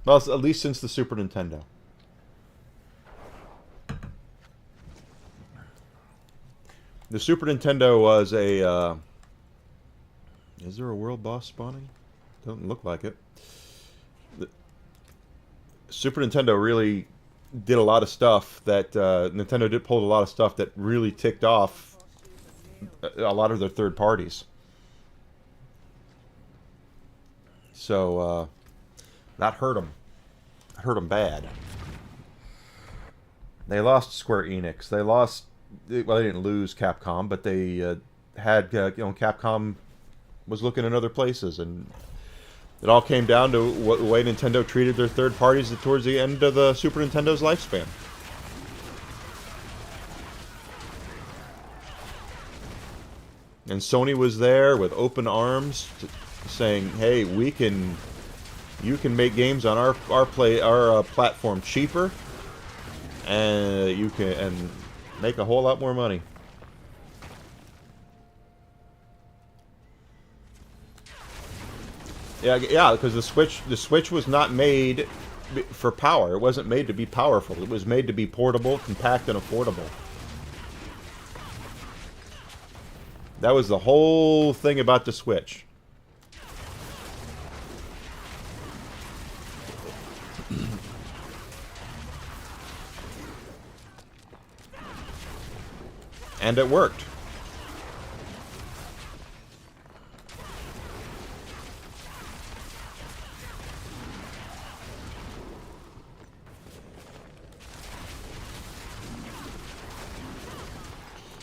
Well, at least since the Super Nintendo. The Super Nintendo was a... is there a world boss spawning? Doesn't look like it. The Super Nintendo really did a lot of stuff that... Nintendo pulled a lot of stuff that really ticked off a lot of their third parties. So, that hurt them. It hurt them bad. They lost Square Enix. They lost... Well, they didn't lose Capcom, but they had, Capcom was looking in other places, and it all came down to the way Nintendo treated their third parties towards the end of the Super Nintendo's lifespan. And Sony was there with open arms, saying, "Hey, you can make games on our platform cheaper, and you can make a whole lot more money." Yeah, because the Switch was not made for power. It wasn't made to be powerful. It was made to be portable, compact, and affordable. That was the whole thing about the Switch. And it worked.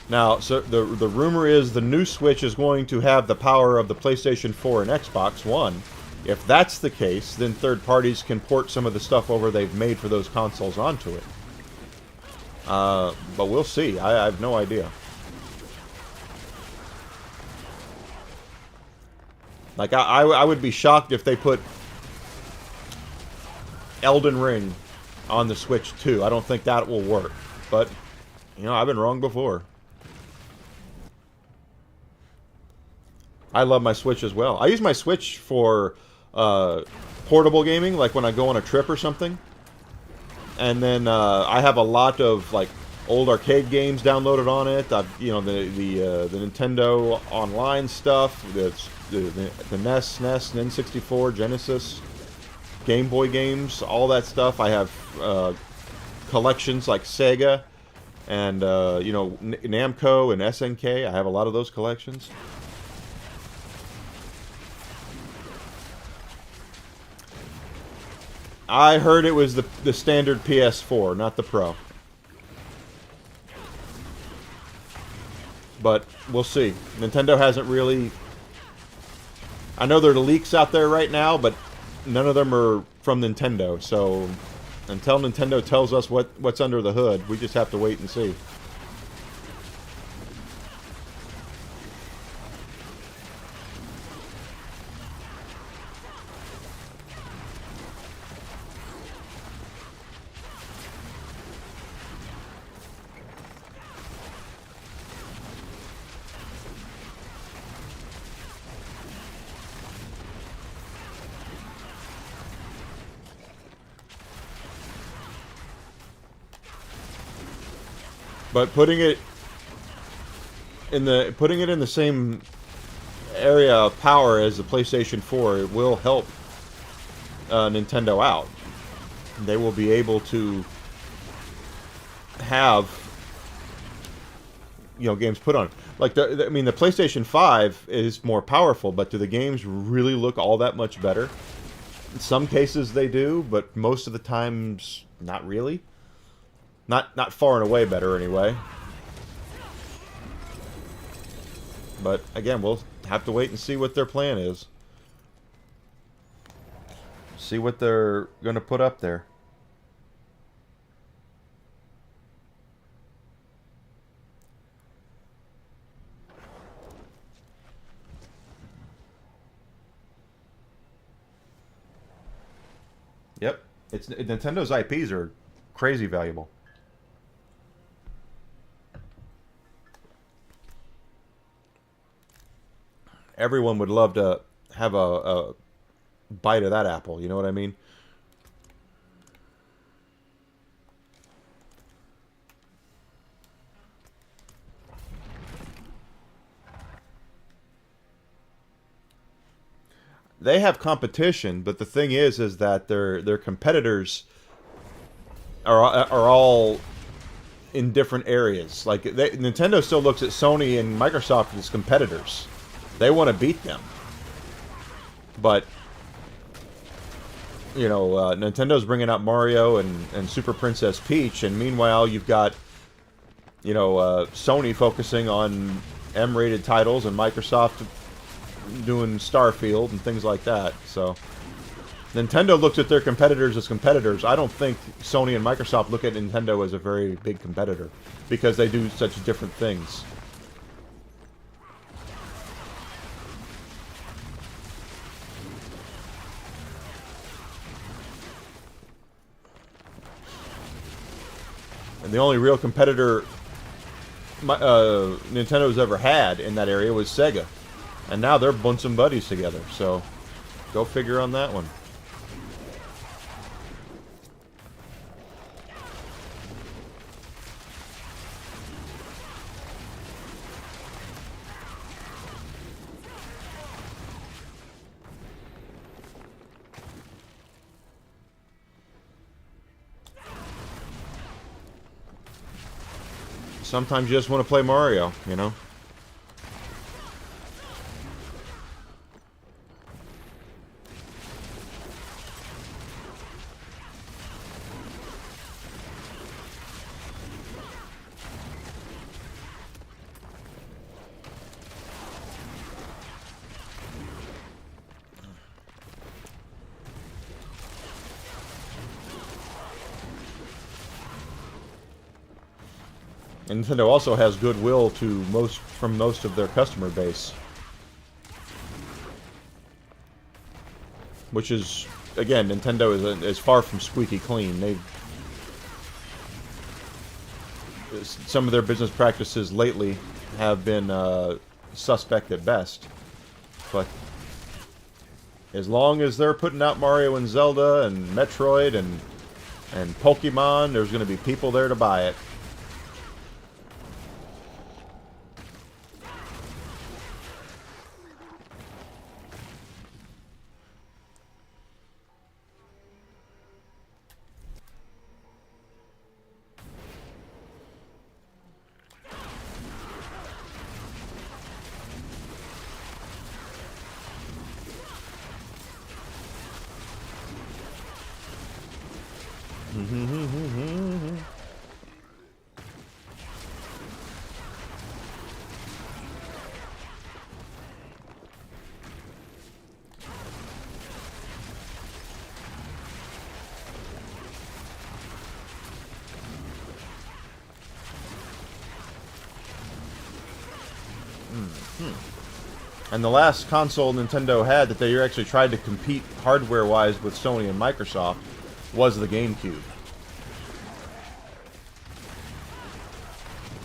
Now, so the rumor is the new Switch is going to have the power of the PlayStation 4 and Xbox One. If that's the case, then third parties can port some of the stuff over they've made for those consoles onto it. But we'll see. I have no idea. Like, I would be shocked if they put Elden Ring on the Switch too. I don't think that will work. But, I've been wrong before. I love my Switch as well. I use my Switch for portable gaming, like when I go on a trip or something. And then I have a lot of like old arcade games downloaded on it. I've, the Nintendo Online stuff, the NES, N64, Genesis, Game Boy games, all that stuff. I have collections like Sega and Namco and SNK. I have a lot of those collections. I heard it was the standard PS4, not the Pro. But we'll see. Nintendo hasn't really... I know there are leaks out there right now, but none of them are from Nintendo. So until Nintendo tells us what's under the hood, we just have to wait and see. But putting it in the same area of power as the PlayStation 4, it will help Nintendo out. They will be able to have, you know, games put on. Like I mean, the PlayStation 5 is more powerful, but do the games really look all that much better? In some cases they do, but most of the times not really. Not far and away better anyway. But again, we'll have to wait and see what their plan is. See what they're going to put up there. Yep, it's Nintendo's IPs are crazy valuable. Everyone would love to have a bite of that apple, you know what I mean? They have competition, but the thing is that their competitors are all in different areas. Like Nintendo still looks at Sony and Microsoft as competitors. They want to beat them, but you know, Nintendo's bringing out Mario and Super Princess Peach, and meanwhile you've got, you know, Sony focusing on M-rated titles and Microsoft doing Starfield and things like that. So Nintendo looks at their competitors as competitors. I don't think Sony and Microsoft look at Nintendo as a very big competitor because they do such different things. And the only real competitor Nintendo's ever had in that area was Sega. And now they're bunching buddies together, so go figure on that one. Sometimes you just want to play Mario, you know? And Nintendo also has goodwill from most of their customer base, which is, again, Nintendo is far from squeaky clean. Some of their business practices lately have been suspect at best, but as long as they're putting out Mario and Zelda and Metroid and Pokemon, there's going to be people there to buy it. And the last console Nintendo had that they actually tried to compete hardware-wise with Sony and Microsoft was the GameCube.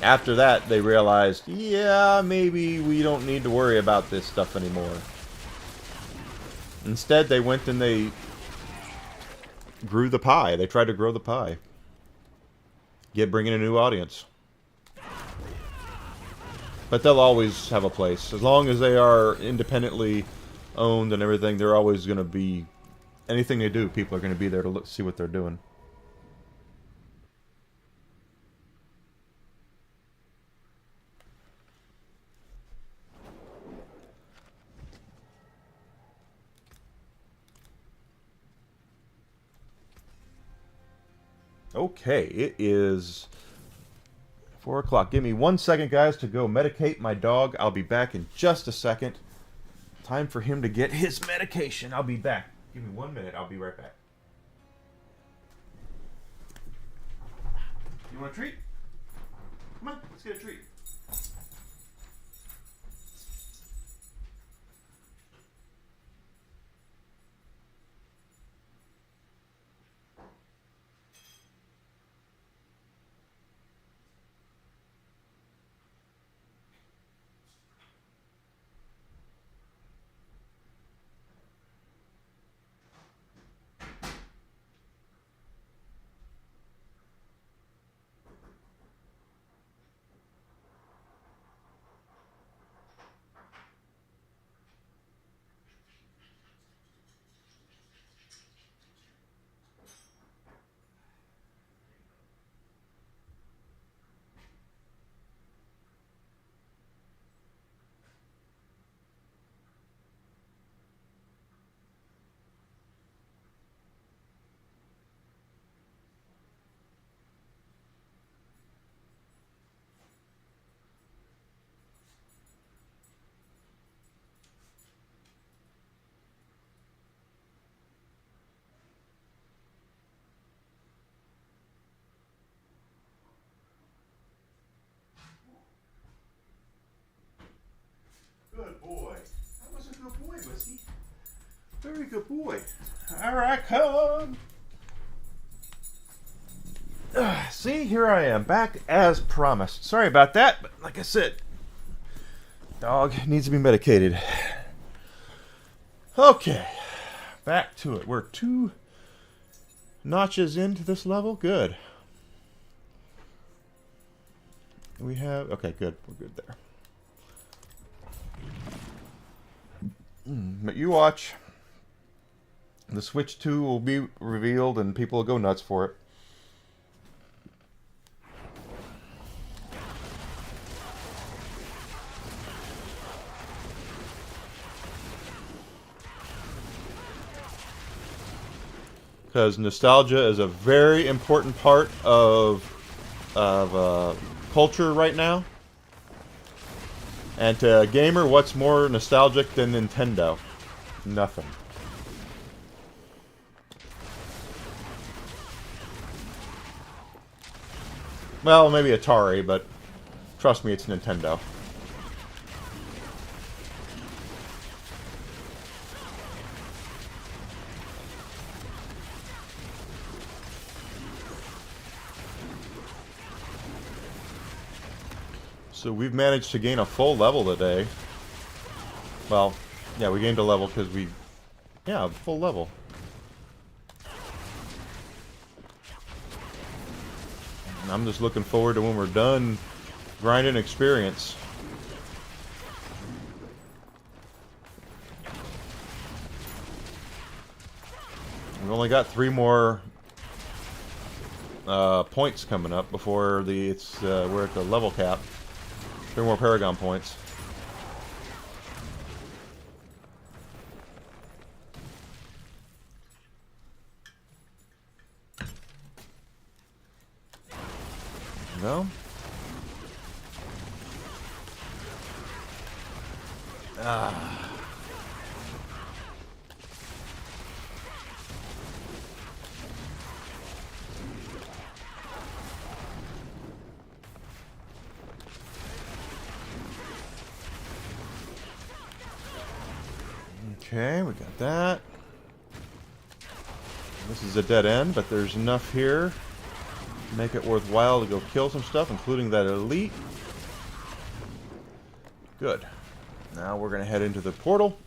After that, they realized, yeah, maybe we don't need to worry about this stuff anymore. Instead, they went and they grew the pie. They tried to grow the pie. Bring in a new audience. But they'll always have a place. As long as they are independently owned and everything, they're always going to be anything they do, people are going to be there to look, see what they're doing. Okay, it is 4 o'clock. Give me 1 second, guys, to go medicate my dog. I'll be back in just a second. Time for him to get his medication. I'll be back. Give me 1 minute. I'll be right back. You want a treat? Come on, let's get a treat. Good boy. That was a good boy, Whiskey. Very good boy. All right, come. See, here I am, back as promised. Sorry about that, but like I said, dog needs to be medicated. Okay, back to it. We're 2 notches into this level. Good. We have... Okay, good. We're good there. But you watch. The Switch 2 will be revealed and people will go nuts for it. Because nostalgia is a very important part of culture right now. And to a gamer, what's more nostalgic than Nintendo? Nothing. Well, maybe Atari, but trust me, it's Nintendo. So we've managed to gain a full level today. Well, yeah, we gained a level because we... Yeah, full level. And I'm just looking forward to when we're done grinding experience. We've only got 3 more points coming up before we're at the level cap. 3 more Paragon points. No? Ah. Okay, we got that. This is a dead end, but there's enough here to make it worthwhile to go kill some stuff, including that elite. Good. Now we're going to head into the portal.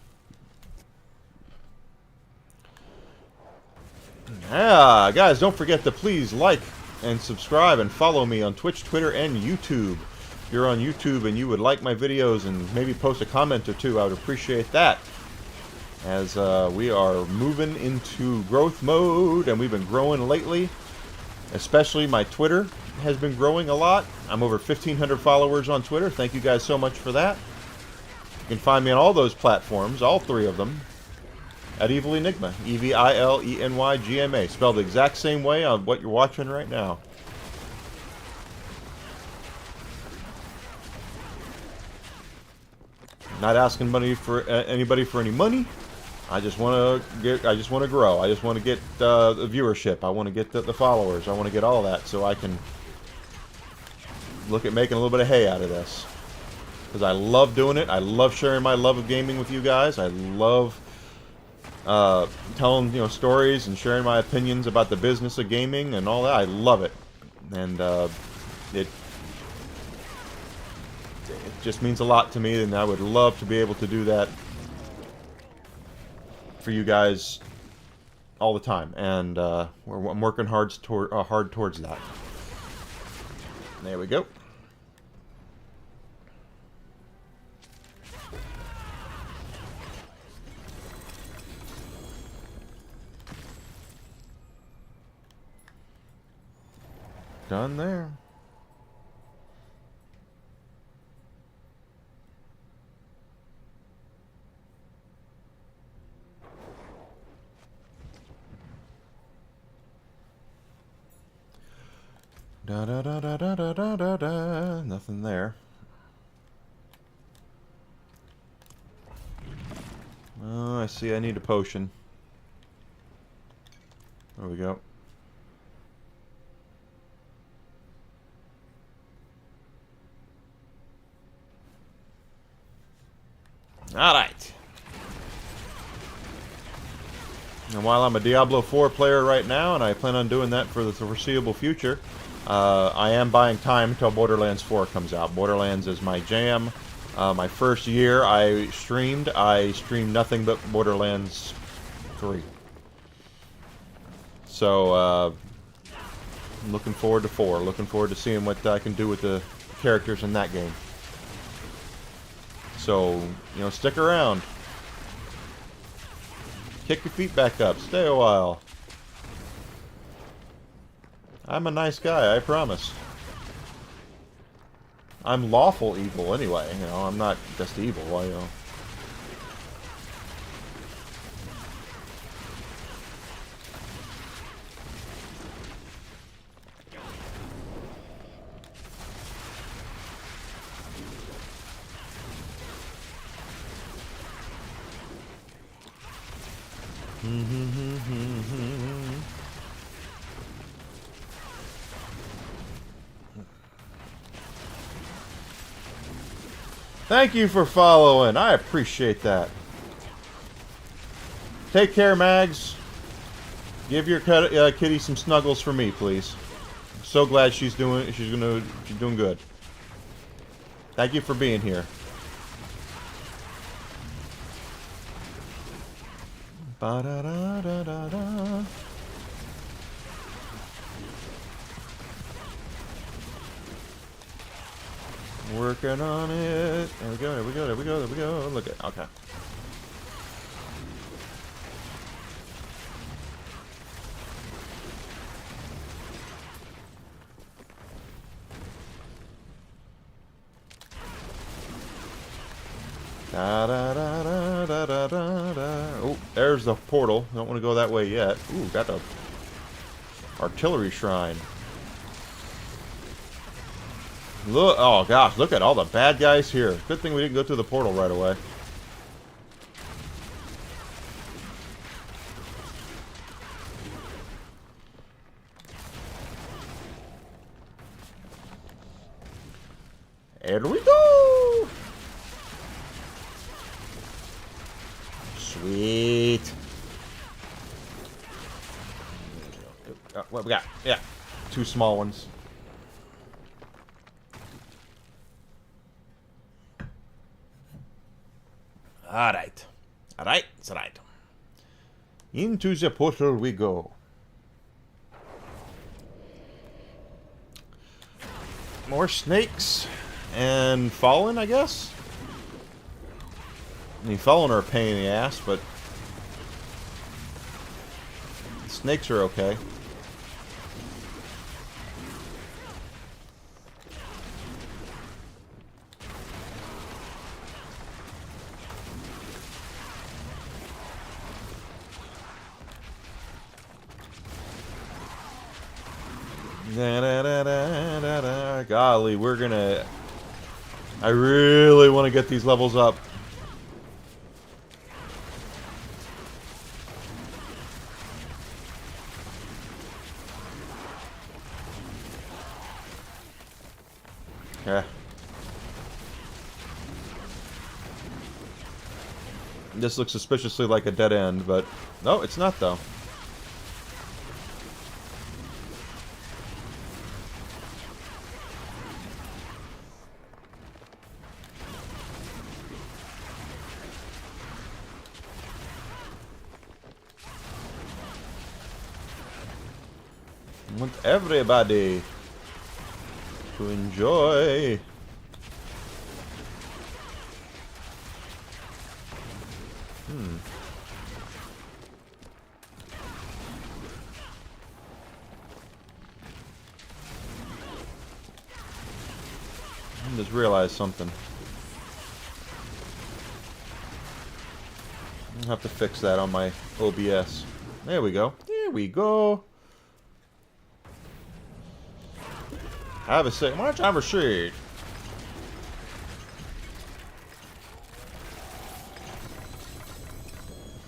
Yeah, guys, don't forget to please like and subscribe and follow me on Twitch, Twitter, and YouTube. If you're on YouTube and you would like my videos and maybe post a comment or two, I would appreciate that. as we are moving into growth mode, and we've been growing lately. Especially my Twitter has been growing a lot. I'm over 1,500 followers on Twitter. Thank you guys so much for that. You can find me on all those platforms, all 3 of them, at Evil Enigma. EVILENYGMA. Spelled the exact same way on what you're watching right now. Not asking money for anybody for any money. I just want to grow. I just want to get the viewership. I want to get the followers. I want to get all that so I can look at making a little bit of hay out of this. Because I love doing it. I love sharing my love of gaming with you guys. I love telling stories and sharing my opinions about the business of gaming and all that. I love it, and it just means a lot to me, and I would love to be able to do that for you guys all the time, and I'm working hard towards that. There we go. Done there. Da da da da da da da da da. Nothing there. Oh, I see. I need a potion. There we go. Alright. And while I'm a Diablo IV player right now, and I plan on doing that for the foreseeable future, I am buying time until Borderlands 4 comes out. Borderlands is my jam. My first year I streamed nothing but Borderlands 3. So, I'm looking forward to 4. Looking forward to seeing what I can do with the characters in that game. So, stick around. Kick your feet back up. Stay a while. I'm a nice guy, I promise. I'm lawful evil anyway, I'm not just evil, Thank you for following. I appreciate that. Take care, Mags. Give your kitty some snuggles for me, please. I'm so glad she's doing good. Thank you for being here. Ba da da da da da. Working on it. There we go, there we go, there we go, there we go. Look at, okay. Da da da da da da da da. Oh, there's the portal. Don't want to go that way yet. Ooh, got the artillery shrine. Look, oh gosh, look at all the bad guys here. Good thing we didn't go through the portal right away. Here we go! Sweet. What we got? Yeah, 2 small ones. Alright. Alright, it's right. Into the portal we go. More snakes. And Fallen, I guess? I mean, Fallen are a pain in the ass, but Snakes are okay. Golly, we're gonna... I really want to get these levels up. Yeah. This looks suspiciously like a dead end, but... No, it's not, though. I want everybody to enjoy. I just realized something. I'll have to fix that on my OBS. There we go. There we go. Have a seat. Why don't you have a seat?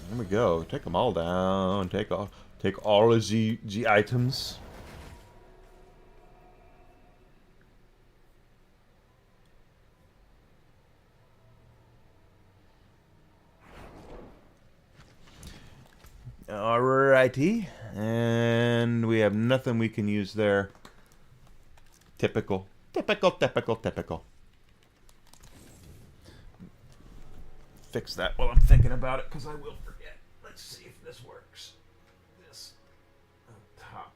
There we go. Take them all down. Take all of the items. Alrighty. And we have nothing we can use there. Typical. Typical. Fix that while I'm thinking about it, because I will forget. Let's see if this works. This up top.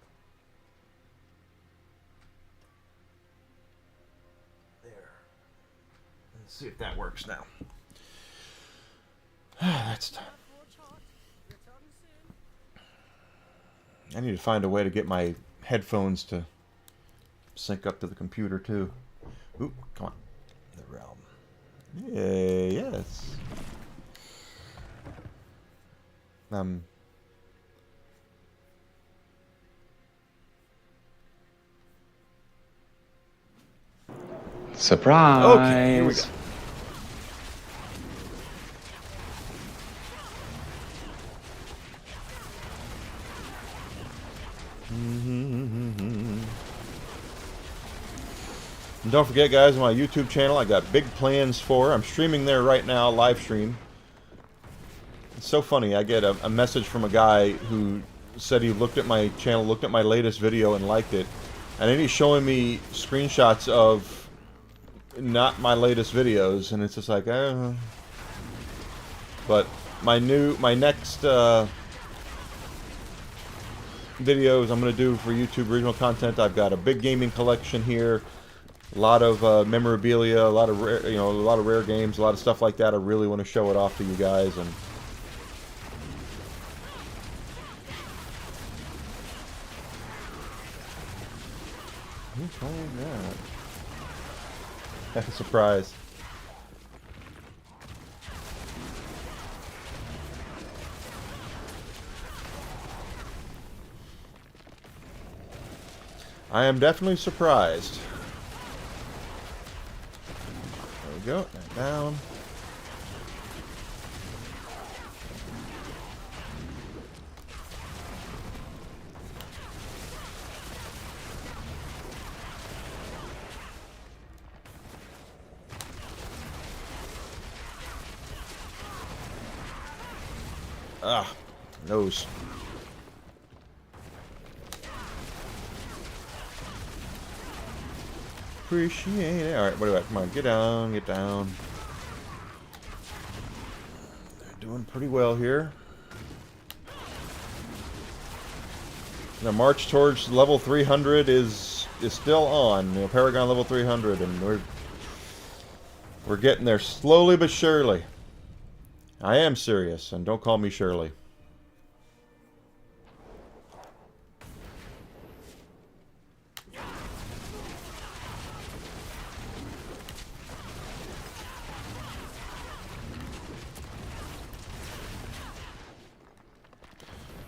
There. Let's see if that works now. That's done. I need to find a way to get my headphones to sync up to the computer too. Ooh, come on. The realm. Yes. Surprise! Okay, here we go. And don't forget, guys, my YouTube channel, I got big plans for. I'm streaming there right now, live stream. It's so funny. I get a message from a guy who said he looked at my channel, looked at my latest video, and liked it. And then he's showing me screenshots of not my latest videos, and it's just like, But my next videos I'm going to do for YouTube original content, I've got a big gaming collection here. A lot of memorabilia, a lot of rare, a lot of rare games, a lot of stuff like that. I really want to show it off to you guys. And who told that? That's a surprise. I am definitely surprised. There we go. Down. Ah, nose. Appreciate it. Alright, what do I... Come on, get down, get down. They're doing pretty well here. The march towards level 300 is still on. Paragon level 300, and we're getting there slowly but surely. I am serious, and don't call me Shirley.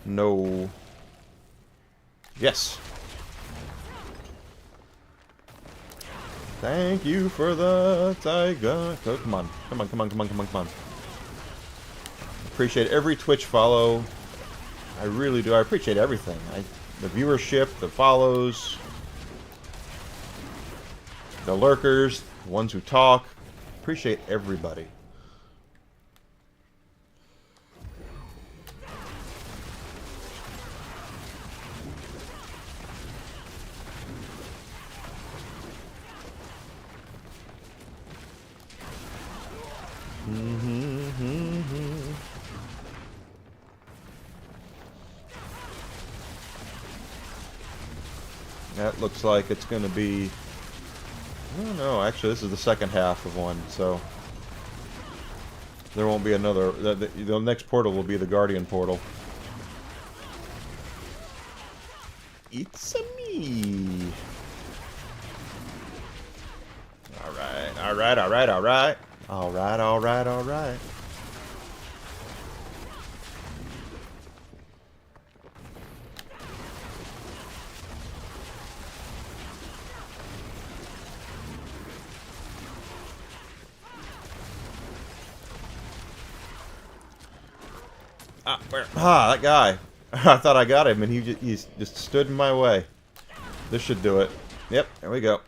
No. Yes. Thank you for the tiger. Oh, come on. Come on, come on, come on, come on, come on. Appreciate every Twitch follow. I really do. I appreciate everything. The viewership, the follows, the lurkers, the ones who talk. Appreciate everybody. That looks like it's going to be... I don't know. Actually, this is the second half of one, so... There won't be another... The next portal will be the Guardian portal. It's a me. Alright, alright, alright, alright. Alright, alright, alright. That guy. I thought I got him, and he just stood in my way. This should do it. Yep, there we go.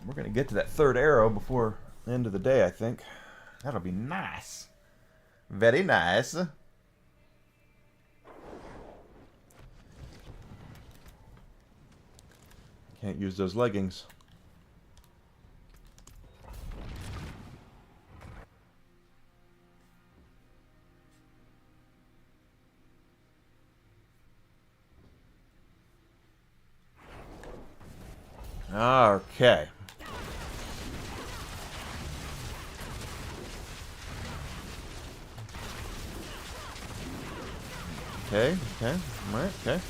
We're going to get to that third arrow before the end of the day, I think. That'll be nice. Very nice. Can't use those leggings. Okay. Okay, okay, alright, okay.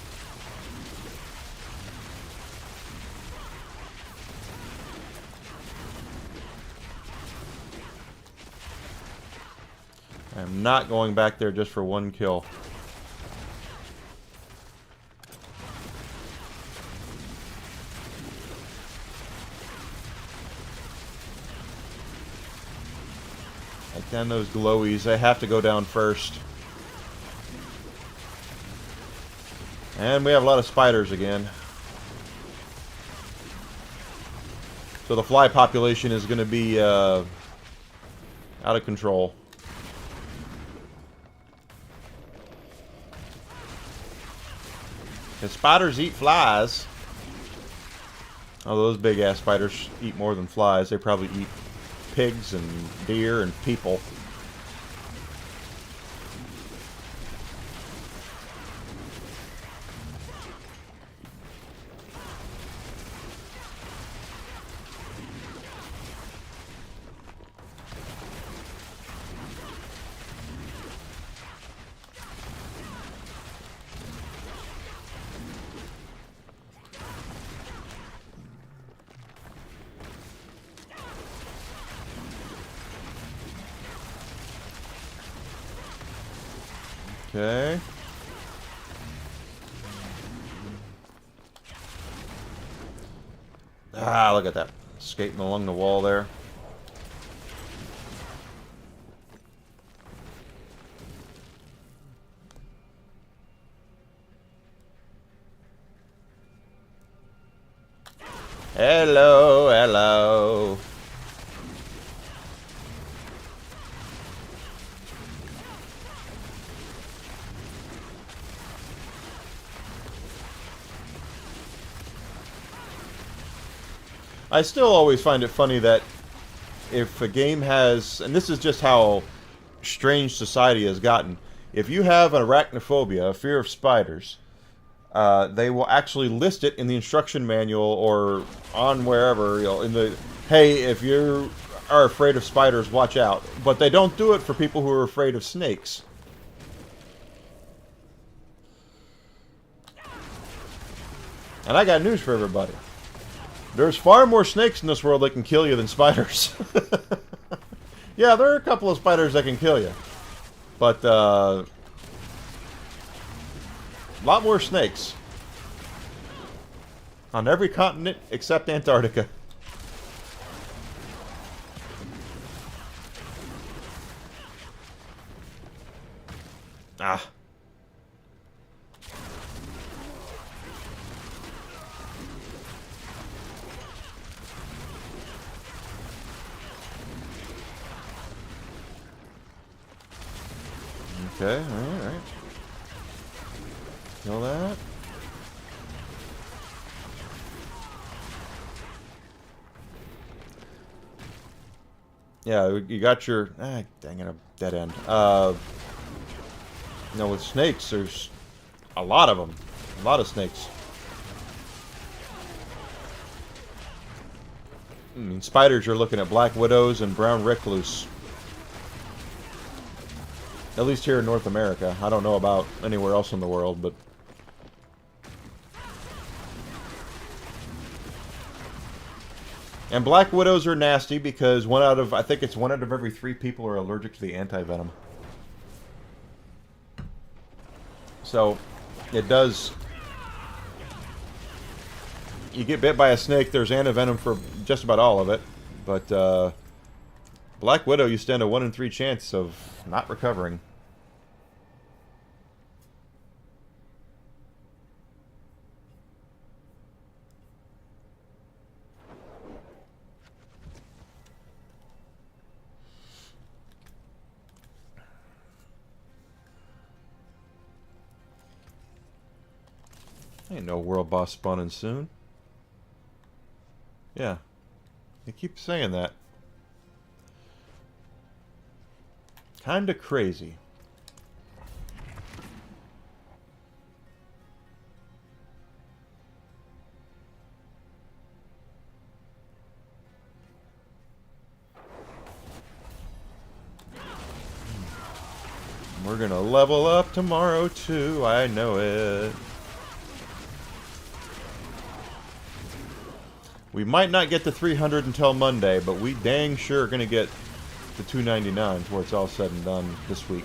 I'm not going back there just for one kill. Take down those glowies. I have to go down first. And we have a lot of spiders again. So the fly population is going to be out of control. Because spiders eat flies. Oh, those big ass spiders eat more than flies. They probably eat pigs and deer and people. Okay. Ah, look at that. Skating along the wall there. Hello, hello. I still always find it funny that if a game has, and this is just how strange society has gotten, if you have an arachnophobia, a fear of spiders, they will actually list it in the instruction manual or on wherever, you know, in the, hey, if you are afraid of spiders, watch out. But they don't do it for people who are afraid of snakes. And I got news for everybody. There's far more snakes in this world that can kill you than spiders. Yeah, there are a couple of spiders that can kill you. But, a lot more snakes. On every continent except Antarctica. Ah. Okay, alright. Kill that. Yeah, you got your... Ah, dang it, a dead end. You know, with snakes, there's a lot of them. A lot of snakes. I mean, spiders, you're looking at black widows and brown recluse. At least here in North America. I don't know about anywhere else in the world, but... And black widows are nasty because I think it's 1 out of every 3 people are allergic to the anti-venom. So, it does... You get bit by a snake, there's anti-venom for just about all of it. But, black widow, you stand a 1 in 3 chance of not recovering. Ain't no world boss spawning soon. Yeah. They keep saying that. Kinda crazy. We're gonna level up tomorrow too, I know it. We might not get to 300 until Monday, but we dang sure are going to get to 299 before it's all said and done this week.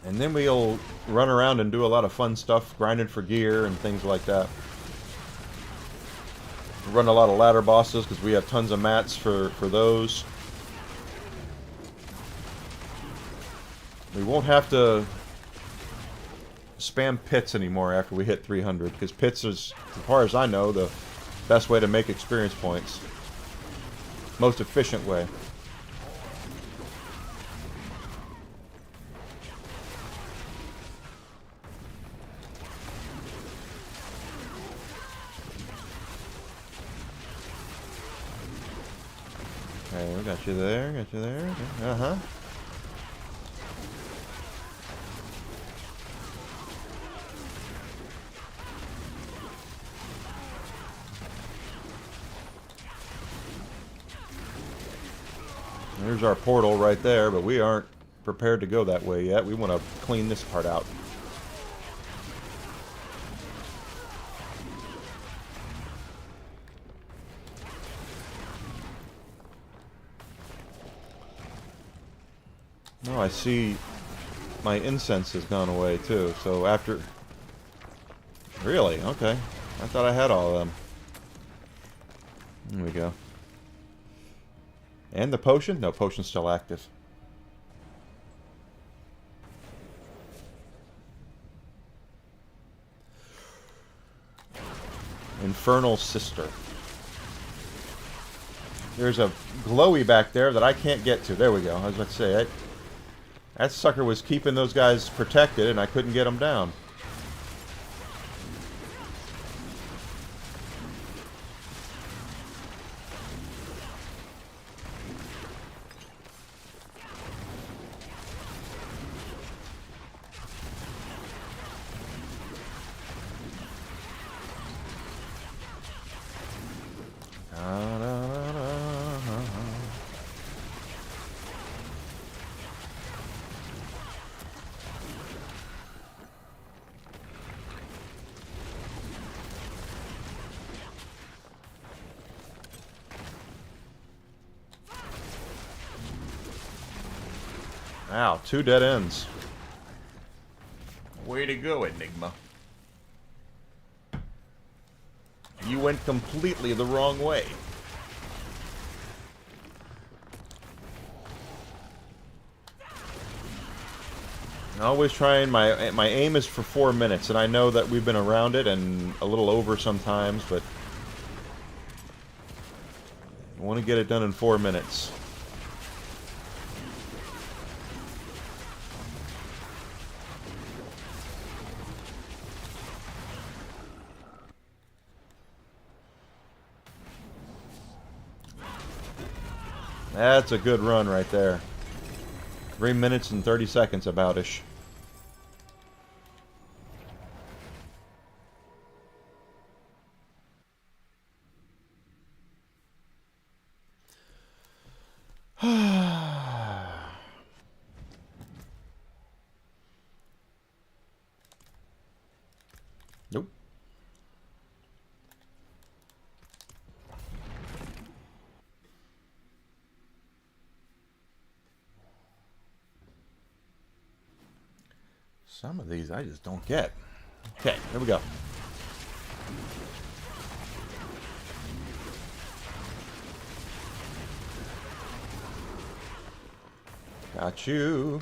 And then we'll run around and do a lot of fun stuff, grinding for gear and things like that. Run a lot of ladder bosses because we have tons of mats for those. We won't have to spam pits anymore after we hit 300, because pits is, as far as I know, the best way to make experience points. Most efficient way. Okay, we got you there, got you there. Uh-huh. There's our portal right there, but we aren't prepared to go that way yet. We want to clean this part out. Oh, I see my incense has gone away too, so after... Really? Okay. I thought I had all of them. There we go. And the potion? No, potion's still active. Infernal Sister. There's a glowy back there that I can't get to. There we go. I was about to say, that sucker was keeping those guys protected and I couldn't get them down. Ow, 2 dead ends. Way to go, Enigma. You went completely the wrong way. Always trying, my aim is for 4 minutes, and I know that we've been around it and a little over sometimes, but I want to get it done in 4 minutes. That's a good run right there. 3 minutes and 30 seconds about-ish. Nope. Some of these I just don't get. Okay, here we go. Got you.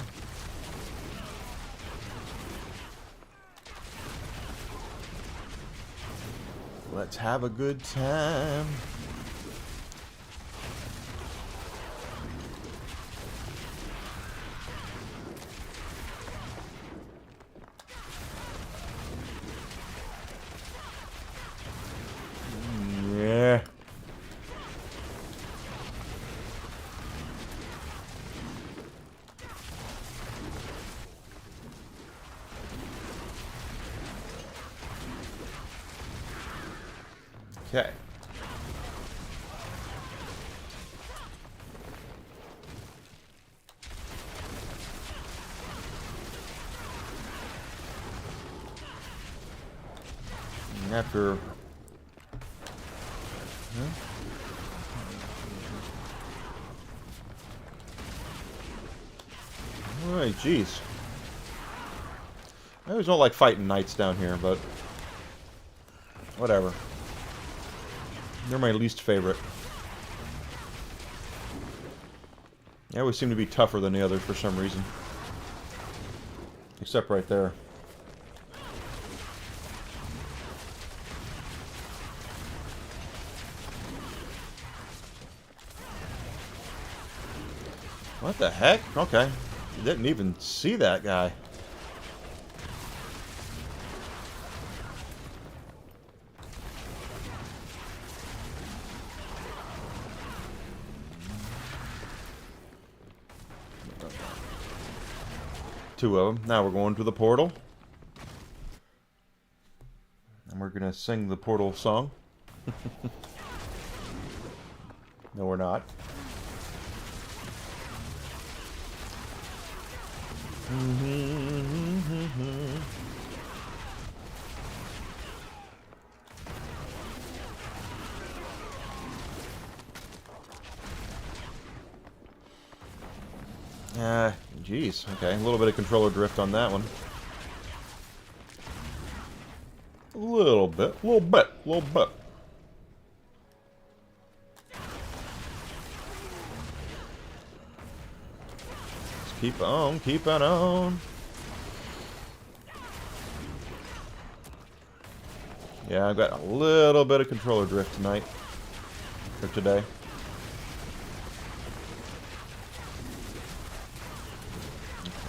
Let's have a good time. Yeah. Okay. And after... Huh? Alright, jeez. I always don't like fighting knights down here, but... whatever. They're my least favorite. They always seem to be tougher than the others for some reason. Except right there. What the heck? Okay. Didn't even see that guy. Two of them. Now we're going to the portal. And we're going to sing the portal song. No, we're not. Jeez. Okay, a little bit of controller drift on that one. A little bit. Little bit. Let's keep on, keep it on. Yeah, I've got a little bit of controller drift tonight. Or today.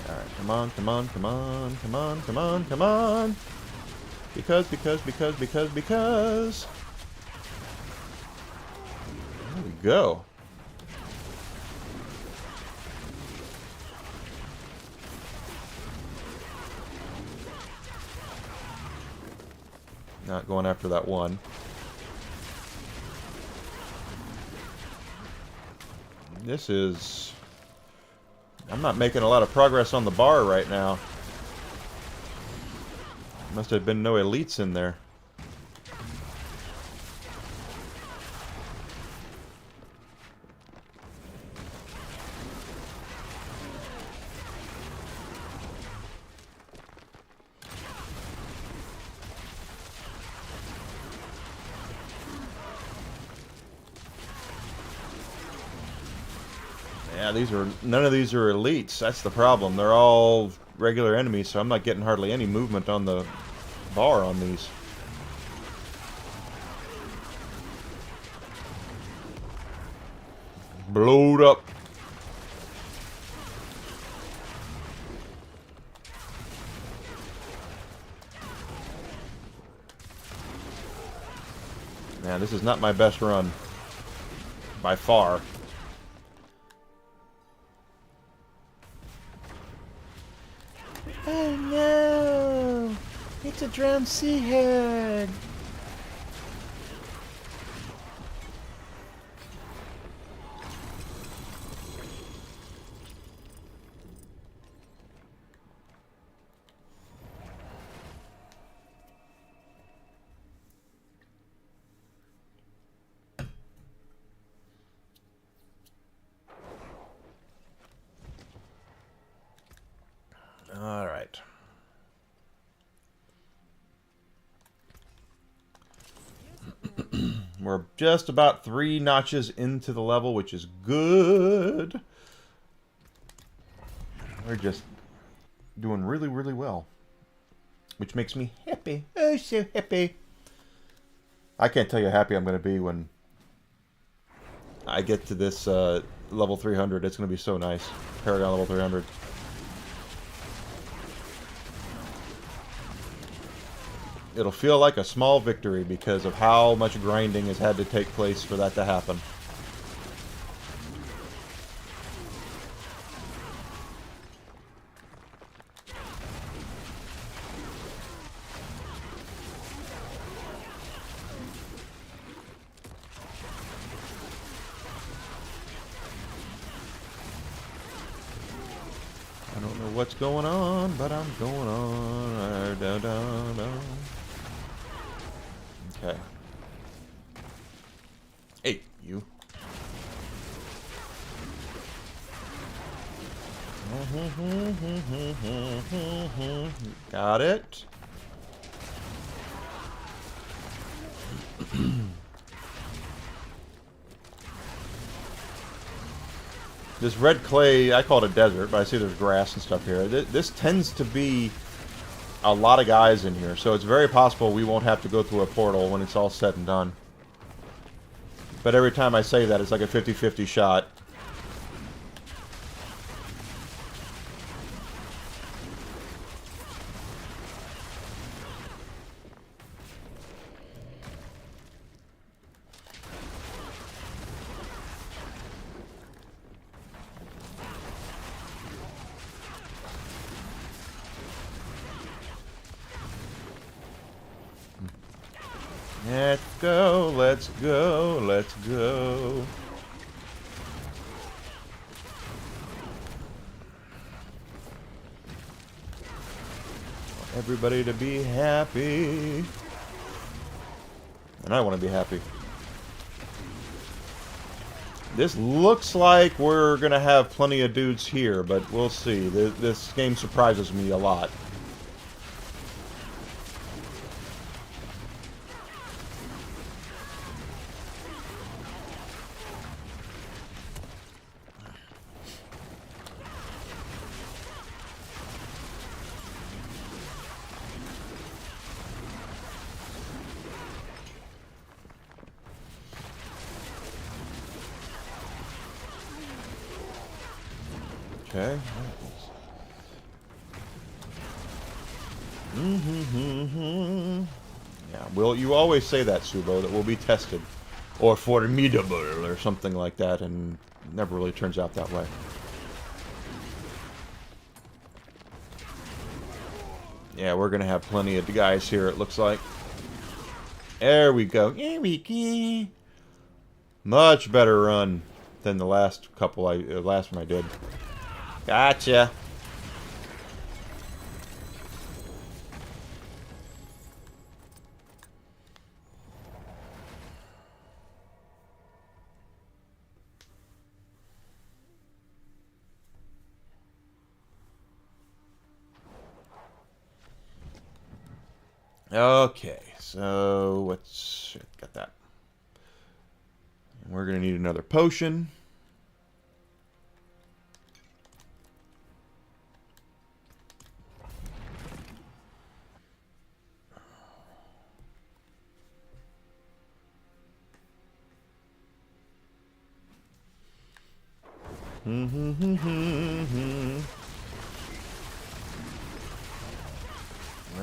Alright, come on, come on, come on, come on, come on, come on. Because. There we go. Not going after that one. This is... I'm not making a lot of progress on the bar right now. Must have been no elites in there. Yeah, none of these are elites. That's the problem. They're all regular enemies, so I'm not getting hardly any movement on the bar on these. Blowed up. Man, this is not my best run. By far. Oh no! It's a drowned sea hag! Alright. We're just about 3 notches into the level, which is good. We're just doing really, really well. Which makes me happy. Oh, so happy. I can't tell you how happy I'm going to be when I get to this level 300. It's going to be so nice. Paragon level 300. It'll feel like a small victory because of how much grinding has had to take place for that to happen. I don't know what's going on, but I'm going on. Okay. Hey, you. Got it. This red clay, I call it a desert, but I see there's grass and stuff here. This tends to be a lot of guys in here, so it's very possible we won't have to go through a portal when it's all said and done. But every time I say that, it's like a 50-50 shot. Let's go, let's go, let's go. Want everybody to be happy. And I want to be happy. This looks like we're going to have plenty of dudes here, but we'll see. This game surprises me a lot. Okay. Yeah, well, you always say that, Subo, that we'll be tested. Or formidable, or something like that, and it never really turns out that way. Yeah, we're gonna have plenty of guys here, it looks like. There we go. There we go. Much better run than the last couple last one I did. Gotcha. Okay, so let's got that. And we're gonna need another potion. We're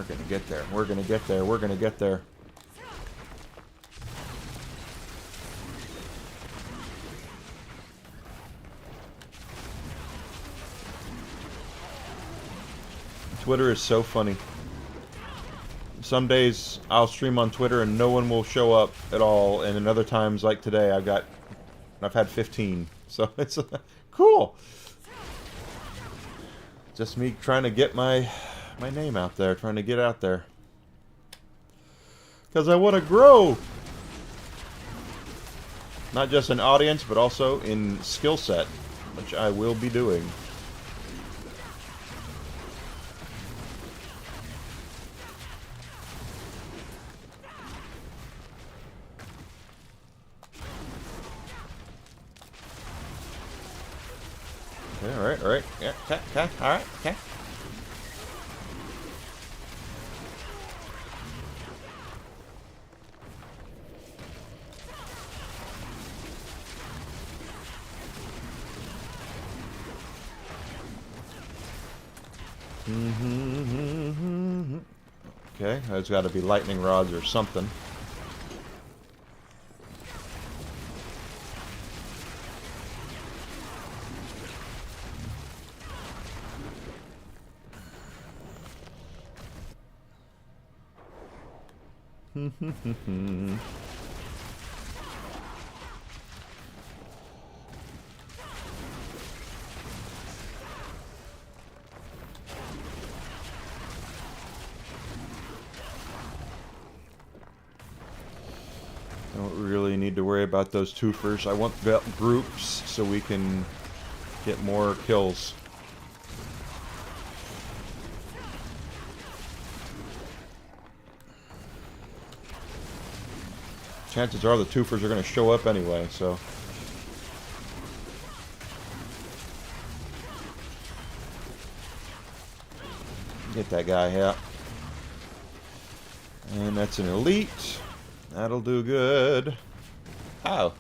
gonna get there. We're gonna get there. We're gonna get there. Twitter is so funny. Some days I'll stream on Twitter and no one will show up at all, and in other times, like today, I've had 15. So it's cool. Just me trying to get my name out there, trying to get out there. Because I want to grow. Not just in audience, but also in skill set, which I will be doing. Okay, alright, yeah, okay, alright, okay. Okay, there's got to be lightning rods or something. Don't really need to worry about those twofers. I want groups so we can get more kills. Chances are the twofers are going to show up anyway, so... Get that guy, yeah. And that's an elite. That'll do good. Ow.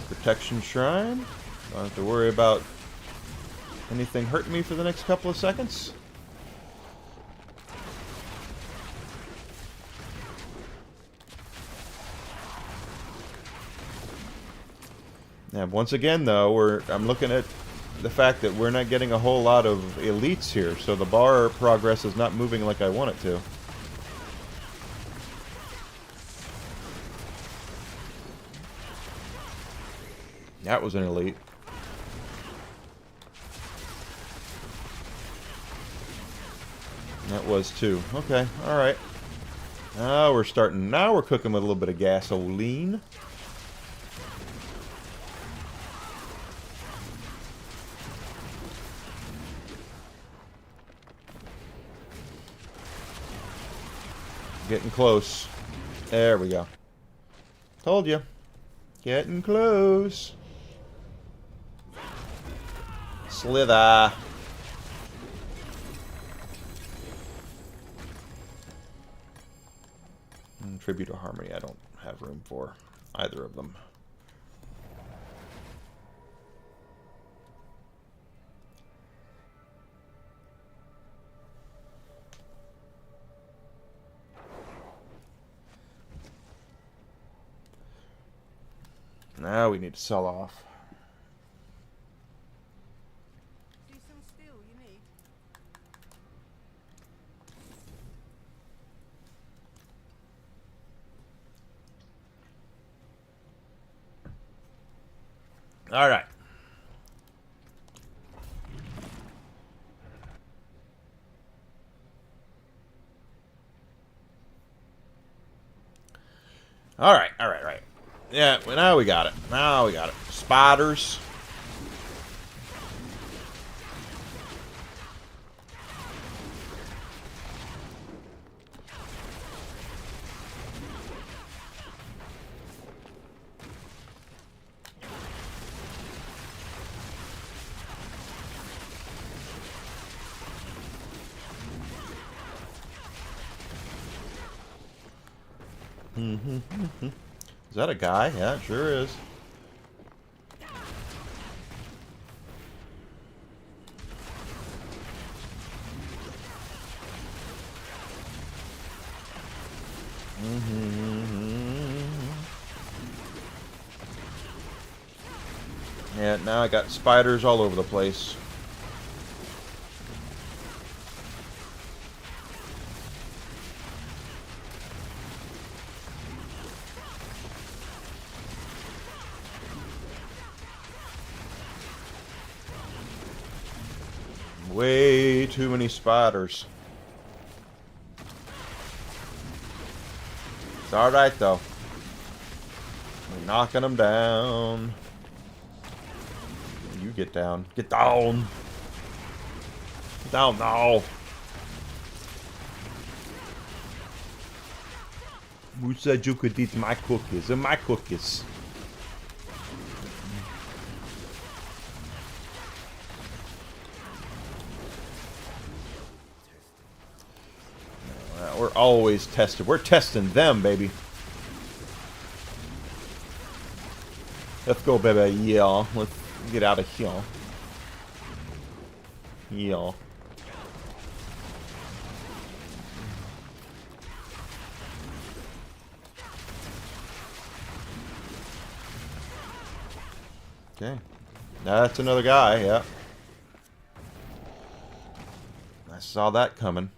Protection shrine. Don't have to worry about anything hurting me for the next couple of seconds. Now, once again, though, I'm looking at the fact that we're not getting a whole lot of elites here, so the bar progress is not moving like I want it to. That was an elite. That was too. Okay, alright. Now we're starting. Now we're cooking with a little bit of gasoline. Getting close. There we go. Told you. Getting close. Slither. Tribute to Harmony, I don't have room for either of them. Now we need to sell off. Do some steel, you need. All right. All right. Yeah, well, now we got it. Now we got it. Spiders. Is that a guy? Yeah, it sure is. Yeah, now I got spiders all over the place. Way too many spiders. It's alright though. We're knocking them down. You get down. Get down. Get down now. Who said you could eat my cookies? They're my cookies. We're always tested. We're testing them, baby. Let's go, baby. Yeah. Let's get out of here. Yeah. Okay. That's another guy, yeah. I saw that coming.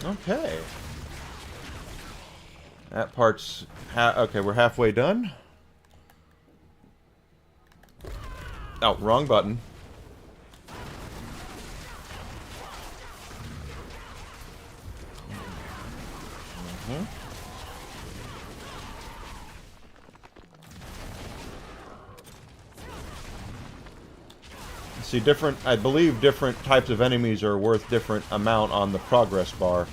Okay. That part's... okay, we're halfway done. Oh, wrong button. See, I believe different types of enemies are worth different amount on the progress bar.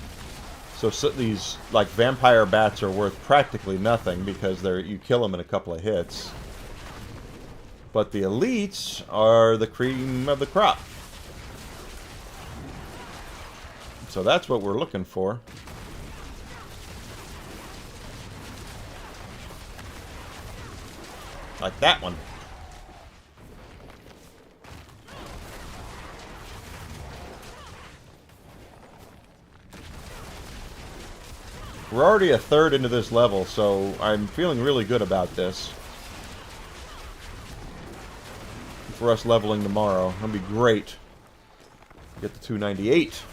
So these, like, vampire bats are worth practically nothing because you kill them in a couple of hits. But the elites are the cream of the crop. So that's what we're looking for. Like that one. We're already a third into this level, so I'm feeling really good about this. For us leveling tomorrow. That'll be great. Get the 298.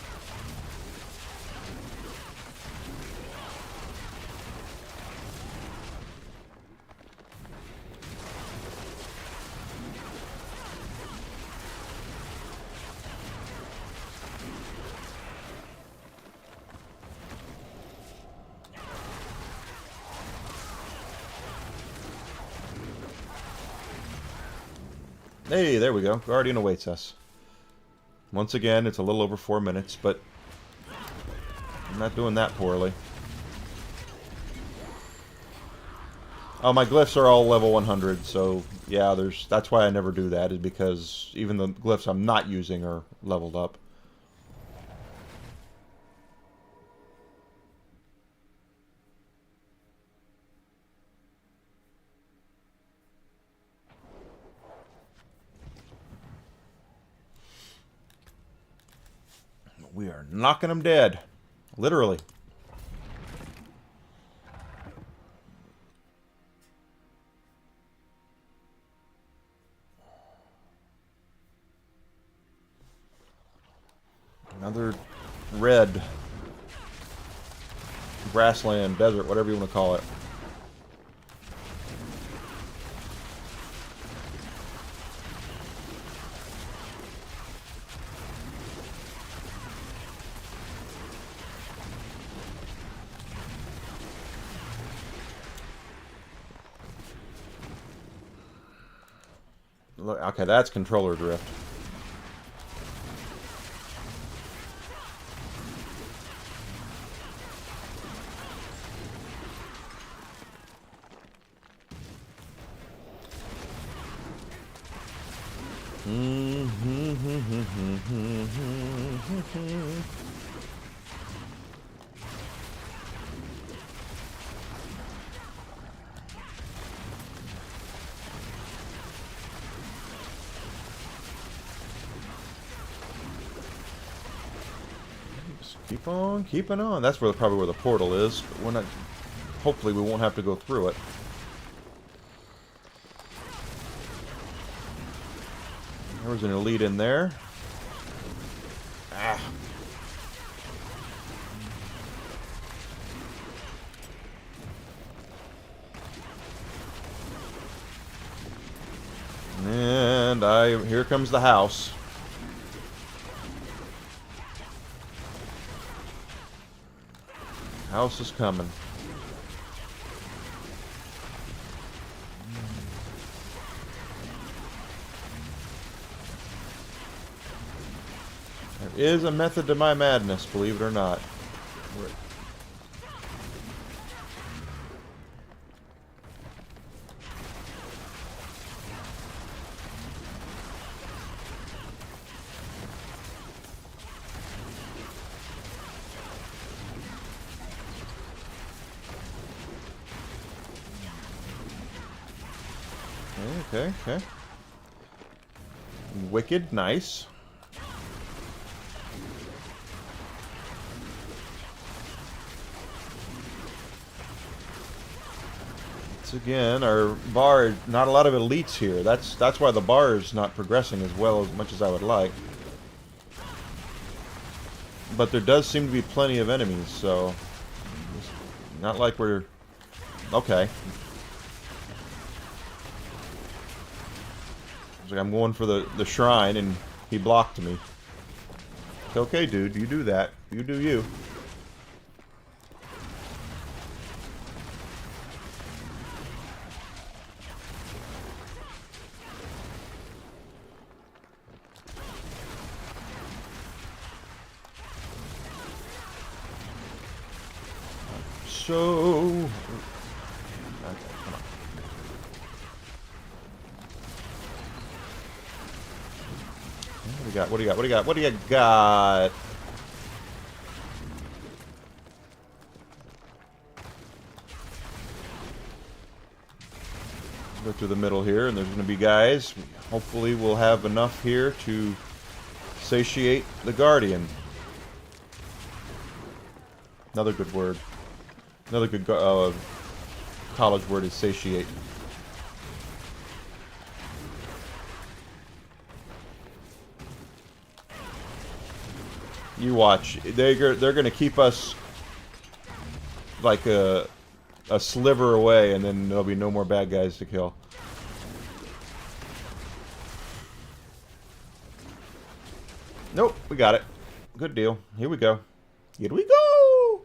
Hey, there we go. Guardian awaits us. Once again, it's a little over 4 minutes, but I'm not doing that poorly. Oh, my glyphs are all level 100, so yeah, that's why I never do that, is because even the glyphs I'm not using are leveled up. We are knocking them dead. Literally. Another red grassland, desert, whatever you want to call it. Look, okay, that's controller drift. Just keep on keeping on. That's where probably where the portal is. But we're not. Hopefully, we won't have to go through it. There was an elite in there. Ah. And here comes the house. House is coming. There is a method to my madness, believe it or not. Okay. Wicked, nice. Once again, our bar, not a lot of elites here. That's why the bar is not progressing as well as much as I would like. But there does seem to be plenty of enemies, so it's not like we're okay. It's like I'm going for the shrine, and he blocked me. It's okay, dude. You do that. You do you. So... okay, come on. What do you got? What do you got? What do you got? What do you got? Go through the middle here, and there's going to be guys. Hopefully we'll have enough here to satiate the Guardian. Another good word. Another good college word is satiate. You watch. They're going to keep us like a sliver away, and then there'll be no more bad guys to kill. Nope, we got it. Good deal. Here we go. Here we go!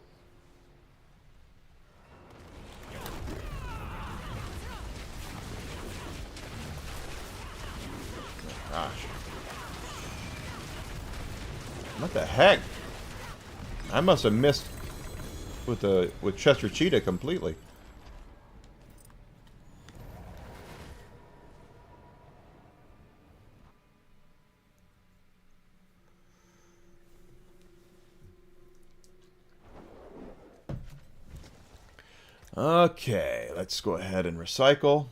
Gosh. What the heck? I must have missed with Chester Cheetah completely. Okay, let's go ahead and recycle.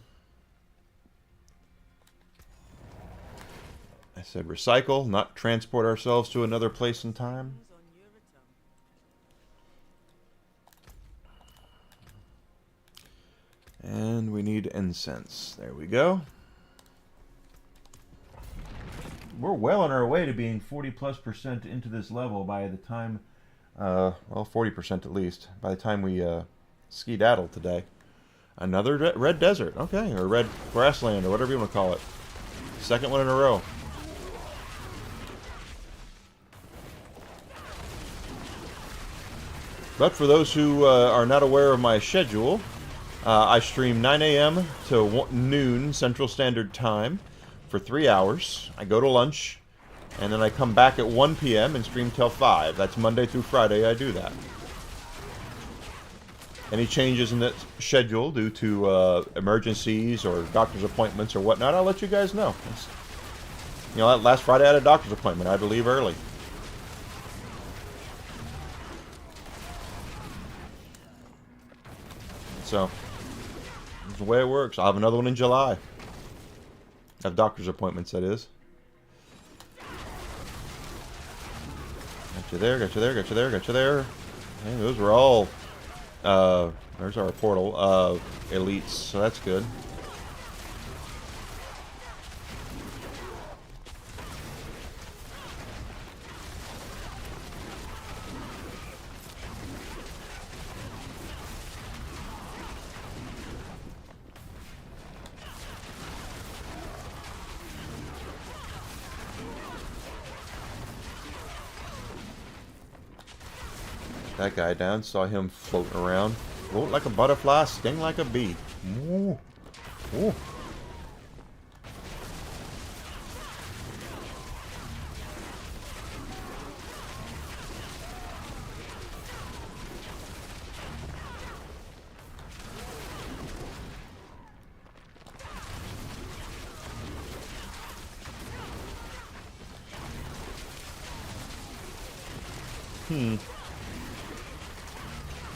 I said recycle, not transport ourselves to another place in time. And we need incense. There we go. We're well on our way to being 40+% into this level by the time, well, 40% at least, by the time we skedaddle today. Another red desert, okay, or red grassland, or whatever you want to call it. Second one in a row. But for those who are not aware of my schedule, I stream 9 a.m. to noon Central Standard Time for 3 hours. I go to lunch, and then I come back at 1 p.m. and stream till 5. That's Monday through Friday I do that. Any changes in that schedule due to emergencies or doctor's appointments or whatnot, I'll let you guys know. You know, last Friday I had a doctor's appointment, I had to leave early. so that's the way it works. I'll have another one in July. Have doctor's appointments, that is. Got you there, got you there, got you there, got you there. Hey, those were all, there's our portal, elites, so that's good. That guy down, saw him floating around. Float like a butterfly, sting like a bee. Ooh. Ooh.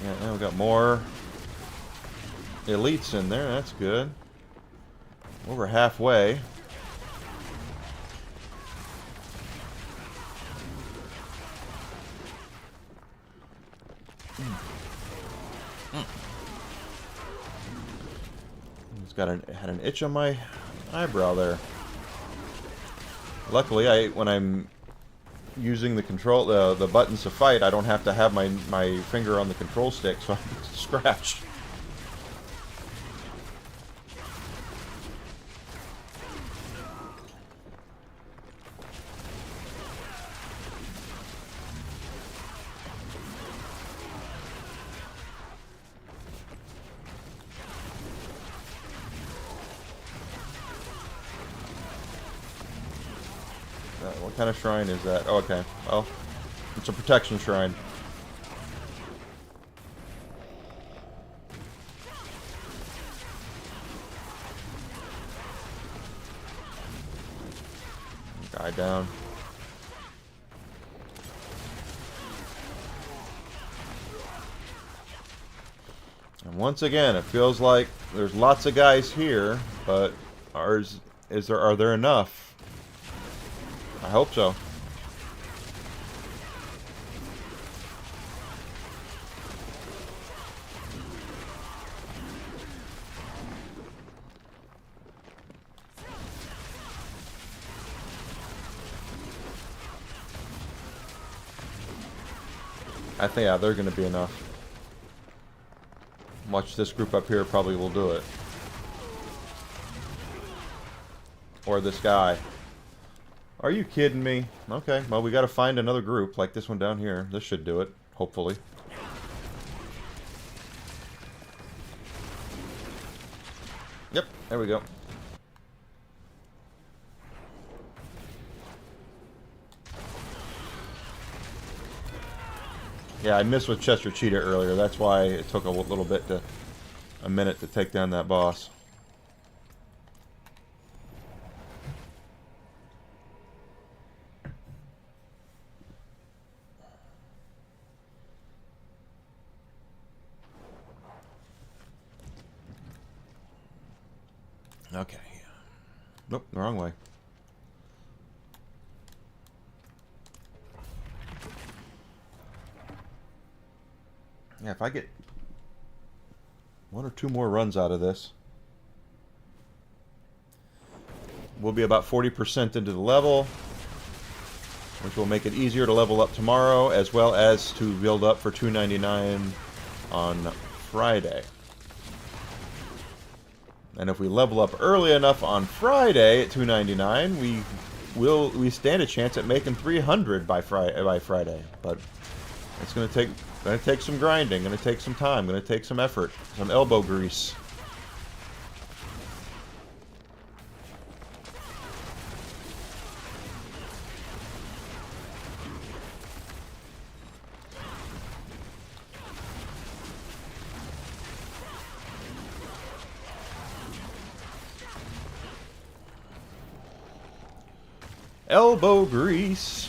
Yeah, now we got more elites in there. That's good. Over halfway. It's got had an itch on my eyebrow there. Luckily, when I'm using the control, the buttons to fight, I don't have to have my finger on the control stick, so I'm scratched. What kind of shrine is that? Oh, okay. Well, it's a protection shrine. Guy down. And once again, it feels like there's lots of guys here, but are there enough? I hope so. I think, yeah, they're going to be enough. Watch, this group up here probably will do it. Or this guy. Are you kidding me? Okay, well, we got to find another group like this one down here. This should do it, hopefully. Yep, there we go. Yeah, I missed with Chester Cheetah earlier. That's why it took a minute to take down that boss. Okay. Nope, the wrong way. Yeah, if I get one or two more runs out of this, we'll be about 40% into the level, which will make it easier to level up tomorrow, as well as to build up for $2.99 on Friday. And if we level up early enough on Friday at $2.99, we stand a chance at making $300 by Friday. But it's going to take some grinding, going to take some time, going to take some effort, some elbow grease. Elbow grease.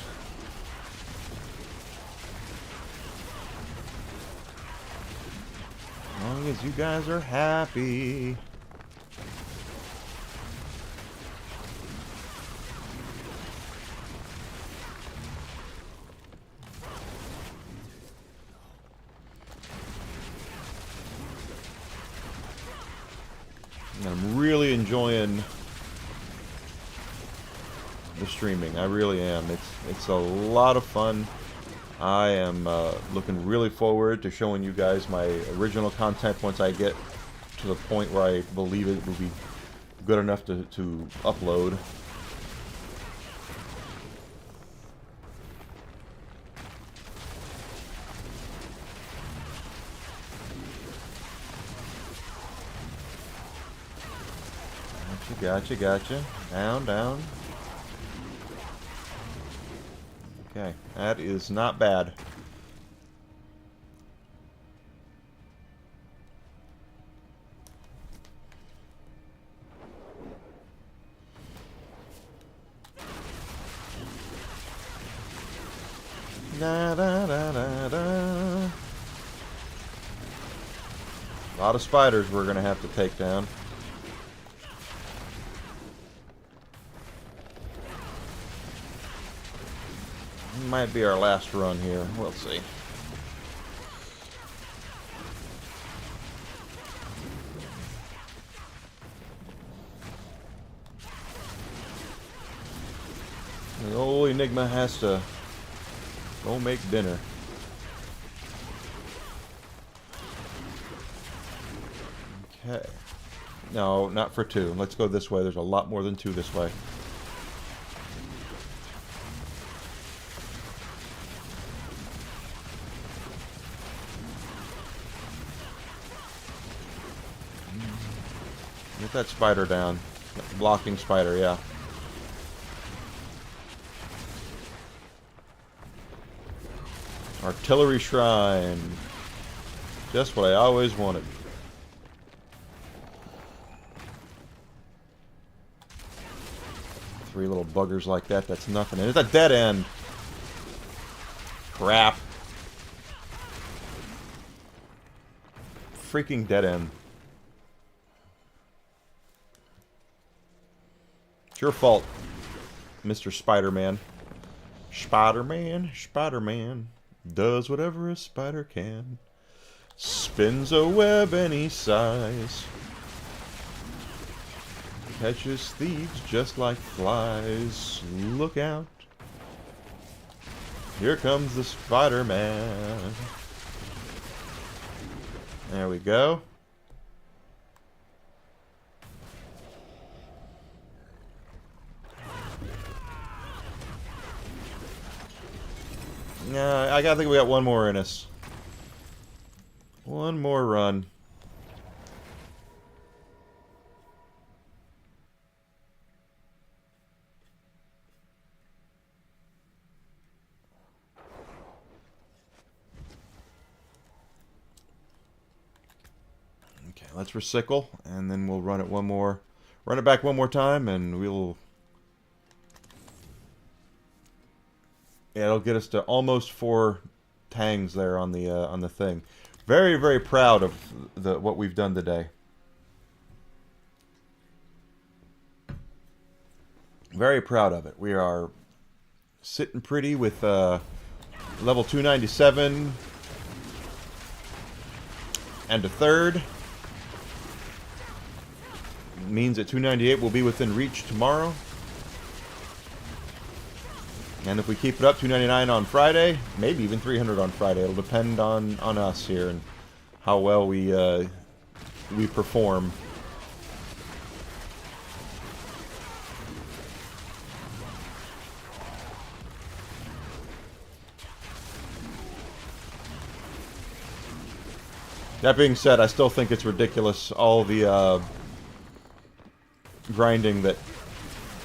as you guys are happy. And I'm really enjoying the streaming. I really am. It's a lot of fun. I am looking really forward to showing you guys my original content once I get to the point where I believe it will be good enough to upload. Gotcha. Down, down. Okay, that is not bad. Da, da, da, da, da. A lot of spiders we're gonna have to take down. Might be our last run here. We'll see. The old Enigma has to go make dinner. Okay. No, not for two. Let's go this way. There's a lot more than two this way. Get that spider down. That blocking spider, yeah. Artillery Shrine. Just what I always wanted. Three little buggers like that, that's nothing. And it's a dead end. Crap. Freaking dead end. It's your fault, Mr. Spider-Man. Spider-Man does whatever a spider can. Spins a web any size. Catches thieves just like flies. Look out. Here comes the Spider-Man. There we go. I gotta think we got one more in us. One more run. Okay, let's recycle, and then we'll run it one more. Run it back one more time, and we'll... Yeah, it'll get us to almost 4 tangs there on the thing. Very, very proud of what we've done today. Very proud of it. We are sitting pretty with level 297 and a third. Means that 298 will be within reach tomorrow. And if we keep it up, 299 on Friday, maybe even 300 on Friday. It'll depend on us here and how well we perform. That being said, I still think it's ridiculous, all the grinding that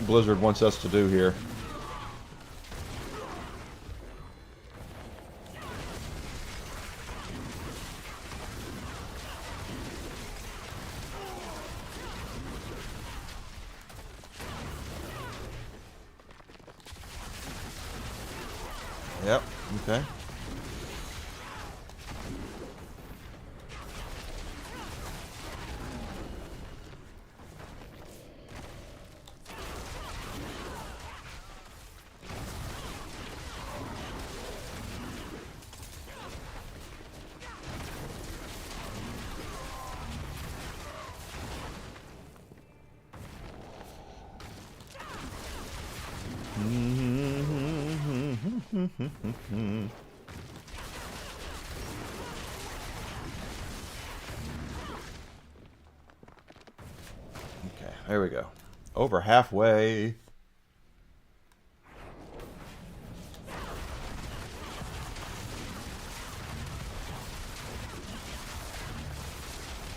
Blizzard wants us to do here. Yep, okay. Okay, there we go. Over halfway.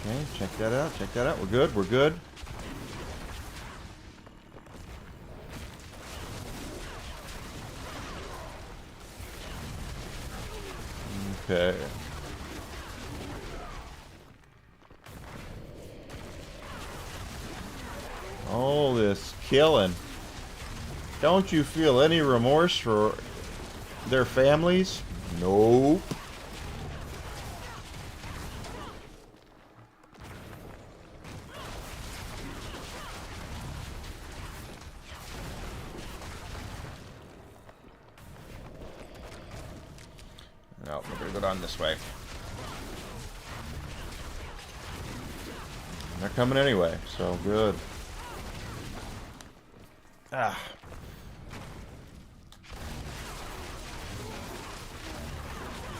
Okay, check that out. Check that out. We're good. We're good. Okay. All this killing. Don't you feel any remorse for their families? Nope. No, we're gonna go down this way. They're coming anyway, so good. Ah.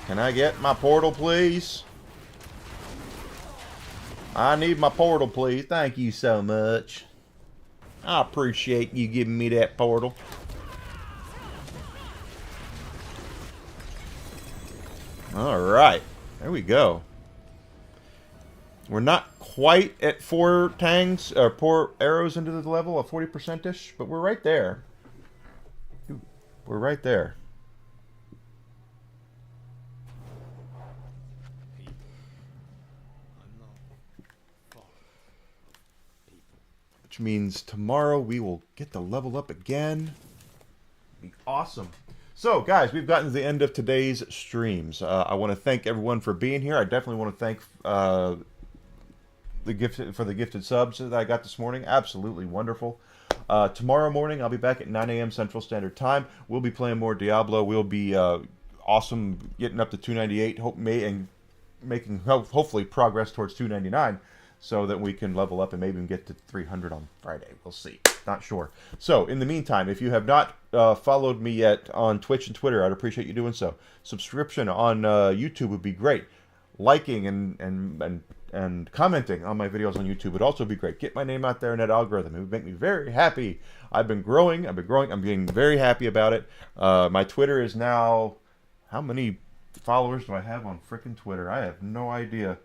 Can I get my portal, please? I need my portal, please. Thank you so much. I appreciate you giving me that portal. Alright. There we go. We're not quite at 4 tangs, or 4 arrows into the level of 40%-ish, but we're right there. We're right there. Which means tomorrow we will get the level up again. Be awesome. So, guys, we've gotten to the end of today's streams. I want to thank everyone for being here. I definitely want to thank the gifted subs that I got this morning. Absolutely wonderful. Tomorrow morning, I'll be back at 9 a.m. Central Standard Time. We'll be playing more Diablo. We'll be awesome, getting up to 298, and making hopefully progress towards 299, so that we can level up and maybe even get to 300 on Friday. We'll see. Not sure. So, in the meantime, if you have not followed me yet on Twitch and Twitter, I'd appreciate you doing so. Subscription on YouTube would be great. Liking and commenting on my videos on YouTube would also be great. Get my name out there in that algorithm. It would make me very happy. I've been growing. I'm being very happy about it. My Twitter is now... How many followers do I have on frickin' Twitter? I have no idea.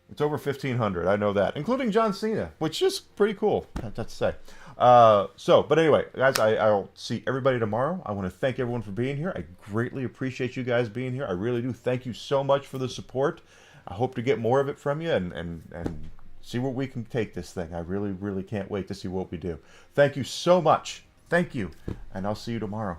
It's over 1,500. I know that. Including John Cena, which is pretty cool. That's to say. But anyway, guys, I'll see everybody tomorrow. I want to thank everyone for being here. I greatly appreciate you guys being here. I really do. Thank you so much for the support. I hope to get more of it from you and see where we can take this thing. I really, really can't wait to see what we do. Thank you so much. Thank you. And I'll see you tomorrow.